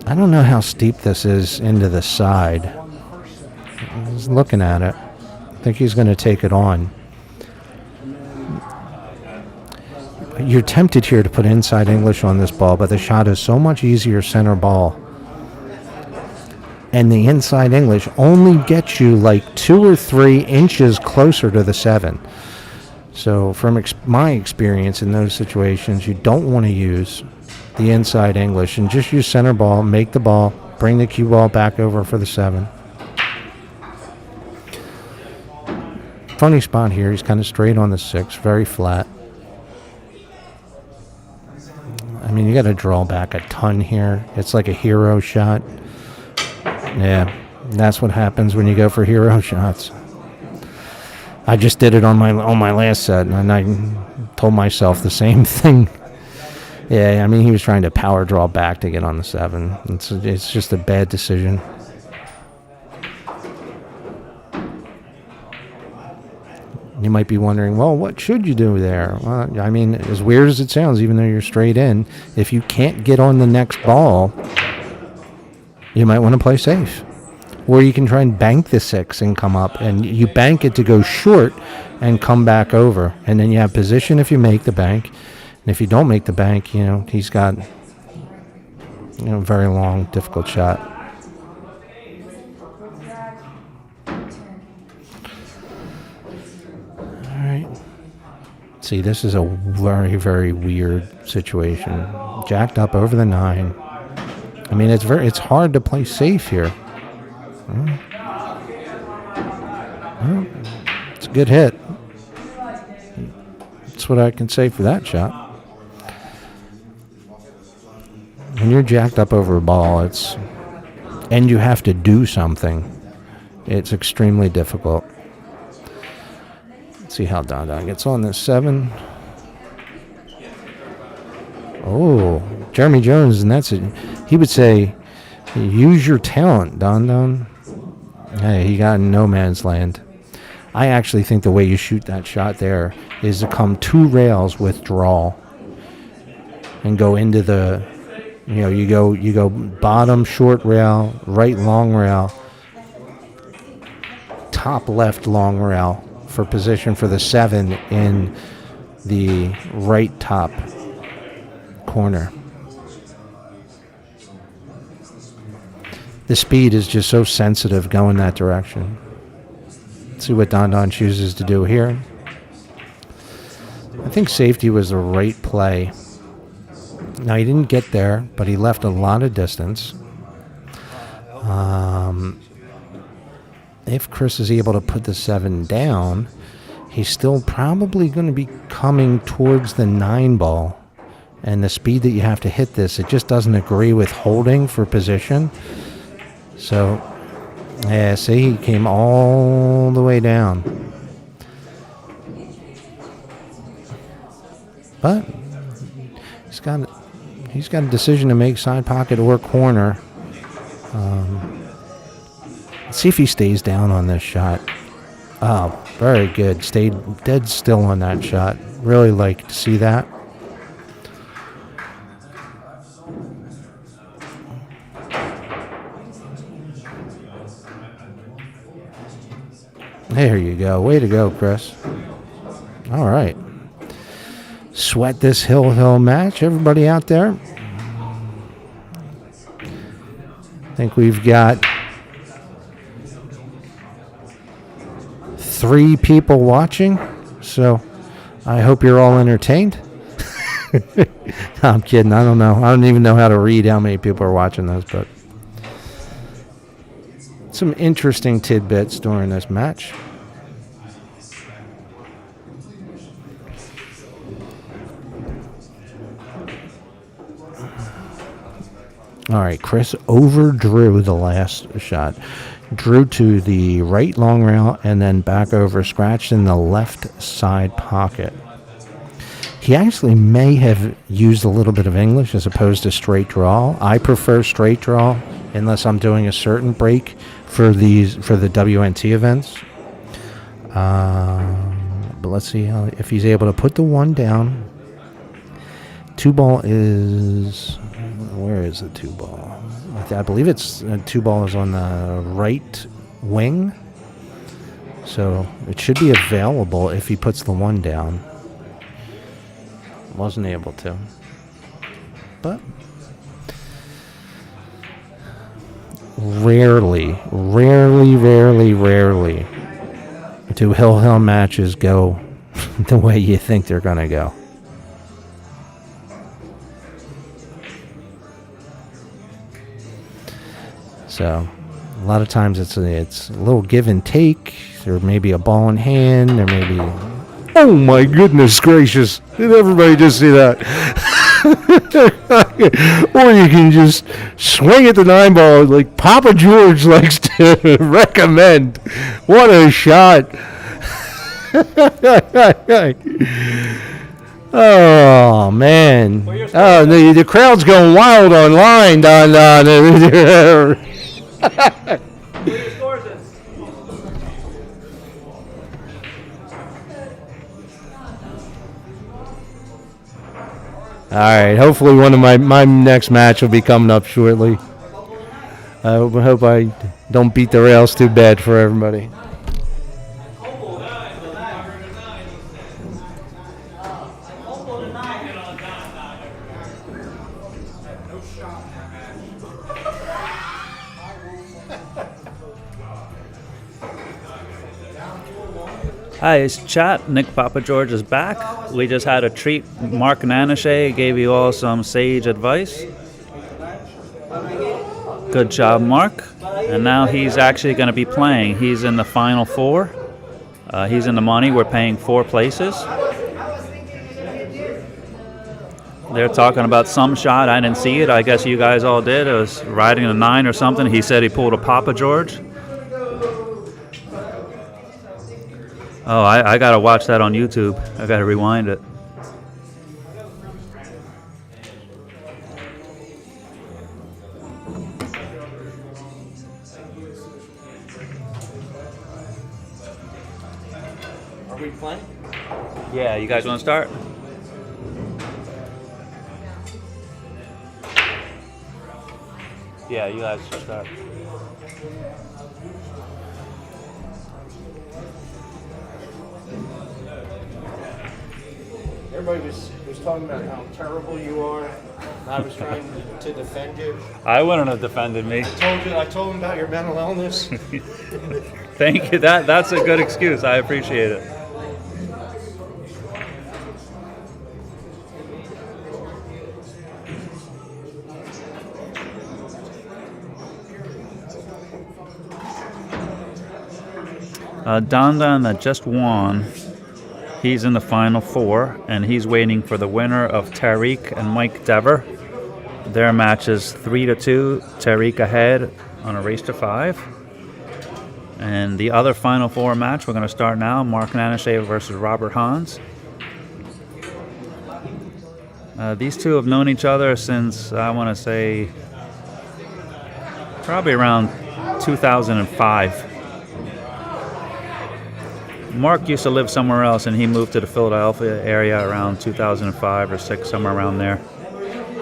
I don't know how steep this is into the side. I was looking at it. I think he's going to take it on. You're tempted here to put inside English on this ball, but the shot is so much easier center ball. And the inside English only gets you like 2 or 3 inches closer to the 7. So from my experience in those situations, you don't want to use the inside English and just use center ball, make the ball, bring the cue ball back over for the 7. Funny spot here. He's kind of straight on the 6, very flat. I mean, you got to draw back a ton here. It's like a hero shot. Yeah, that's what happens when you go for hero shots. I just did it on my last set, and I told myself the same thing. Yeah, I mean, he was trying to power draw back to get on the 7. It's just a bad decision. You might be wondering, well, what should you do there? Well, I mean, as weird as it sounds, even though you're straight in, if you can't get on the next ball, you might want to play safe. Or you can try and bank the 6 and come up, and you bank it to go short and come back over. And then you have position if you make the bank. And if you don't make the bank, he's got a very long, difficult shot. See, this is a very, very weird situation. Jacked up over the 9. I mean, it's hard to play safe here. It's a good hit. That's what I can say for that shot. When you're jacked up over a ball, and you have to do something, it's extremely difficult. See how Don gets on this 7. Oh, Jeremy Jones, and that's it. He would say, use your talent, Don. Hey, he got in no man's land. I actually think the way you shoot that shot there is to come 2 rails with draw and go into the, you go bottom short rail, right long rail, top left long rail, for position for the 7 in the right top corner. The speed is just so sensitive going that direction. Let's see what Don chooses to do here. I think safety was the right play. Now, he didn't get there, but he left a lot of distance. If Chris is able to put the 7 down, he's still probably going to be coming towards the 9 ball. And the speed that you have to hit this, it just doesn't agree with holding for position. So, yeah, see, he came all the way down. But he's got a decision to make, side pocket or corner. Let's see if he stays down on this shot. Oh, very good. Stayed dead still on that shot. Really like to see that. There you go. Way to go, Chris. All right. Sweat this hill match, everybody out there. I think we've got 3 people watching, so I hope you're all entertained. No, I'm kidding. I don't know. I don't even know how to read how many people are watching this, but some interesting tidbits during this match. All right, Chris overdrew the last shot. Drew to the right long rail and then back over, scratched in the left side pocket. He actually may have used a little bit of English as opposed to straight draw. I prefer straight draw unless I'm doing a certain break for the WNT events. But let's see if he's able to put the 1 down. 2 ball is... Where is the 2 ball? I believe it's 2 ball is on the right wing. So it should be available if he puts the 1 down. Wasn't able to. But rarely do hill matches go the way you think they're going to go. So a lot of times it's a little give and take. There may be a ball in hand. There may be... Oh my goodness gracious. Did everybody just see that? Or you can just swing at the 9 ball like Papageorge likes to recommend. What a shot. Oh, man. Oh, the crowd's going wild online. All right, hopefully one of my next match will be coming up shortly. I hope I don't beat the rails too bad for everybody. Hi, it's chat. Nick Papageorge is back. We just had a treat. Mark Nanashe gave you all some sage advice. Good job, Mark. And now he's actually going to be playing. He's in the final 4. He's in the money. We're paying 4 places. They're talking about some shot. I didn't see it. I guess you guys all did. It was riding a 9 or something. He said he pulled a Papageorge. Oh, I got to watch that on YouTube. I got to rewind it. Are we playing? Yeah, you guys want to start? Yeah, you guys should start. Everybody was talking about how terrible you are. I was trying to defend you. I wouldn't have defended me. I told him about your mental illness. Thank you. That's a good excuse. I appreciate it. Don Don that just won, he's in the final 4, and he's waiting for the winner of Tariq and Mike Dever. Their match is 3-2. Tariq ahead on a race to 5. And the other final 4 match we're going to start now. Mark Nanashe versus Robert Hans. These two have known each other since, I want to say, probably around 2005. Mark used to live somewhere else, and he moved to the Philadelphia area around 2005 or 6, somewhere around there.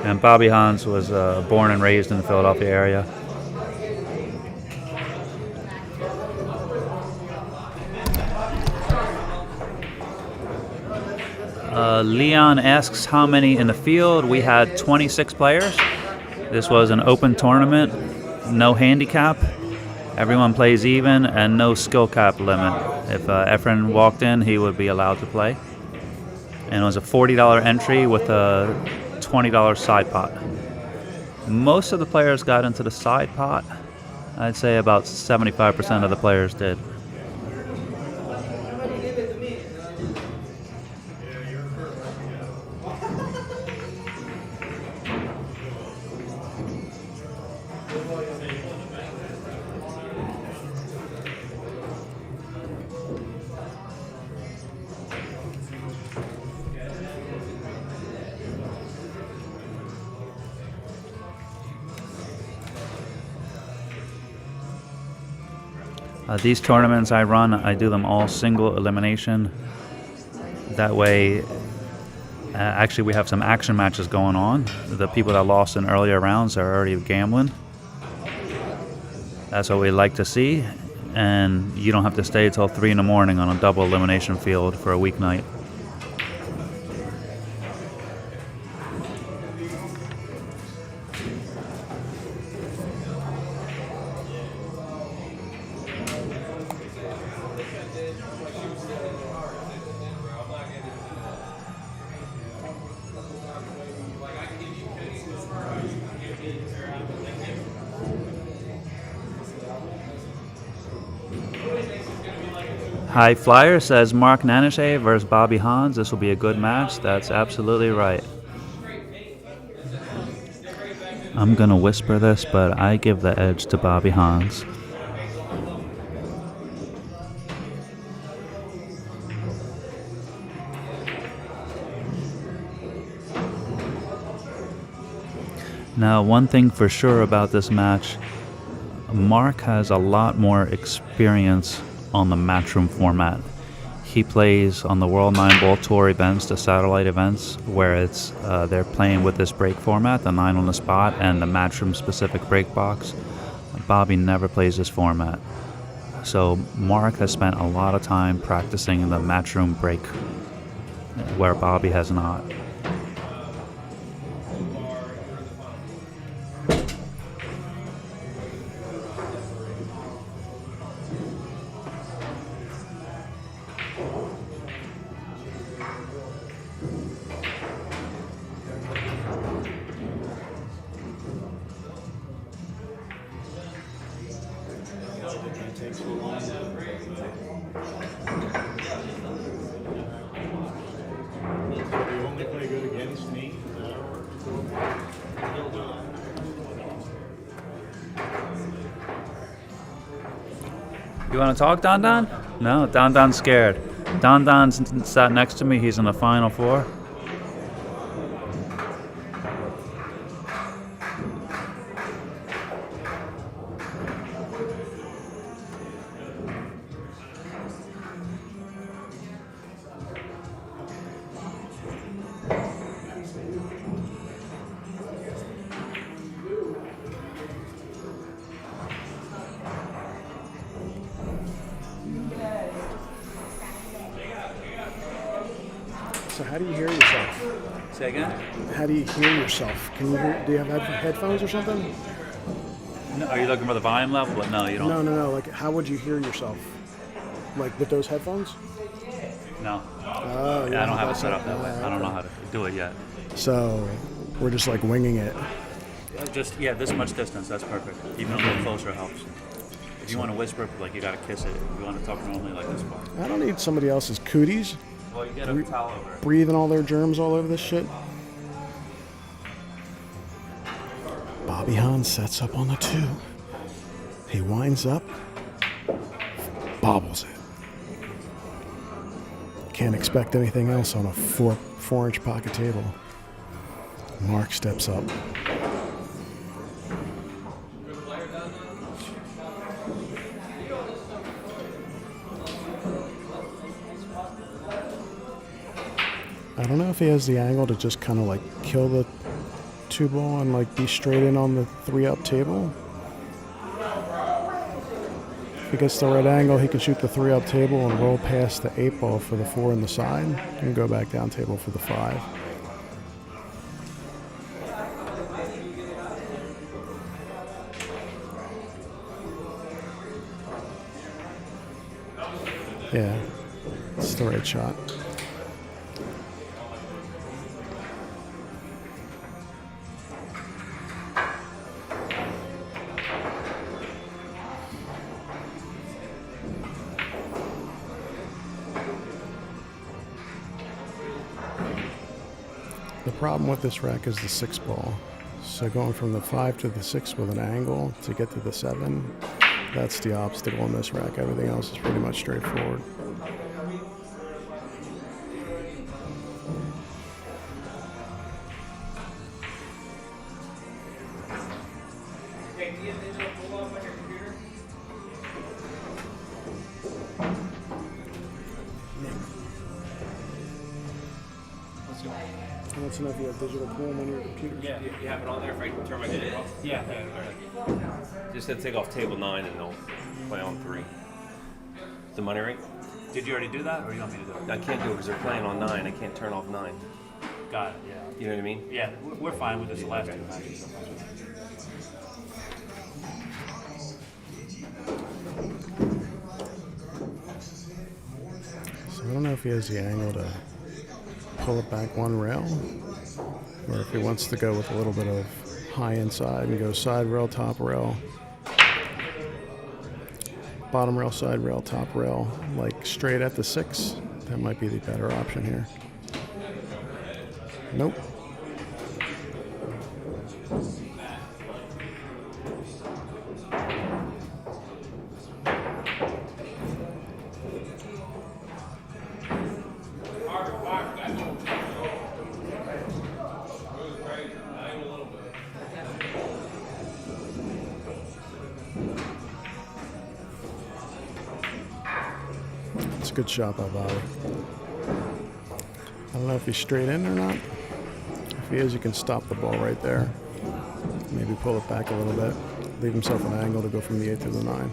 And Bobby Hans was born and raised in the Philadelphia area. Leon asks how many in the field. We had 26 players. This was an open tournament, no handicap. Everyone plays even, and no skill cap limit. If Efren walked in, he would be allowed to play. And it was a $40 entry with a $20 side pot. Most of the players got into the side pot. I'd say about 75% of the players did. These tournaments I run, I do them all single elimination. That way, actually we have some action matches going on. The people that lost in earlier rounds are already gambling. That's what we like to see. And you don't have to stay till 3 in the morning on a double elimination field for a weeknight. High Flyer says Mark Nanashe versus Bobby Hans. This will be a good match. That's absolutely right. I'm going to whisper this, but I give the edge to Bobby Hans. Now, one thing for sure about this match, Mark has a lot more experience on the Matchroom format. He plays on the World 9-Ball Tour events, the satellite events, where it's they're playing with this break format, the 9 on the spot, and the Matchroom specific break box. Bobby never plays this format. So Mark has spent a lot of time practicing in the Matchroom break, where Bobby has not. You want to talk, Don Don? No, Don Don's scared. Don Don's sat next to me. He's in the final 4. So how do you hear yourself? Say again? How do you hear yourself? Can you hear? Do you have headphones or something? No, are you looking for the volume level? But no, you don't. No. Like, how would you hear yourself? Like with those headphones? No. Oh, Yeah, I don't have it set up that way. I don't know how to do it yet. So we're just like winging it. Just, yeah, this much distance. That's perfect. Even a little closer helps. If you want to whisper, like you got to kiss it. If you want to talk normally, like this part. I don't need somebody else's cooties Well, you get a towel over it. breathing all their germs all over this shit. Bobby Hahn sets up on the 2. He winds up, bobbles it. Can't expect anything else on a 4-inch pocket table. Mark steps up. I don't know if he has the angle to just kind of like kill the 2-ball and like be straight in on the 3-up table. If he gets the right angle, he can shoot the 3-up table and roll past the 8-ball for the 4 in the side and go back down table for the 5. Yeah, it's the right shot. The problem with this rack is the 6-ball. So going from the 5 to the 6 with an angle to get to the 7, that's the obstacle in this rack. Everything else is pretty much straightforward. That's enough. You have digital pool on your computer. Yeah, you have it on there if I turn my video off? Yeah. Just to take off table 9 and they'll play on 3. The money rate? Did you already do that, or you want me to do it? I can't do it because they're playing on 9. I can't turn off 9. Got it. Yeah. You know what I mean? Yeah, we're fine with this. The last 2 matches. So I don't know if he has the angle to pull it back 1 rail, or if he wants to go with a little bit of high inside and go side rail, top rail, bottom rail, side rail, top rail, like straight at the 6. That might be the better option here. Nope. It's a good shot by Bobby. I don't know if he's straight in or not. If he is, you can stop the ball right there. Maybe pull it back a little bit. Leave himself an angle to go from the 8 to the 9.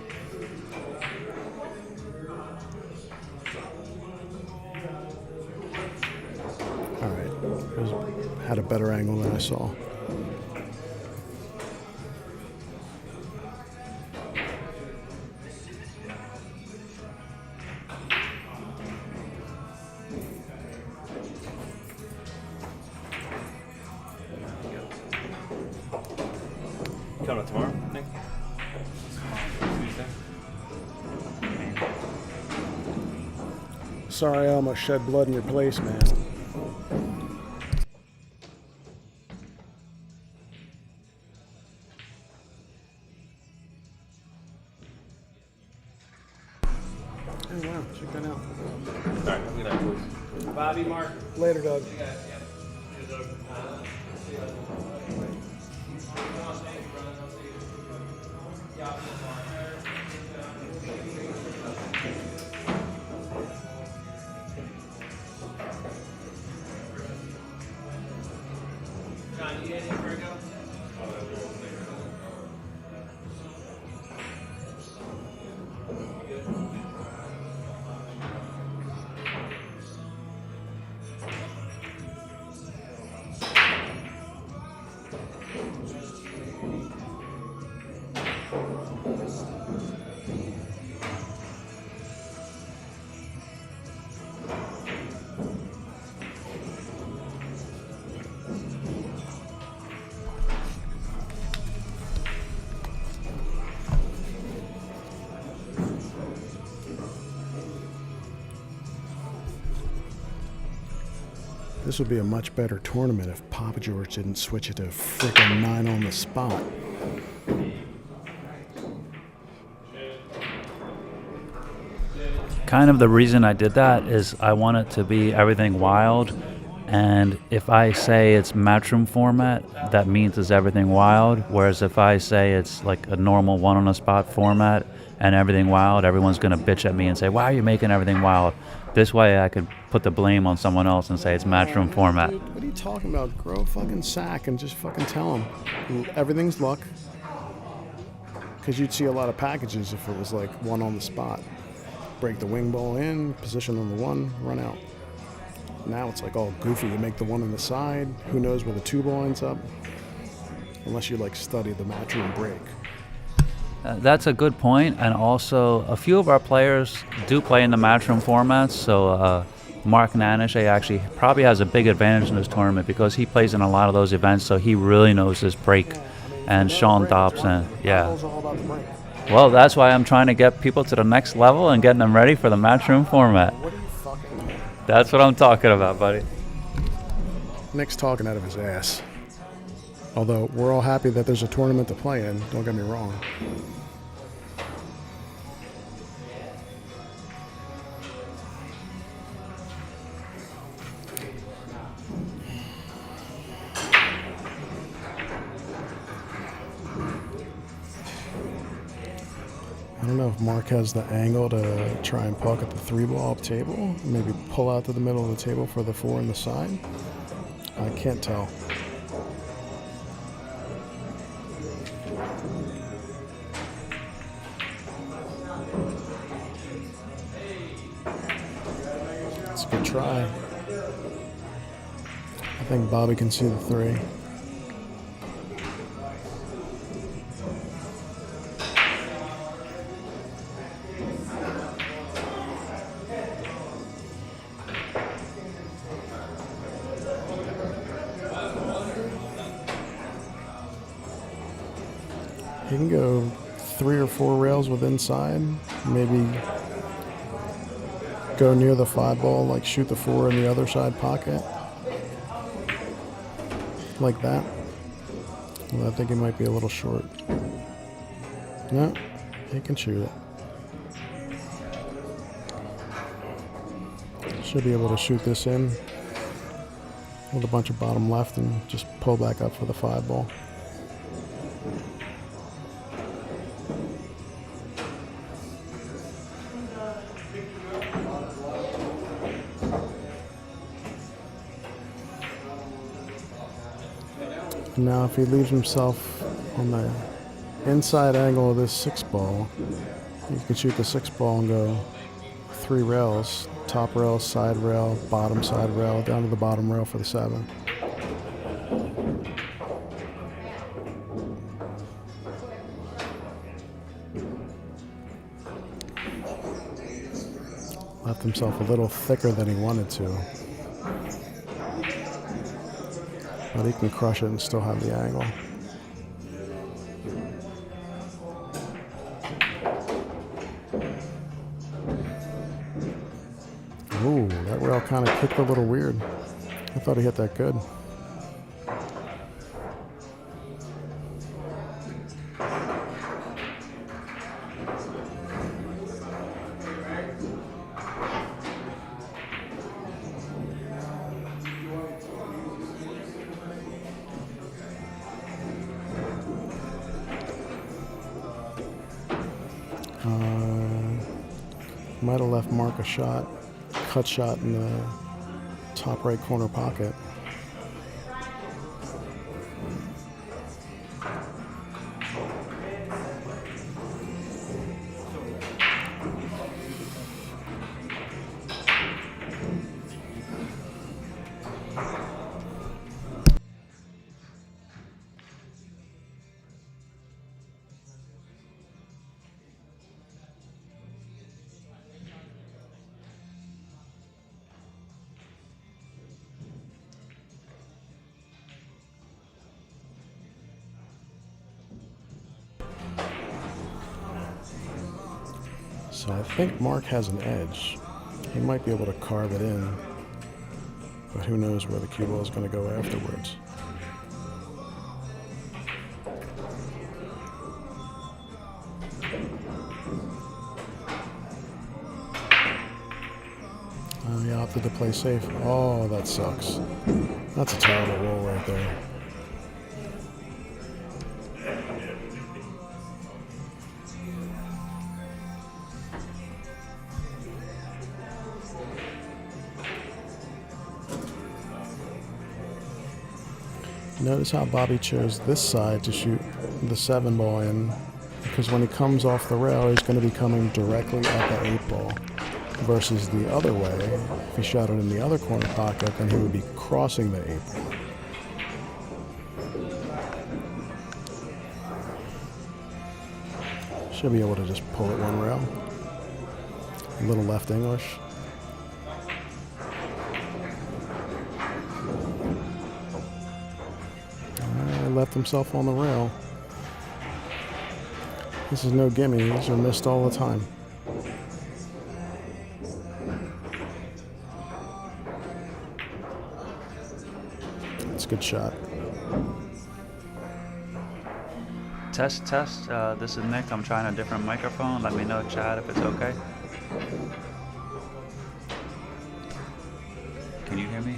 All right. Had a better angle than I saw. Coming up tomorrow, Nick? Sorry, I almost shed blood in your place, man. Oh, wow. Check that out. All right, good night, boys. Bobby, Mark. Later, Doug. John, you get anything for a go? This would be a much better tournament if Papageorge didn't switch it to freaking 9 on the spot. Kind of the reason I did that is I want it to be everything wild, and if I say it's Matchroom format, that means it's everything wild, whereas if I say it's like a normal 1 on the spot format and everything wild, everyone's going to bitch at me and say, why are you making everything wild? This way I could put the blame on someone else and say it's Matchroom format. Dude, what are you talking about? Grow a fucking sack and just fucking tell them. Everything's luck. Because you'd see a lot of packages if it was like 1 on the spot. Break the wing ball in, position on the 1, run out. Now it's like all goofy. You make the 1 on the side. Who knows where the 2 ball ends up? Unless you like study the Matchroom break. That's a good point, and also a few of our players do play in the Matchroom formats, so Mark Nanishe actually probably has a big advantage in this tournament because he plays in a lot of those events, so he really knows his break. And Sean Dobson, yeah. Well, that's why I'm trying to get people to the next level and getting them ready for the Matchroom format. That's what I'm talking about, buddy. Nick's talking out of his ass. Although we're all happy that there's a tournament to play in, don't get me wrong. I don't know if Mark has the angle to try and pocket the 3 ball up table. Maybe pull out to the middle of the table for the 4 on the side. I can't tell. It's a good try. I think Bobby can see the 3. He can go 3 or 4 rails with inside, maybe go near the 5 ball, like shoot the 4 in the other side pocket, like that. Well, I think he might be a little short. No, he can shoot it. Should be able to shoot this in with a bunch of bottom left and just pull back up for the 5 ball. Now if he leaves himself on the inside angle of this 6 ball, he can shoot the 6 ball and go 3 rails, top rail, side rail, bottom side rail, down to the bottom rail for the 7. Left himself a little thicker than he wanted to. But he can crush it and still have the angle. Ooh, that rail kind of kicked a little weird. I thought he hit that good. Might have left Mark a shot, cut shot in the top right corner pocket. So I think Mark has an edge. He might be able to carve it in. But who knows where the cue ball is going to go afterwards. He opted to play safe. Oh, that sucks. That's a terrible roll right there. Notice how Bobby chose this side to shoot the 7 ball in, because when he comes off the rail, he's going to be coming directly at the 8 ball. Versus the other way, if he shot it in the other corner pocket, then he would be crossing the 8 ball. Should be able to just pull it one rail. A little left English. Left himself on the rail. This is no gimme. These are missed all the time. It's a good shot. Test. This is Nick. I'm trying a different microphone. Let me know, Chad, if it's okay. Can you hear me?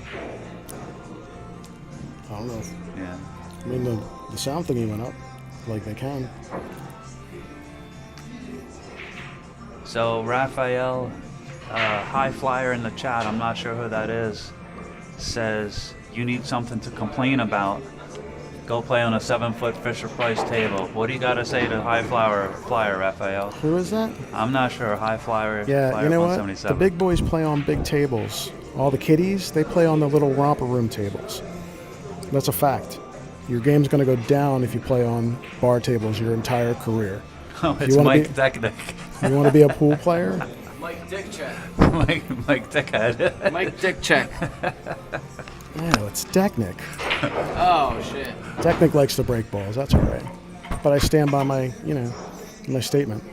I don't know. Yeah. I mean, the sound thingy went up, like they can. So Raphael, high flyer in the chat, I'm not sure who that is, says you need something to complain about. Go play on a 7-foot Fisher Price table. What do you got to say to high flyer, Raphael? Who is that? I'm not sure. High flyer. Yeah, flyer you know what? The 177. big boys play on big tables. All the kiddies, they play on the little romper room tables. That's a fact. Your game's going to go down if you play on bar tables your entire career. Oh, it's Mike Dickhead. You want to be a pool player? Mike Dickcheck. Mike Dickhead. Mike Dickcheck. Yeah, it's Technic. Oh, shit. Technic likes to break balls. That's all right. But I stand by my, my statement.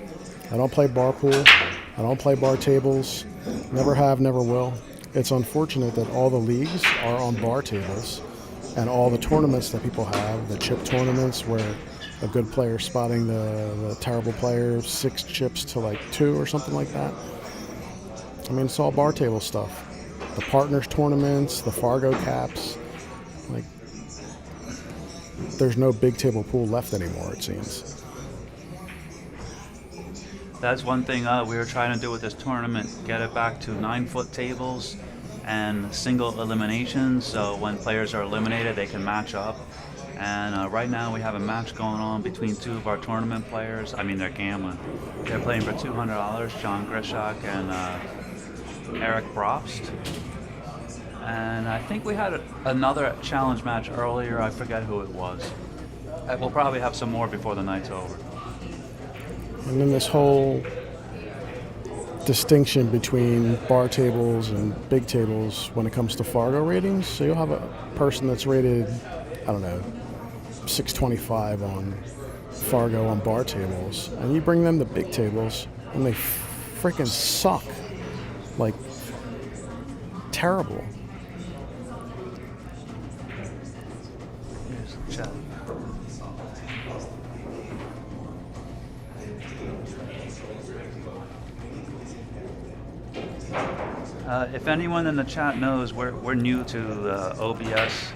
I don't play bar pool. I don't play bar tables. Never have, never will. It's unfortunate that all the leagues are on bar tables, and all the tournaments that people have, the chip tournaments where a good player spotting the terrible player 6 chips to like 2 or something like that. I mean, it's all bar table stuff. The partners tournaments, the Fargo caps, like there's no big table pool left anymore, it seems. That's one thing we were trying to do with this tournament, get it back to 9-foot tables and single elimination, so when players are eliminated they can match up. And right now we have a match going on between 2 of our tournament players. I mean, they're gambling. They're playing for $200, John Grishak and Eric Brobst. And I think we had another challenge match earlier. I forget who it was. We'll probably have some more before the night's over. And then this whole distinction between bar tables and big tables when it comes to Fargo ratings. So you'll have a person that's rated, I don't know, 625 on Fargo on bar tables, and you bring them to big tables and they freaking suck. Like, terrible. Here's the chat. If anyone in the chat knows, we're new to OBS.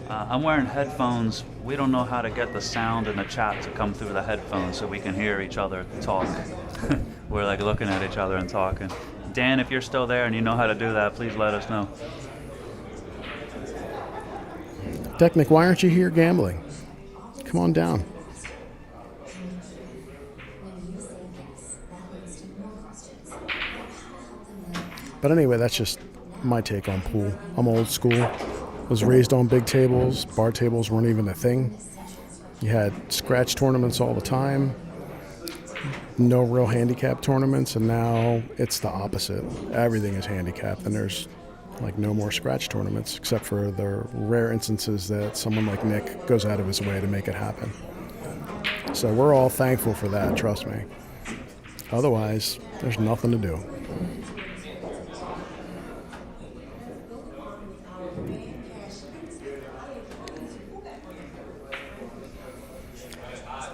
I'm wearing headphones. We don't know how to get the sound in the chat to come through the headphones so we can hear each other talk. We're like looking at each other and talking. Dan, if you're still there and you know how to do that, please let us know. Technic, why aren't you here gambling? Come on down. But anyway, that's just my take on pool. I'm old school. Was raised on big tables. Bar tables weren't even a thing. You had scratch tournaments all the time. No real handicap tournaments, and now it's the opposite. Everything is handicapped, and there's like no more scratch tournaments except for the rare instances that someone like Nick goes out of his way to make it happen. So we're all thankful for that, trust me. Otherwise, there's nothing to do.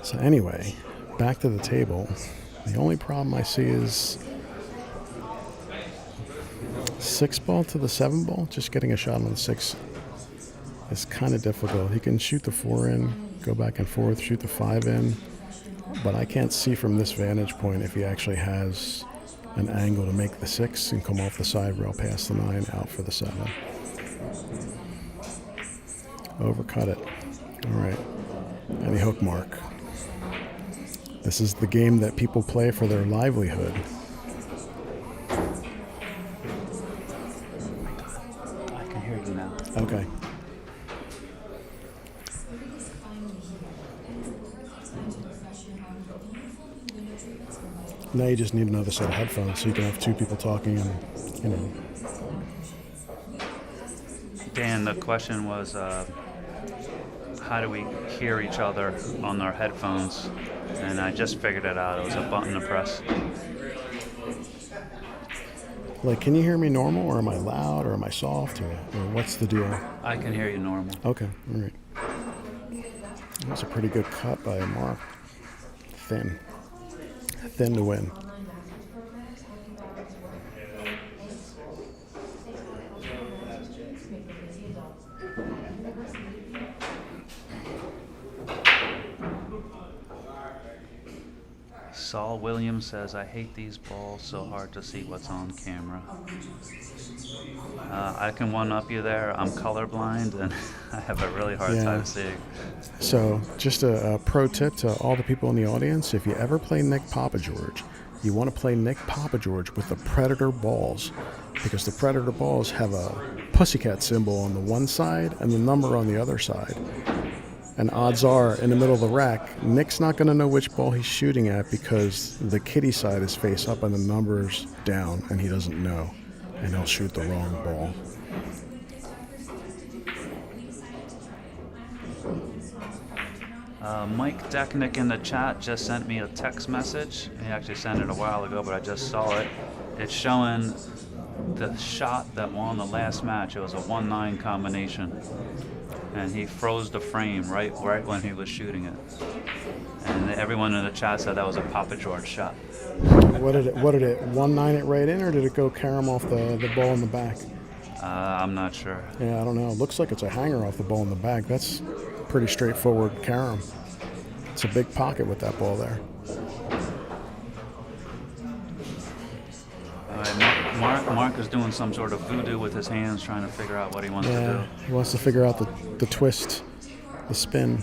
So anyway, back to the table. The only problem I see is 6 ball to the 7 ball. Just getting a shot on the 6 is kind of difficult. He can shoot the 4 in, go back and forth, shoot the 5 in, but I can't see from this vantage point if he actually has an angle to make the 6 and come off the side rail past the 9 out for the 7. Overcut it. All right. Any hook mark. This is the game that people play for their livelihood. I can hear you now. Okay. Now you just need another set of headphones so you can have 2 people talking and, you know. Dan, the question was, how do we hear each other on our headphones? And I just figured it out. It was a button to press. Like, can you hear me normal, or am I loud, or am I soft, or what's the deal? I can hear you normal. Okay, all right. That's a pretty good cut by Mark. Thin. Thin to win. Saul Williams says, I hate these balls, so hard to see what's on camera. I can one-up you there. I'm colorblind, and I have a really hard time seeing. So, just a pro tip to all the people in the audience, if you ever play Nick Papageorge, you want to play Nick Papageorge with the Predator balls, because the Predator balls have a pussycat symbol on the one side and the number on the other side. And odds are, in the middle of the rack, Nick's not going to know which ball he's shooting at because the kitty side is face up and the number's down, and he doesn't know. And he'll shoot the wrong ball. Mike Decknick in the chat just sent me a text message. He actually sent it a while ago, but I just saw it. It's showing the shot that won the last match. It was a 1-9 combination. And he froze the frame right when he was shooting it. And everyone in the chat said that was a Papageorge shot. What did it 1-9 it right in, or did it go carom off the ball in the back? I'm not sure. Yeah, I don't know. It looks like it's a hanger off the ball in the back. That's pretty straightforward carom. It's a big pocket with that ball there. All right, Mark is doing some sort of voodoo with his hands, trying to figure out what he wants to do. He wants to figure out the twist, the spin.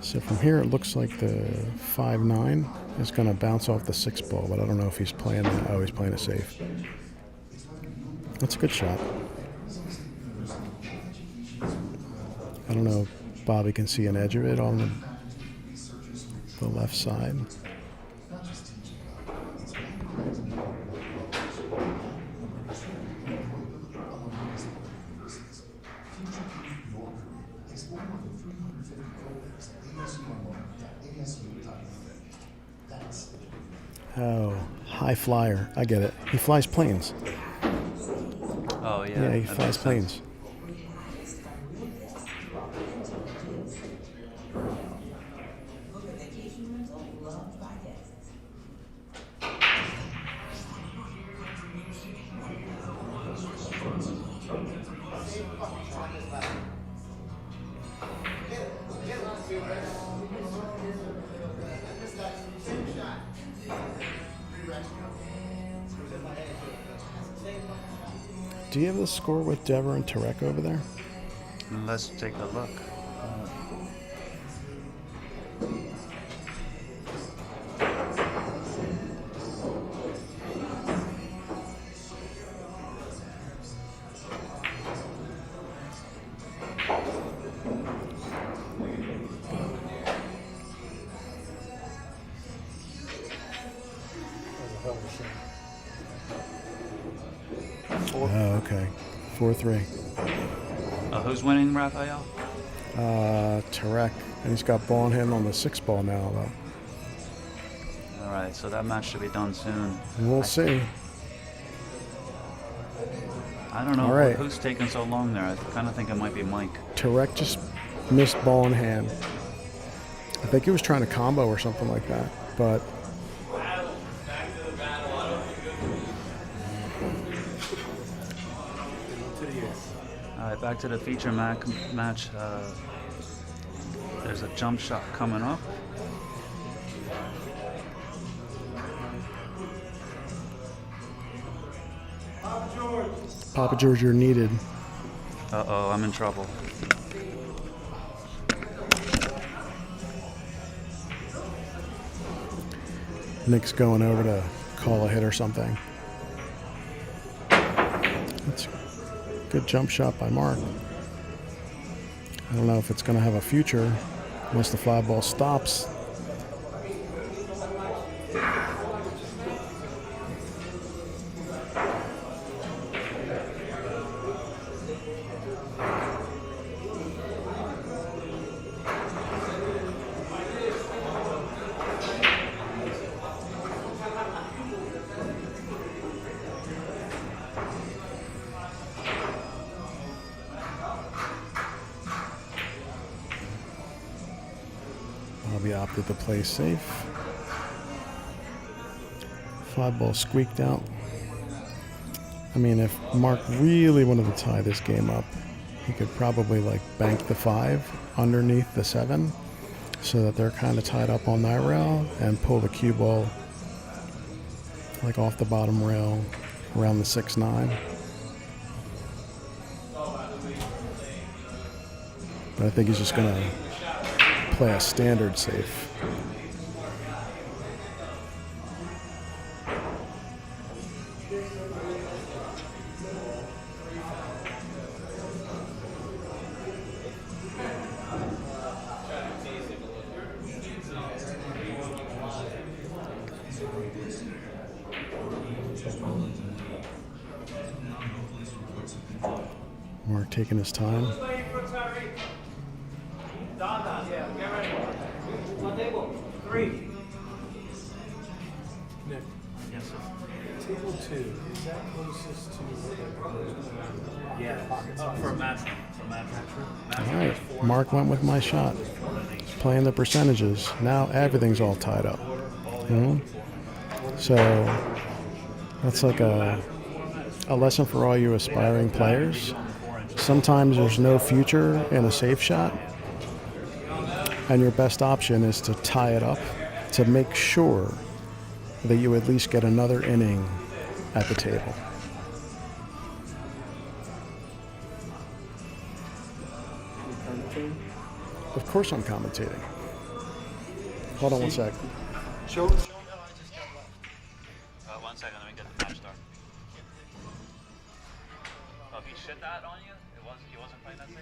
So from here, it looks like the 5-9 is going to bounce off the 6 ball, but I don't know if he's playing that. Oh, he's playing it safe. That's a good shot. I don't know if Bobby can see an edge of it on the left side. Oh, high flyer. I get it. He flies planes. Oh, yeah. Yeah, he flies planes. Do you have the score with Dever and Tarek over there? Let's take a look. Oh, okay. 4-3. Who's winning, Raphael? Tarek. And he's got ball in hand on the 6 ball now, though. All right, so that match should be done soon. We'll see. I don't know All right. who's taking so long there. I kind of think it might be Mike. Tarek just missed ball in hand. I think he was trying to combo or something like that, but All right, back to the feature match. There's a jump shot coming up. Papageorge, you're needed. Uh-oh, I'm in trouble. Nick's going over to call a hit or something. That's a good jump shot by Mark. I don't know if it's going to have a future once the fly ball stops. Bobby opted to play safe. Fly ball squeaked out. I mean, if Mark really wanted to tie this game up, he could probably like bank the 5 underneath the 7 so that they're kind of tied up on that rail and pull the cue ball like off the bottom rail around the 6-9. But I think he's just going to play a standard safe. Mark taking his time. Nick. Yes, sir. Table 2, is that closest to For Matchroom. All right, Mark went with my shot. Playing the percentages. Now everything's all tied up. So that's like a lesson for all you aspiring players. Sometimes there's no future in a safe shot, and your best option is to tie it up to make sure that you at least get another inning at the table. Of course I'm commentating. Hold on one sec. Show. 1 second, let me get the match start. Oh, he shit that on you? He wasn't playing that safe?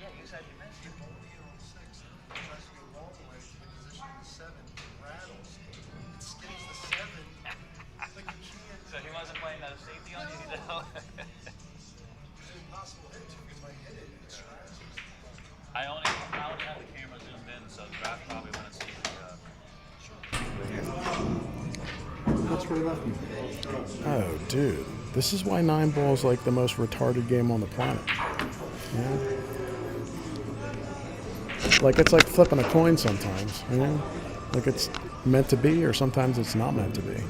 Yeah, you said he missed. So he wasn't playing that safety on you? I only have the camera zoomed in, so the draft probably wouldn't see the. That's where he left me. Oh, dude. This is why 9 ball is like the most retarded game on the planet. Yeah. Like, it's like flipping a coin sometimes, you know? Like, it's meant to be, or sometimes it's not meant to be.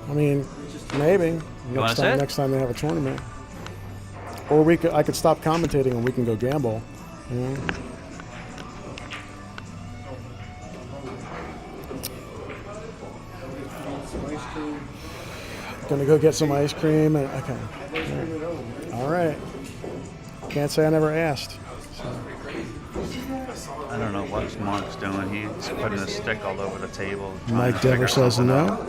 I mean, maybe. Next time they have a tournament. Or I could stop commentating and we can go gamble. You know? Gonna go get some ice cream and okay. Yeah. All right. Can't say I never asked. So. I don't know what Mark's doing. He's putting a stick all over the table. Mike Dever says no.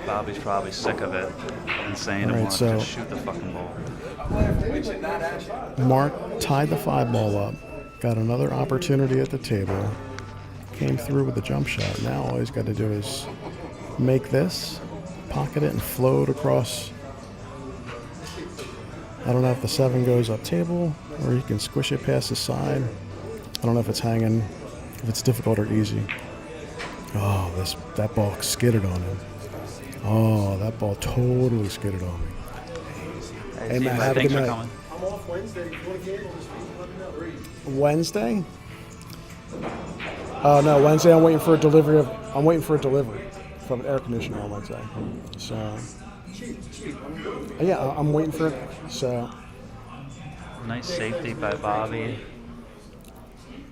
Bobby's probably sick of it and saying to All right, Mark, so just shoot the fucking ball. Mark tied the 5 ball up, got another opportunity at the table, came through with a jump shot. Now all he's got to do is make this, pocket it, and float across. I don't know if the 7 goes up table or he can squish it past the side. I don't know if it's hanging, if it's difficult or easy. Oh, that ball skidded on him. Oh, that ball totally skidded on me. Hey, Matt, have a good night. I'm off Wednesday. If you want to game on this week, let me know. Wednesday? Oh no, Wednesday I'm waiting for a delivery from an air conditioner on Wednesday. So yeah, I'm waiting for it. So Nice safety by Bobby.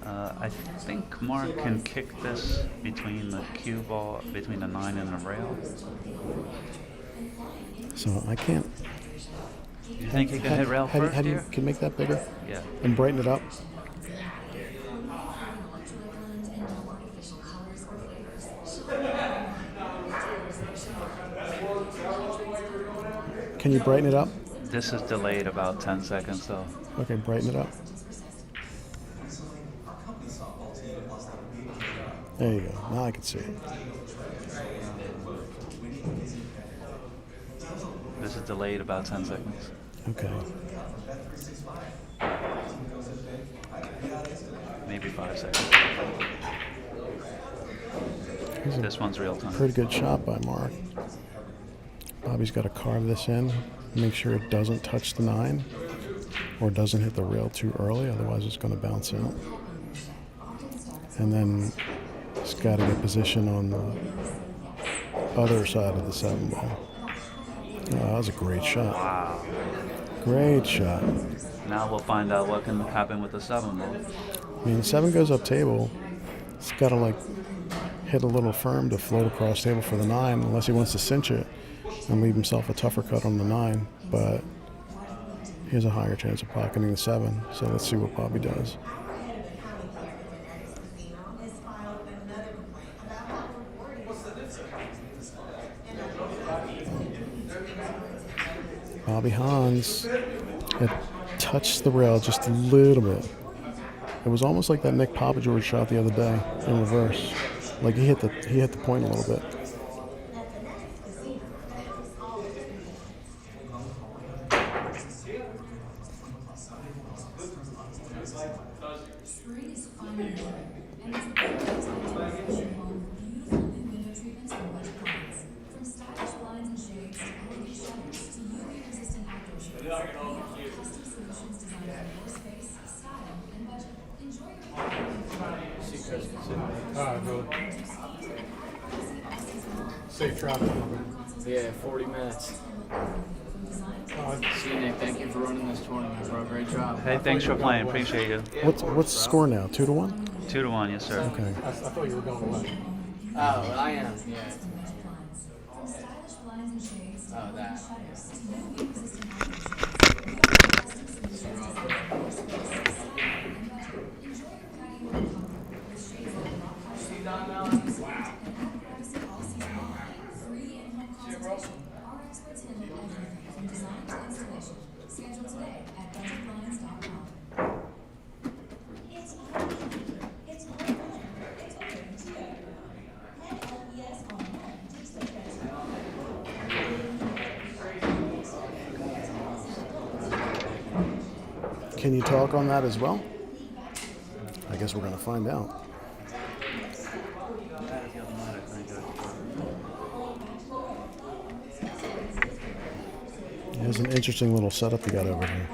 I think Mark can kick this between the cue ball, between the 9 and the rail. so I can't. You think he can hit rail first How do you here? can make that bigger Yeah. and brighten it up? Can you brighten it up? This is delayed about 10 seconds though. Okay, brighten it up. There you go. Now I can see it. This is delayed about 10 seconds. Okay. Maybe 5 seconds. Here's a This one's real time. pretty good shot by Mark. Bobby's got to carve this in, make sure it doesn't touch the 9 or doesn't hit the rail too early, otherwise it's going to bounce out. And then he's got to get position on the other side of the 7 ball. Oh, that was a great shot. Wow. Great shot. Now we'll find out what can happen with the 7 ball. I mean, 7 goes up table. He's got to like hit a little firm to float across table for the 9, unless he wants to cinch it and leave himself a tougher cut on the 9. But he has a higher chance of pocketing the 7. So let's see what Bobby does. Bobby Hans, it touched the rail just a little bit. It was almost like that Nick Papageorge shot the other day in reverse. Like he hit the point a little bit. Safe travel. Yeah, 40 minutes. See you, Nick. Thank you for running this tournament, bro. Great job. Hey, thanks for playing. Appreciate you. What's the score now? 2-1? 2-1, yes, sir. Okay. I thought you were going away. Oh, I am. Yeah. Oh, that. Can you talk on that as well? I guess we're going to find out. There's an interesting little setup you got over here.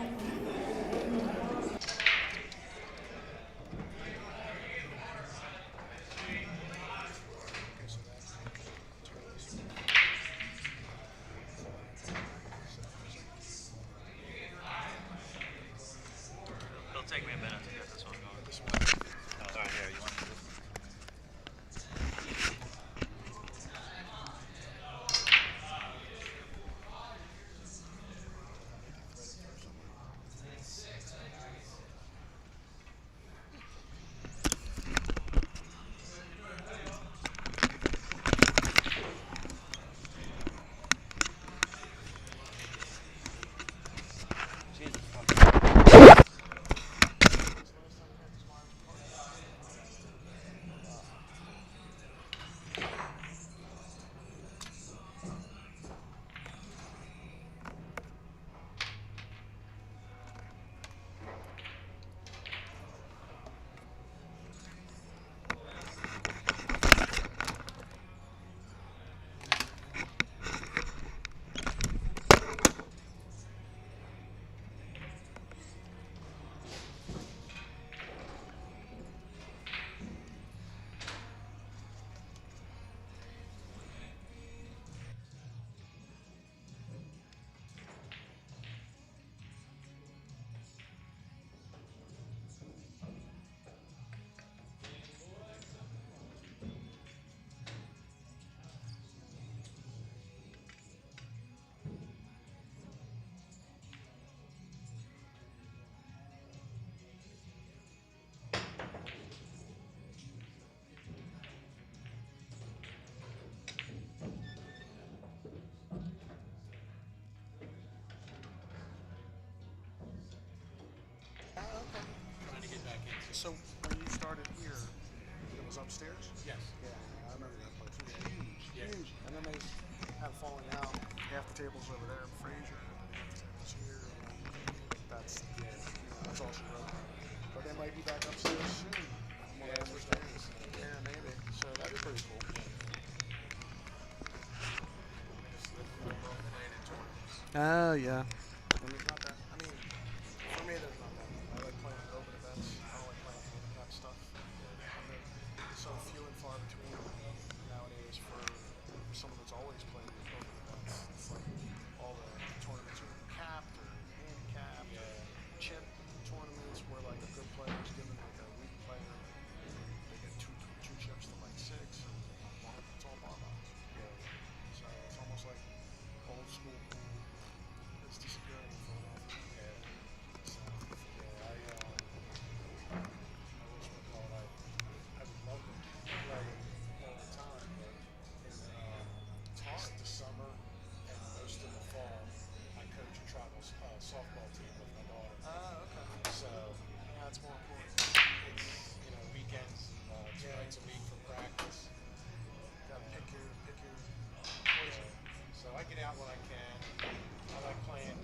It'll take me a minute to get this one going. Oh, right here. You want to do this? So when you started here, it was upstairs? Yes. Yeah, I remember that place. It was huge, huge. And then they have falling out. Half the tables over there in Fraser, and half the tables here. That's all she wrote. But they might be back upstairs soon. From what I understand. Yeah, maybe. So that'd be pretty cool. Oh, yeah. And there's not that. I mean, for me, there's not that. I like playing open events. I don't like playing handicap stuff. And they're so few and far between nowadays for someone that's always playing open events. It's like all the tournaments are capped or handicapped or chip tournaments where like a good player is given like a weak player. They get two chips to like 6. And it's all bar box. So it's almost like old school pool. It's disappearing in Philadelphia. So, I wish we call it. I would love to play all the time, but it's hard. This summer and most of the fall, I coach a travel softball team with my daughter. Okay. So, yeah, it's more important. It's, weekends, 2 nights a week for practice. Gotta pick your poison. So I get out when I can. I like playing,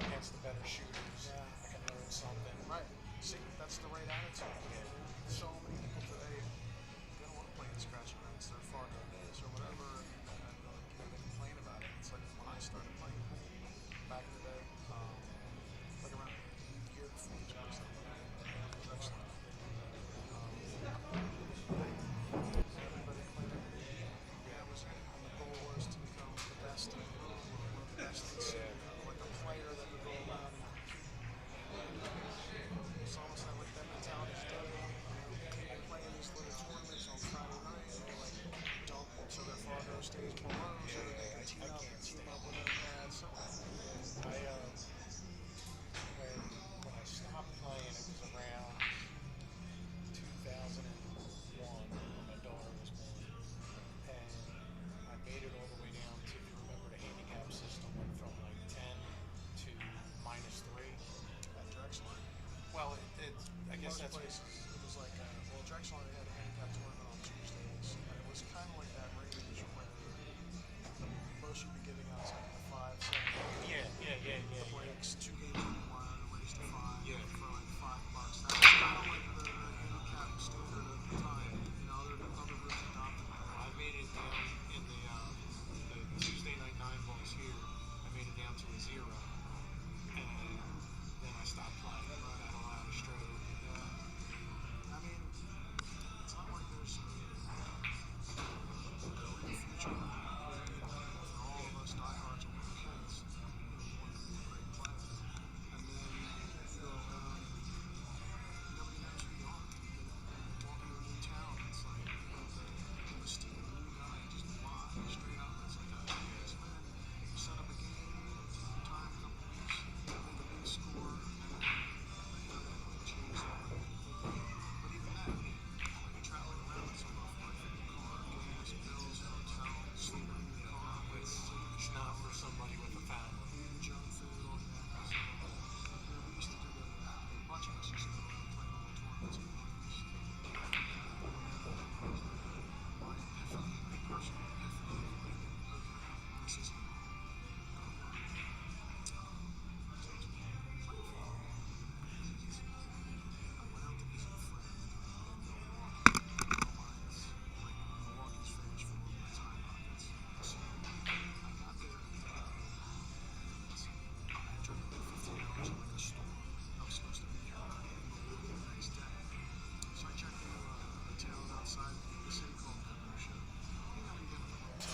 against the better shooters. Yeah. I can learn something. Right. See, that's the right attitude. So many people today, they don't want to play in scratch events. They're far too days or whatever, and they complain about it. It's like when I started playing pool back in the day, like around here before the jobs, it was excellent. Everybody played. Yeah, the goal was to become the best in the room, or the best in the city, like a player that would go around and it's almost like that mentality stuff. People playing these little tournaments on Friday night, and they like dump so their father stays below so that they can team up with their dad. So when I stopped playing, it was around 2001 when my daughter was born, and I made it all the way down to, if you remember, the handicap system went from like 10 to -3 at Drexler. Well, I guess that's places. It was like, Drexler had a handicap tournament on Tuesdays, and it was kind of like that range where the most you'd be giving out is like the 5, 7. Yeah. The breaks, 2 games in 1, the race to 5 for like $5. That was kind of like the handicap standard at the time. Other groups adopted that. I made it down in the Tuesday night 9 balls here. I made it down to a 0, and then I stopped playing. Got all out of stroke. I mean, it's not like there's a future for all of us diehards when we were kids. We wanted to be a great player, and then nobody knows who you are. You walk into a new town, it's like the mystique of a new guy just flies straight up. It's like, yes, man, set up a game, time a couple weeks, make a big score, and then change that. But even that, like you're traveling around with someone like car, gas, bills, hotel, sleeping in your car, it's not for somebody with a family. Junk food, all that. So, we used to do a bunch of us used to go around and play all the tournaments in the East. My personal epiphany, this is I went out to visit a friend in Milwaukee. Milwaukee's famous for one of my time pockets. So I got there and I had driven about 15 hours in like a storm. I was supposed to be here the next day. So I checked into a hotel outside the city called Kenosha. You gotta get in the hotel.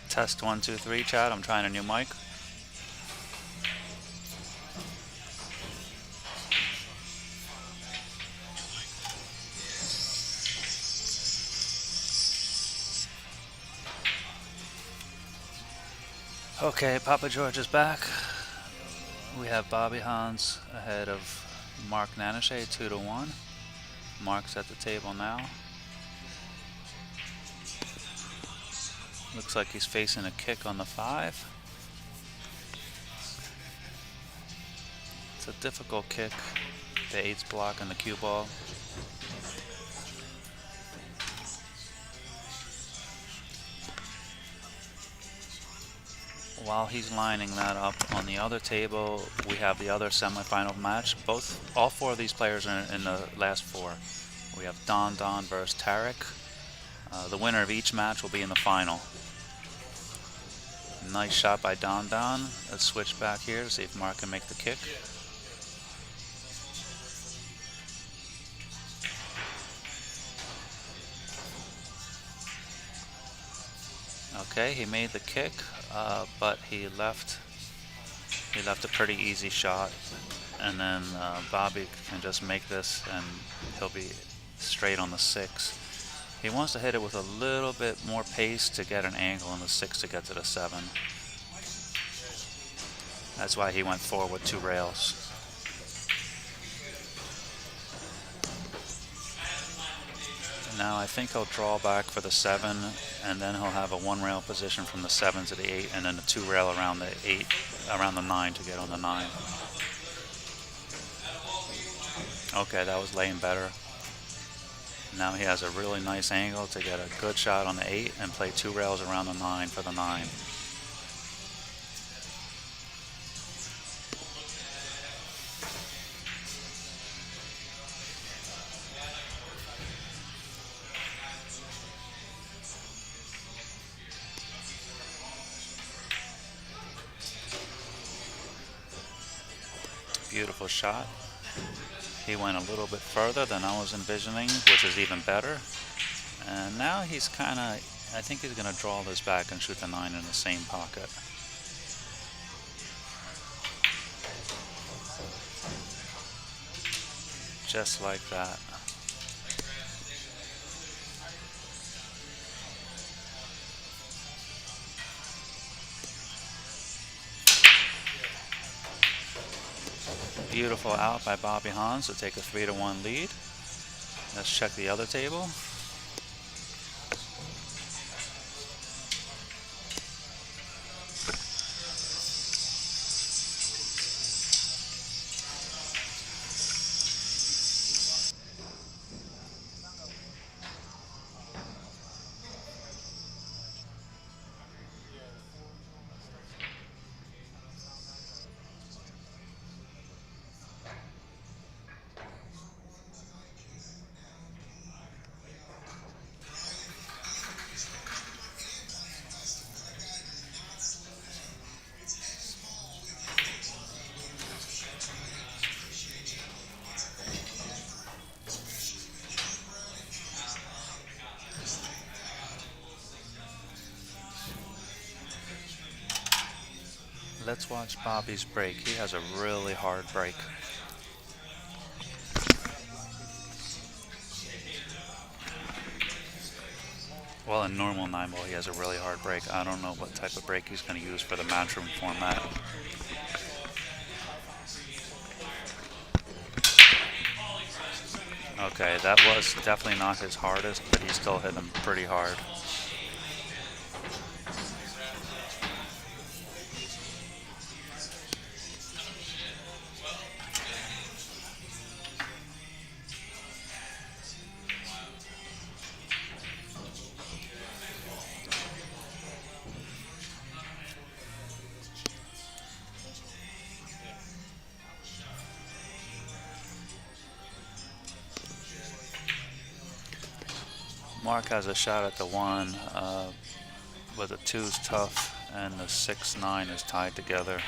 Test 1, 2, 3, Chad. I'm trying a new mic. Okay, Papageorge is back. We have Bobby Hans ahead of Mark Nanashe 2-1. Mark's at the table now. Looks like he's facing a kick on the 5. It's a difficult kick. The 8's blocking the cue ball. While he's lining that up on the other table, we have the other semifinal match. All 4 of these players are in the last 4. We have Don versus Tarek. The winner of each match will be in the final. Nice shot by Don. Let's switch back here to see if Mark can make the kick. Okay, he made the kick, but he left a pretty easy shot, and then Bobby can just make this and he'll be straight on the 6. He wants to hit it with a little bit more pace to get an angle on the 6 to get to the 7. That's why he went forward with 2 rails. Now I think he'll draw back for the 7, and then he'll have a 1 rail position from the 7 to the 8, and then a 2 rail around the 8, around the 9 to get on the 9. Okay, that was laying better. Now he has a really nice angle to get a good shot on the 8 and play 2 rails around the 9 for the 9. Beautiful shot. He went a little bit further than I was envisioning, which is even better. And now he's kind of, I think he's going to draw this back and shoot the 9 in the same pocket. Just like that. Beautiful out by Bobby Hans to take a 3-1 lead. Let's check the other table. Let's watch Bobby's break. He has a really hard break. Well, in normal 9-ball, he has a really hard break. I don't know what type of break he's going to use for the Matchroom format. Okay, that was definitely not his hardest, but he still hit him pretty hard. Mark has a shot at the 1, but the 2's tough, and the 6-9 is tied together.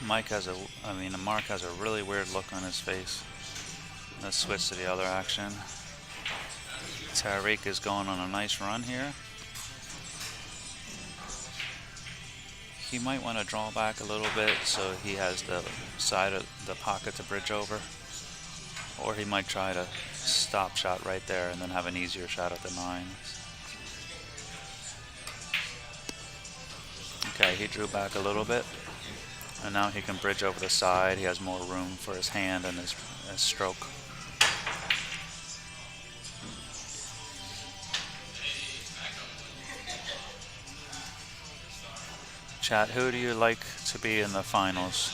Mark has a really weird look on his face. Let's switch to the other action. Tariq is going on a nice run here. He might want to draw back a little bit so he has the side of the pocket to bridge over. Or he might try to stop shot right there and then have an easier shot at the 9. Okay, he drew back a little bit. And now he can bridge over the side. He has more room for his hand and his stroke. Chat, who do you like to be in the finals?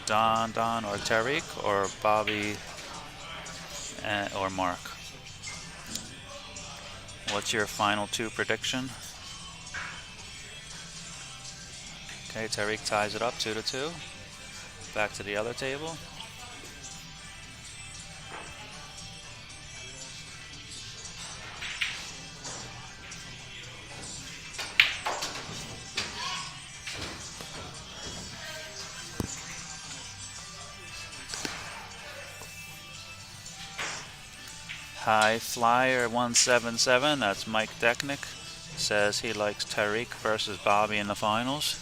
Don or Tariq or Bobby or Mark? What's your final 2 prediction? Okay, Tariq ties it up 2-2. Back to the other table. High Flyer 177, that's Mike Decknick, says he likes Tariq versus Bobby in the finals.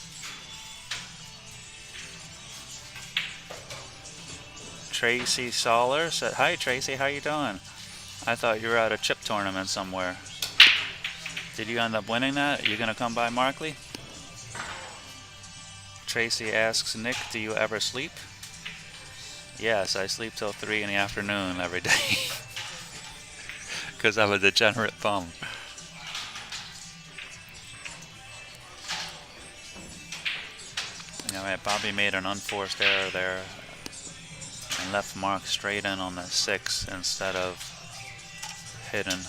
Tracy Soller said, hi Tracy, how you doing? I thought you were at a chip tournament somewhere. Did you end up winning that? Are you gonna come by Markley? Tracy asks, Nick, do you ever sleep? Yes, I sleep till 3 in the afternoon every day. Because I'm a degenerate bum. Alright, Bobby made an unforced error there and left Mark straight in on the 6 instead of hidden.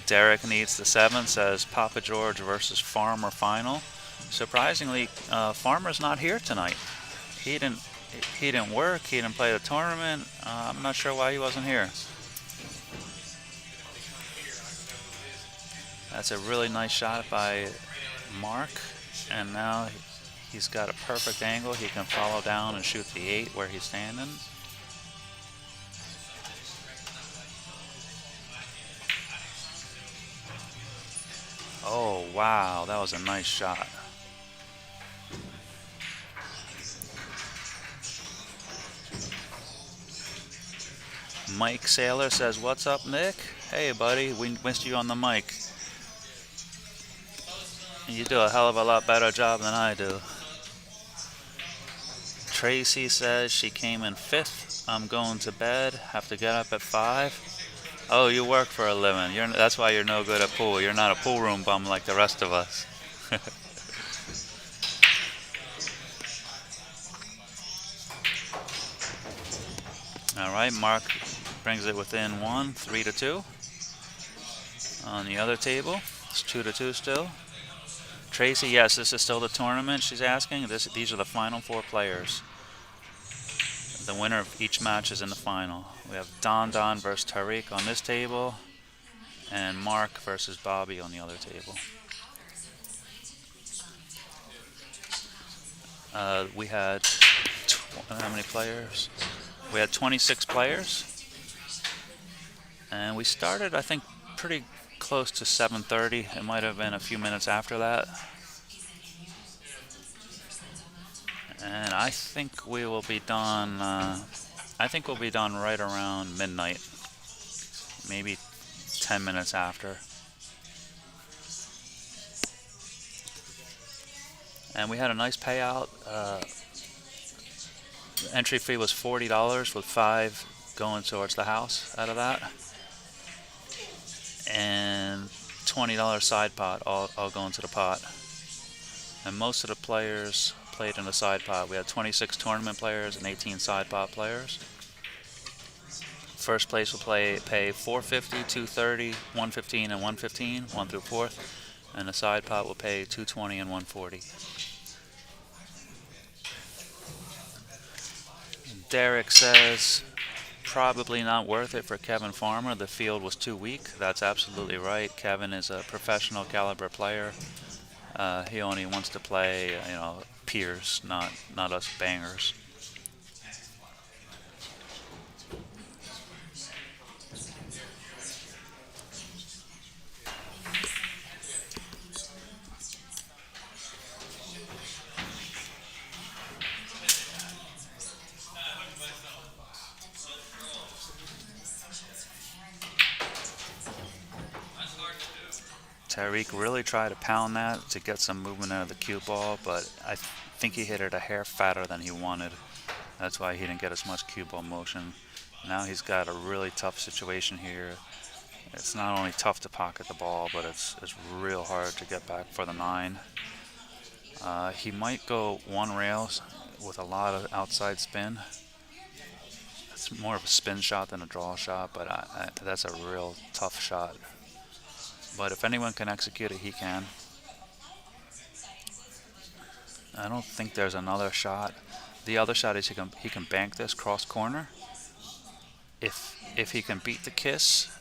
Derek needs the 7, says Papageorge versus Farmer final. Surprisingly, Farmer's not here tonight. He didn't work, he didn't play the tournament. I'm not sure why he wasn't here. That's a really nice shot by Mark, and now he's got a perfect angle. He can follow down and shoot the 8 where he's standing. Oh wow, that was a nice shot. Mike Saylor says, what's up, Nick? Hey, buddy, we missed you on the mic. You do a hell of a lot better job than I do. Tracy says she came in 5th. I'm going to bed. Have to get up at 5. Oh, you work for a living. That's why you're no good at pool. You're not a pool room bum like the rest of us. All right, Mark brings it within 1, 3-2. On the other table, it's 2-2 still. Tracy, yes, this is still the tournament. She's asking. These are the final 4 players. The winner of each match is in the final. We have Don versus Tariq on this table, and Mark versus Bobby on the other table. We had how many players? We had 26 players, and we started, I think, pretty close to 7:30. It might have been a few minutes after that. And I think we will be done. I think we'll be done right around midnight, maybe 10 minutes after. And we had a nice payout. The entry fee was $40 with 5 going towards the house out of that. And $20 side pot, all going to the pot. And most of the players played in the side pot. We had 26 tournament players and 18 side pot players. First place will pay $450, $230, $115, and $115, 1 through 4th. And the side pot will pay $220 and $140. Derek says probably not worth it for Kevin Farmer. The field was too weak. That's absolutely right. Kevin is a professional caliber player. He only wants to play, peers, not us bangers. Tariq really tried to pound that to get some movement out of the cue ball, but I think he hit it a hair fatter than he wanted. That's why he didn't get as much cue ball motion. Now he's got a really tough situation here. It's not only tough to pocket the ball, but it's real hard to get back for the 9. He might go one rails with a lot of outside spin. It's more of a spin shot than a draw shot, but that's a real tough shot. But if anyone can execute it, he can. I don't think there's another shot. The other shot is he can bank this cross corner. If he can beat the kiss,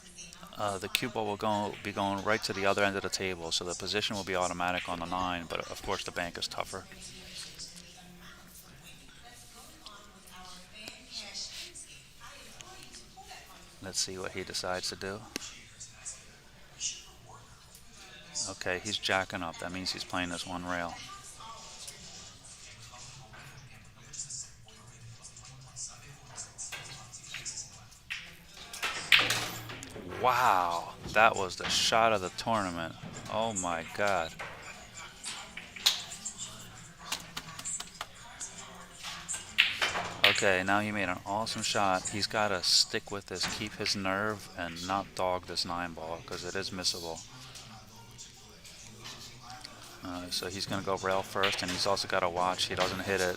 the cue ball will be going right to the other end of the table, so the position will be automatic on the 9. But of course, the bank is tougher. Let's see what he decides to do. Okay, he's jacking up. That means he's playing this one rail. Wow, that was the shot of the tournament. Oh my God. Okay, now he made an awesome shot. He's got to stick with this, keep his nerve, and not dog this 9 ball, because it is missable. So he's going to go rail first, and he's also got to watch he doesn't hit it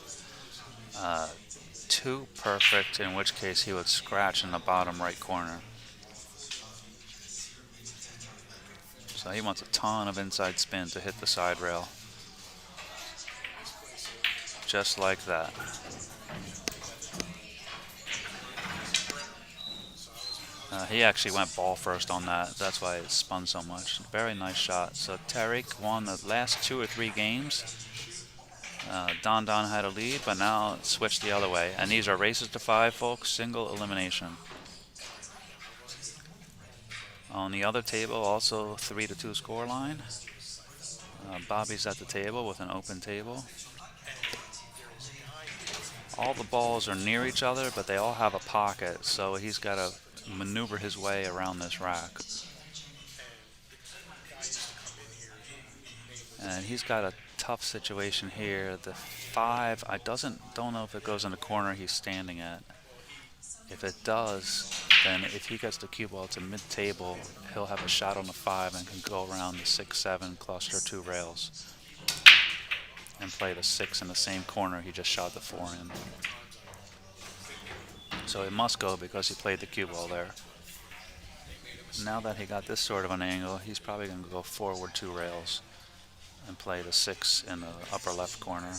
too perfect, in which case he would scratch in the bottom right corner. So he wants a ton of inside spin to hit the side rail. Just like that. He actually went ball first on that. That's why it spun so much. Very nice shot. So Tariq won the last 2 or 3 games. Don had a lead, but now it's switched the other way. And these are races to 5, folks. Single elimination. On the other table, also 3-2 scoreline. Bobby's at the table with an open table. All the balls are near each other, but they all have a pocket, so he's got to maneuver his way around this rack. And he's got a tough situation here. The 5, I don't know if it goes in the corner he's standing at. If it does, then if he gets the cue ball to mid-table, he'll have a shot on the 5 and can go around the 6-7 cluster 2 rails and play the 6 in the same corner he just shot the 4 in. So it must go because he played the cue ball there. Now that he got this sort of an angle, he's probably going to go forward 2 rails and play the 6 in the upper left corner.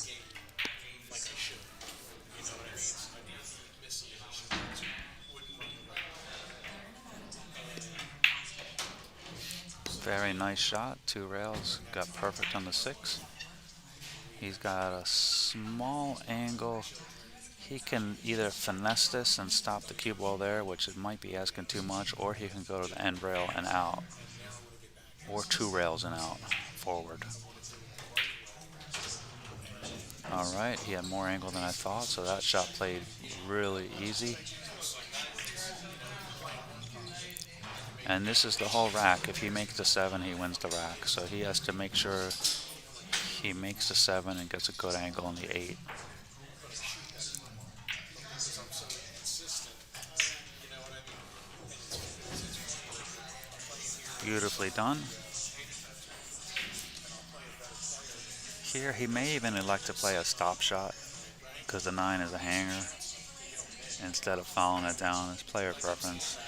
Very nice shot, 2 rails, got perfect on the 6. He's got a small angle. He can either finesse this and stop the cue ball there, which it might be asking too much, or he can go to the end rail and out, or 2 rails and out, forward. All right, he had more angle than I thought, so that shot played really easy. And this is the whole rack. If he makes the 7, he wins the rack. So he has to make sure he makes the 7 and gets a good angle on the 8. Beautifully done. Here he may even elect to play a stop shot because the 9 is a hanger instead of following it down. It's player preference.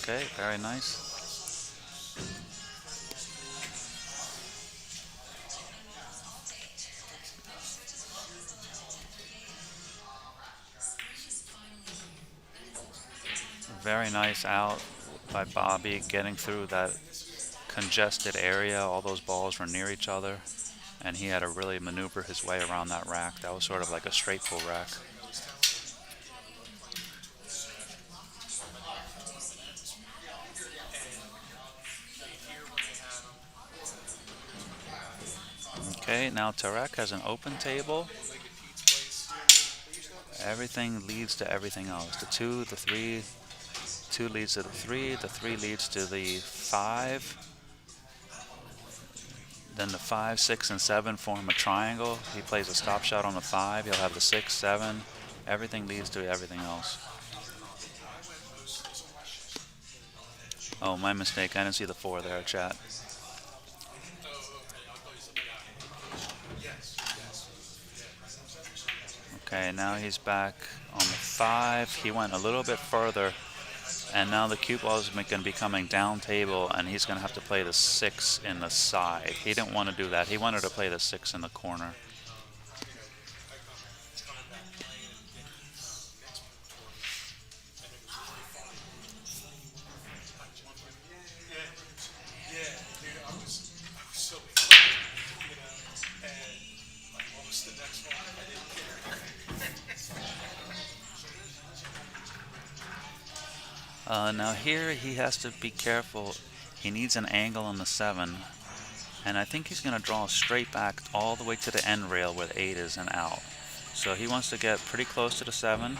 Okay, very nice. Very nice out by Bobby, getting through that congested area. All those balls were near each other, and he had to really maneuver his way around that rack. That was sort of like a straight pull rack. Okay, now Tarek has an open table. Everything leads to everything else. The 2, the 3, 2 leads to the 3 leads to the 5. Then the 5, 6, and 7 form a triangle. He plays a stop shot on the 5. He'll have the 6, 7. Everything leads to everything else. Oh, my mistake. I didn't see the 4 there, chat. Okay, now he's back on the 5. He went a little bit further, and now the cue ball is going to be coming down table, and he's going to have to play the 6 in the side. He didn't want to do that. He wanted to play the 6 in the corner. Now here he has to be careful. He needs an angle on the 7, and I think he's going to draw straight back all the way to the end rail where the 8 is and out. So he wants to get pretty close to the 7.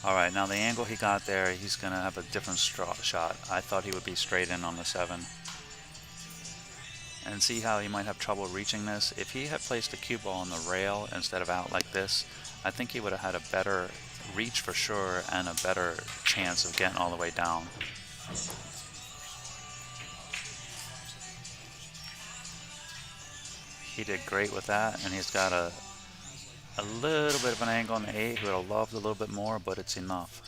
Alright, now the angle he got there, he's going to have a different shot. I thought he would be straight in on the 7. And see how he might have trouble reaching this? If he had placed the cue ball on the rail instead of out like this, I think he would have had a better reach for sure and a better chance of getting all the way down. He did great with that, and he's got a little bit of an angle on the 8. He would have loved a little bit more, but it's enough.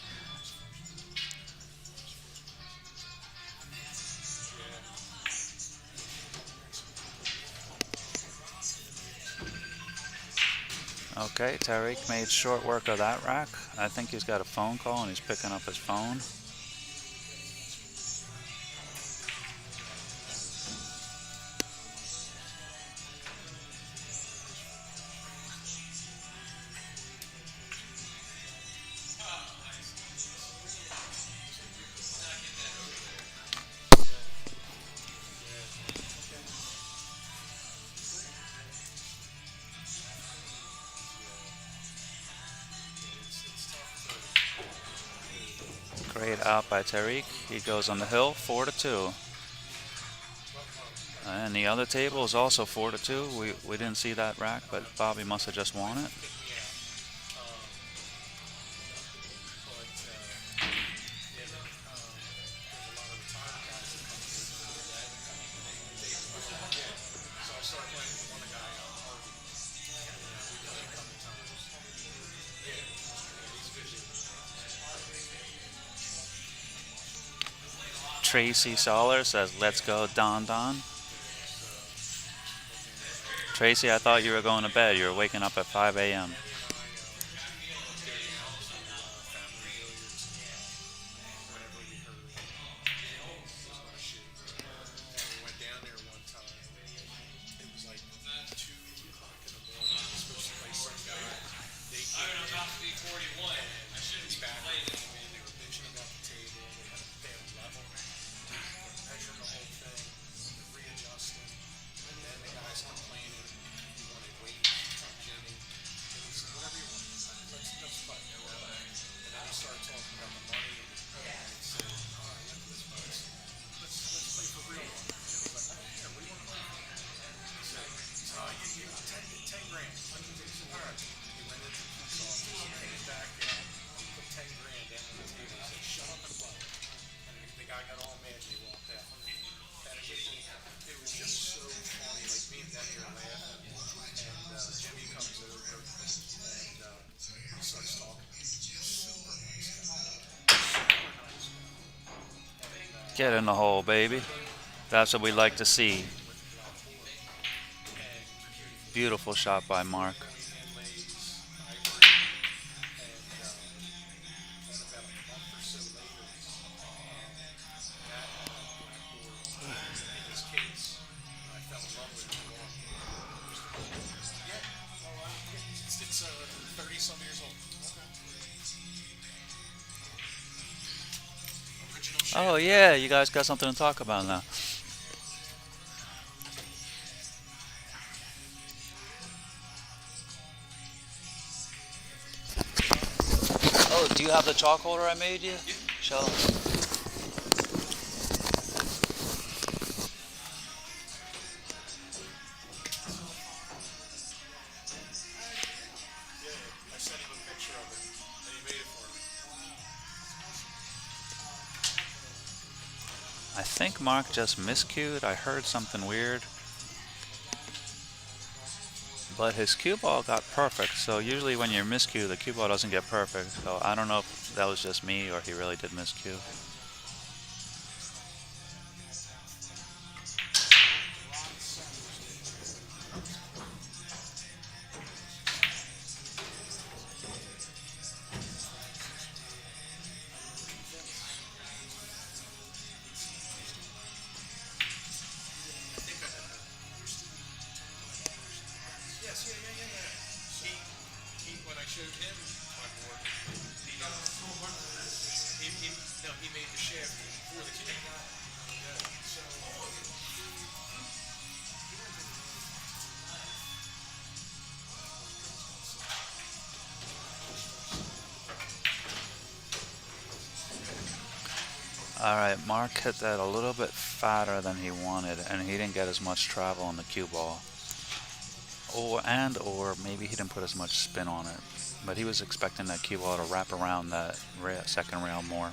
Okay, Tariq made short work of that rack. I think he's got a phone call and he's picking up his phone. Great out by Tariq. He goes on the hill, 4-2. And the other table is also 4-2. We didn't see that rack, but Bobby must have just won it. Tracy Soller says, "Let's go, Don Don." Tracy, I thought you were going to bed. You were waking up at 5 a.m. Get in the hole, baby. That's what we like to see. Beautiful shot by Mark. Oh yeah, you guys got something to talk about now. Oh, do you have the chalk holder I made you? Show 'em. I sent him a picture of it, and he made it for me. I think Mark just miscued. I heard something weird. But his cue ball got perfect, so usually when you miscue, the cue ball doesn't get perfect. So I don't know if that was just me or he really did miscue. Yes, yeah. When I showed him my board, he made the shaft for the king. Alright, Mark hit that a little bit fatter than he wanted, and he didn't get as much travel on the cue ball. Or maybe he didn't put as much spin on it. But he was expecting that cue ball to wrap around that second rail more.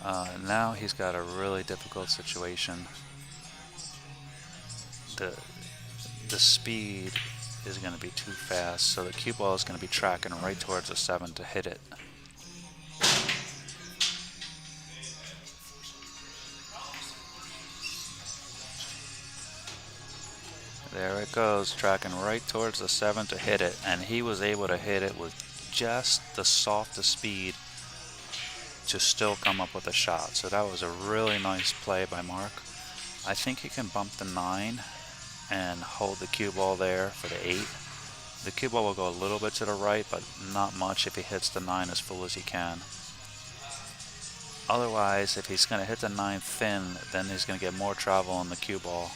Now he's got a really difficult situation. The speed is going to be too fast, so the cue ball is going to be tracking right towards the 7 to hit it. There it goes, tracking right towards the 7 to hit it, and he was able to hit it with just the softest speed to still come up with a shot. So that was a really nice play by Mark. I think he can bump the 9 and hold the cue ball there for the 8. The cue ball will go a little bit to the right, but not much if he hits the 9 as full as he can. Otherwise, if he's going to hit the 9 thin, then he's going to get more travel on the cue ball.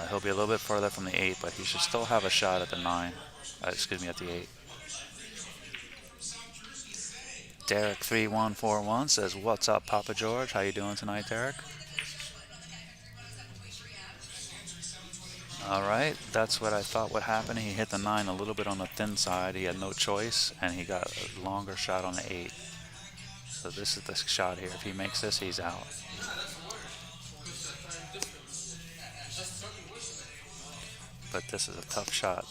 He'll be a little bit further from the 8, but he should still have a shot at the 9. At the 8. Derek3141 says, "What's up, Papa George? How you doing tonight, Derek?" Alright, that's what I thought would happen. He hit the 9 a little bit on the thin side. He had no choice, and he got a longer shot on the 8. So this is the shot here. If he makes this, he's out. But this is a tough shot.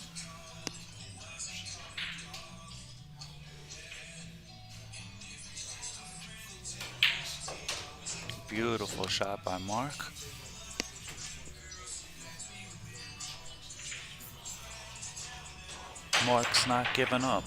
Beautiful shot by Mark. Mark's not giving up.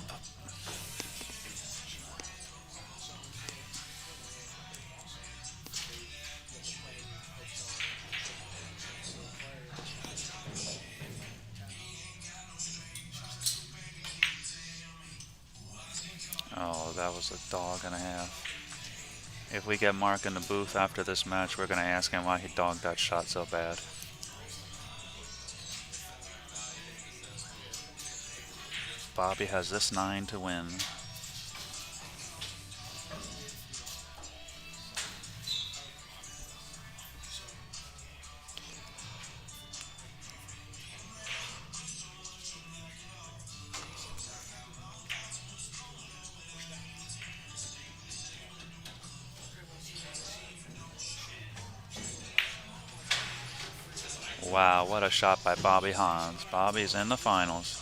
Oh, that was a dog and a half. If we get Mark in the booth after this match, we're going to ask him why he dogged that shot so bad. Bobby has this 9 to win. Wow, what a shot by Bobby Hans. Bobby's in the finals.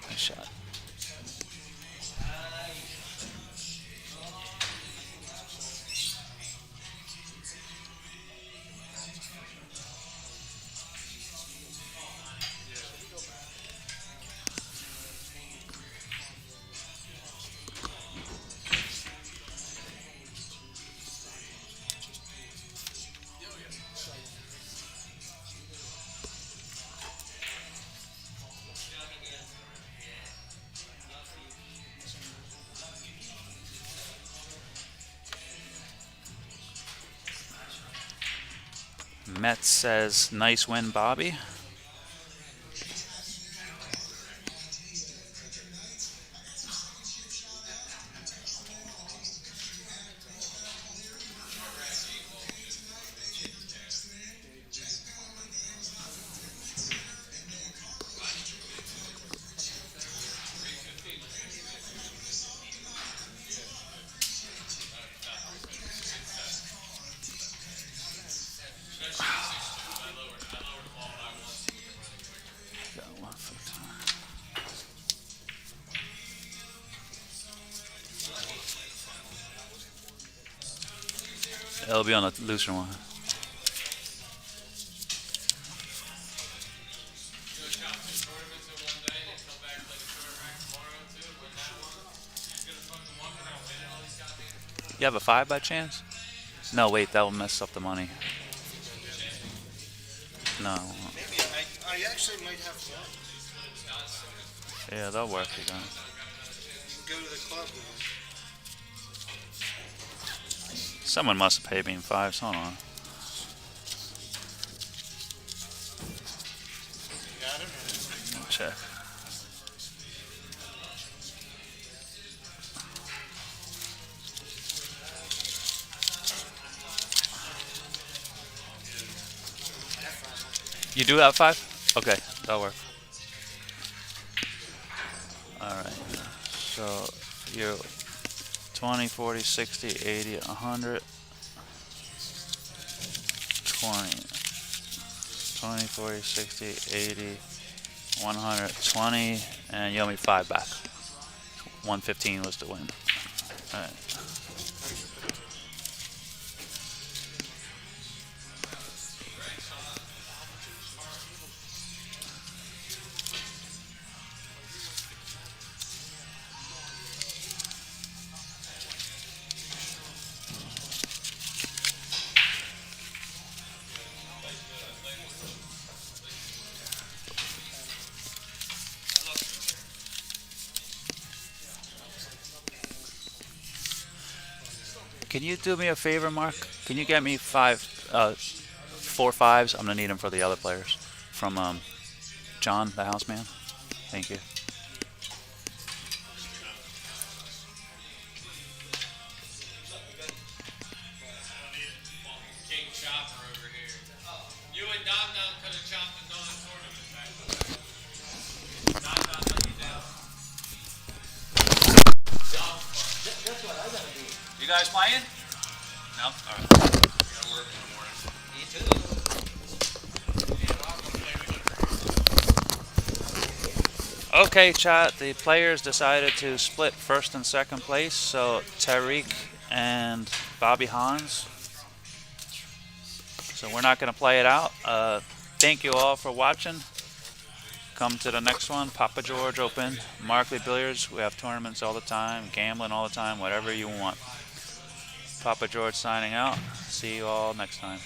Nice shot. Metz says, nice win, Bobby. It'll be on the looser one. You have a 5 by chance? No, wait, that will mess up the money. No. Maybe I actually might have one. Yeah, that'll work again. You can go to the club. Someone must have paid me in 5s. Hold on. Got it? I'll check. You do have 5? Okay, that'll work. Alright. So you 20, 40, 60, 80, 100, 20, 40, 60, 80, 120, and you owe me 5 back. 115 was the win. Alright. Can you do me a favor, Mark? Can you get me 4 5s? I'm gonna need them for the other players. From John, the houseman. Thank you. King Chopper over here. You and Dom Dom could have chopped the non-tournament back. Dom Dom let you down. That's what I gotta do. You guys playing? No? Alright. Gotta work in the morning. Me too. Okay, chat. The players decided to split first and second place. So Tariq and Bobby Hans. So we're not going to play it out. Thank you all for watching. Come to the next one. Papageorge Open, Markley Billiards. We have tournaments all the time, gambling all the time, whatever you want. Papageorge signing out. See you all next time.